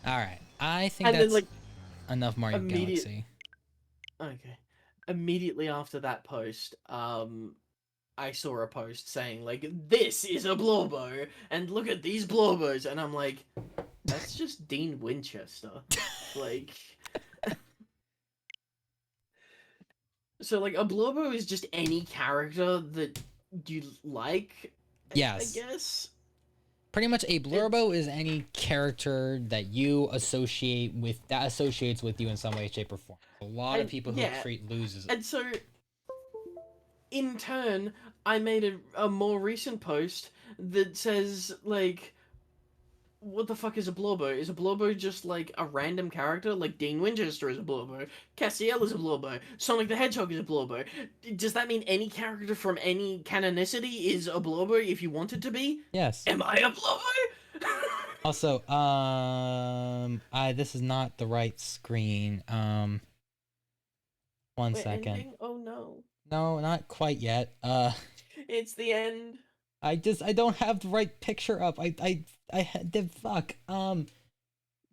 Alright. I think And then that's like enough Mario immediate. Galaxy. Okay. Immediately after that post, I saw a post saying like, "This is a blorbo, and look at these blorbos," and I'm like, "That's just Dean Winchester." Like, so like a blorbo is just any character that you like, I Yes. guess. Pretty much a It's Blurbo is any character that you associate with, that associates with you in some way, shape, or form. A lot of and people who yeah, create loses. and so in turn, I made a more recent post that says like, what the fuck is a Blorbo? Is a Blorbo just like a random character? Like Dean Winchester is a Blorbo, Cassiel is a Blorbo, Sonic the Hedgehog is a Blorbo. Does that mean any character from any canonicity is a Blorbo if you want it to be? Yes. Am I a Blorbo? Also, I this is not the right screen. One We're second. ending? Oh no. No, not quite yet. It's the end. I don't have the right picture up. I did fuck. Not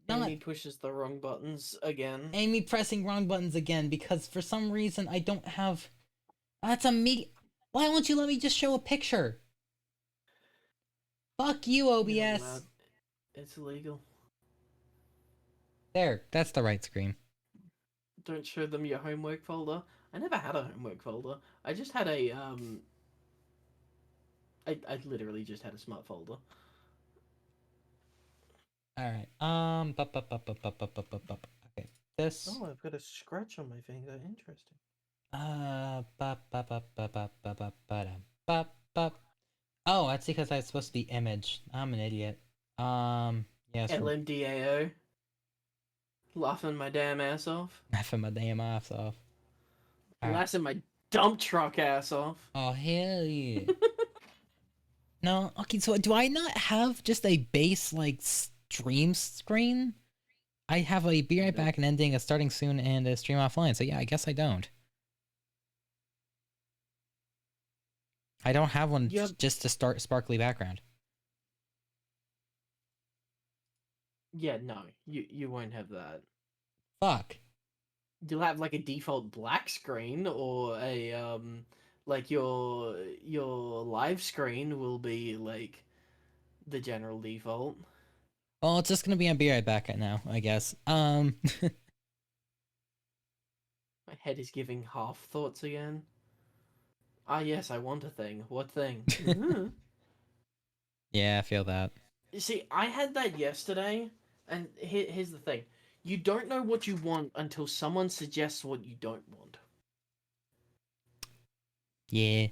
Amy pushes the wrong buttons again. Amy pressing wrong buttons again because for some reason I don't have. That's a me. Why won't you let me just show a picture? Fuck you, You're not allowed. OBS. It's illegal. There, that's the right screen. Don't show them your homework folder. I never had a homework folder. I just had a I literally just had a smart folder. All right. Okay. This. Oh, I've got a scratch on my finger. Interesting. Oh, that's because that's supposed to be image. I'm an idiot. Yes. LMDAO. Laughing my damn ass off. Laughing my damn ass off. All right. Laughing my dump truck ass off. Oh hell yeah. No, okay. So do I not have just a base like stream screen? I have a be right back and ending, a starting soon, and a stream offline. So yeah, I guess I don't. I don't have one just to start sparkly background. Yeah, no, you won't have that. Fuck. You'll have like a default black screen or a like your live screen will be like the general default. Well, it's just gonna be on be right back right now, I guess. My head is giving half thoughts again. Ah, yes, I want a thing. What thing? Mm-hmm. Yeah, I feel that. You see, I had that yesterday, and here's the thing. You don't know what you want until someone suggests what you don't want. Yeah.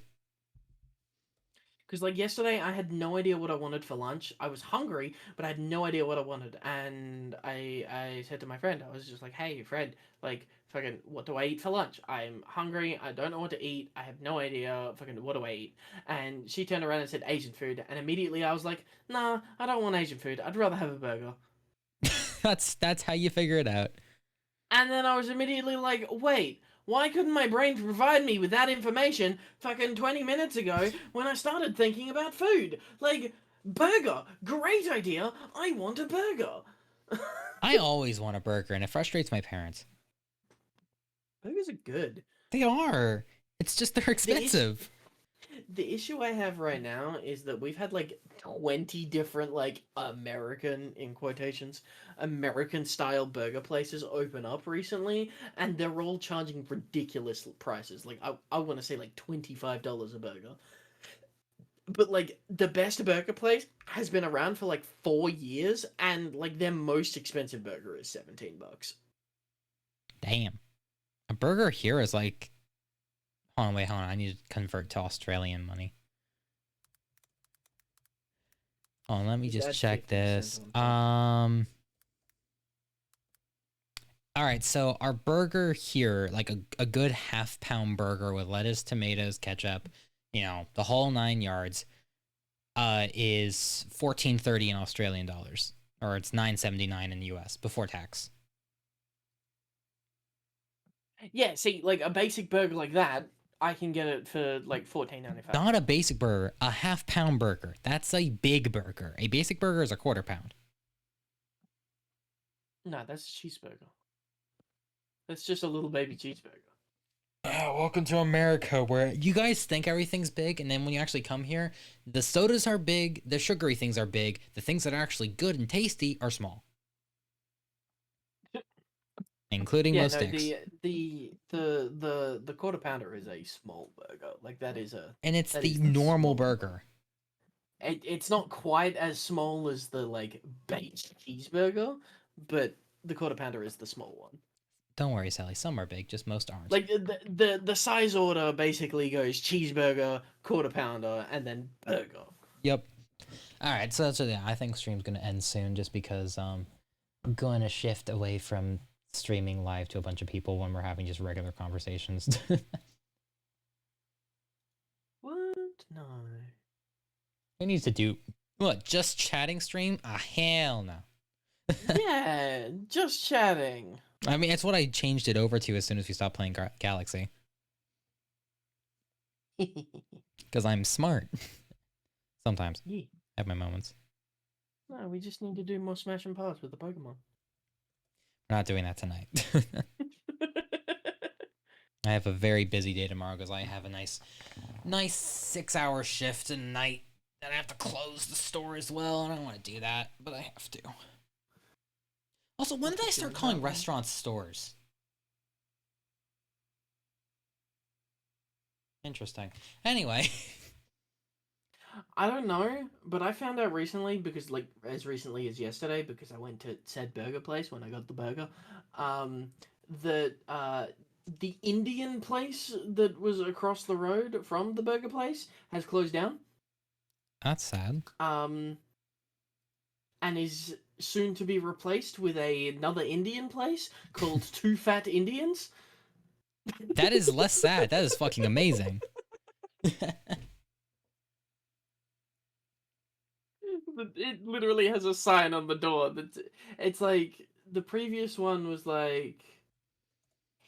Because, like, yesterday, I had no idea what I wanted for lunch. I was hungry, but I had no idea what I wanted. And I said to my friend, I was just like, hey, friend, like, fucking, what do I eat for lunch? I'm hungry. I don't know what to eat. I have no idea. Fucking, what do I eat? And she turned around and said Asian food. And immediately I was like, nah, I don't want Asian food. I'd rather have a burger. That's how you figure it out. And then I was immediately like, wait, why couldn't my brain provide me with that information fucking 20 minutes ago when I started thinking about food? Like, burger, great idea, I want a burger. I always want a burger, and it frustrates my parents. Burgers are good. They are. It's just they're expensive. The issue I have right now is that we've had like 20 different like American in quotations American style burger places open up recently, and they're all charging ridiculous prices. Like I want to say like $25 a burger. But like the best burger place has been around for like 4 years, and like their most expensive burger is $17. Damn. A burger here is like. Hold on, wait, hold on. I need to convert to Australian money. Hold on, let me Just just add check 50% this. on top. All right, so our burger here, like a good half-pound burger with lettuce, tomatoes, ketchup, the whole 9 yards, is $14.30 in Australian dollars, or it's $9.79 in the US before tax. Yeah, see, like a basic burger like that, I can get it for like 14.95. Not a basic burger, a half-pound burger. That's a big burger. A basic burger is a quarter pound. No, that's a cheeseburger. That's just a little baby cheeseburger. Welcome to America, where you guys think everything's big, and then when you actually come here, the sodas are big, the sugary things are big, the things that are actually good and tasty are small, including Yeah, most no, sticks. the quarter pounder is a small burger. Like And it's that the is the normal small burger. it's not quite as small as the like baked cheeseburger, but the quarter pounder is the small one. Don't worry, Sally. Some are big, just most aren't. Like the size order basically goes cheeseburger, quarter pounder, and then burger. Yep. All right, so that's yeah. I think stream's gonna end soon, just because I'm going to shift away from streaming live to a bunch of people when we're having just regular conversations. What? No. Who needs to do what? Just chatting stream? Ah, hell no. Yeah, just chatting. I mean, it's what I changed it over to as soon as we stopped playing Galaxy, because I'm smart. Sometimes Yeah. I have my moments. No, we just need to do more Smash and Pass with the Pokemon. We're not doing that tonight. I have a very busy day tomorrow because I have a nice 6-hour shift tonight. And I have to close the store as well. And I don't want to do that, but I have to. Also, when did I start calling restaurants stores? Interesting. Anyway. I don't know, but I found out recently because, like, as recently as yesterday, because I went to said burger place when I got the burger, that the Indian place that was across the road from the burger place has closed down. That's sad. And is soon to be replaced with another Indian place called Two Fat Indians. That is less sad. That is fucking amazing. It literally has a sign on the door that it's like the previous one was like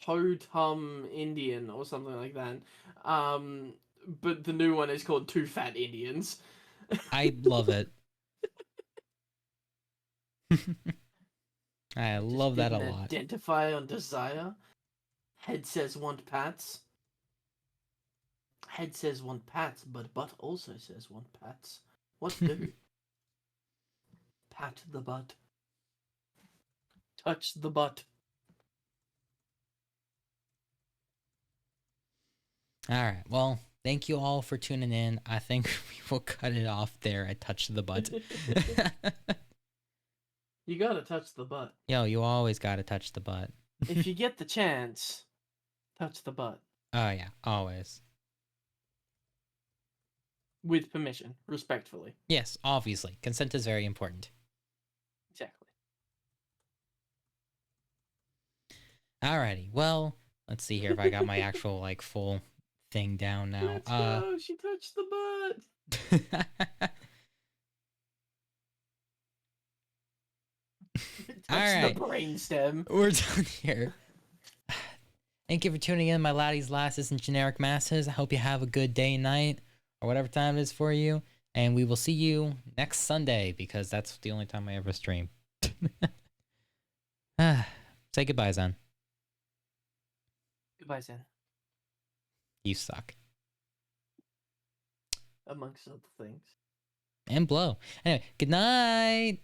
Ho Tum Indian or something like that. But the new one is called Two Fat Indians. I love it. I love that a lot. Identify on desire. Head says want pats. Head says want pats, but butt also says want pats. What do? Pat the butt. Touch the butt. All right. Well, thank you all for tuning in. I think we will cut it off there at Touch the Butt. You gotta touch the butt. Yo, you always gotta touch the butt. If you get the chance, touch the butt. Oh, yeah. Always. With permission, respectfully. Yes, obviously. Consent is very important. Exactly. Alrighty. Well, let's see here if I got my actual, like, full thing down now. Let's go. She touched the butt. Touch the brainstem. We're done here. Thank you for tuning in, my laddies, lasses, and generic masses. I hope you have a good day and night, or whatever time it is for you. And we will see you next Sunday, because that's the only time I ever stream. Say goodbye, Zen. Goodbye, Zen. You suck. amongst other things. And blow. Anyway, good night.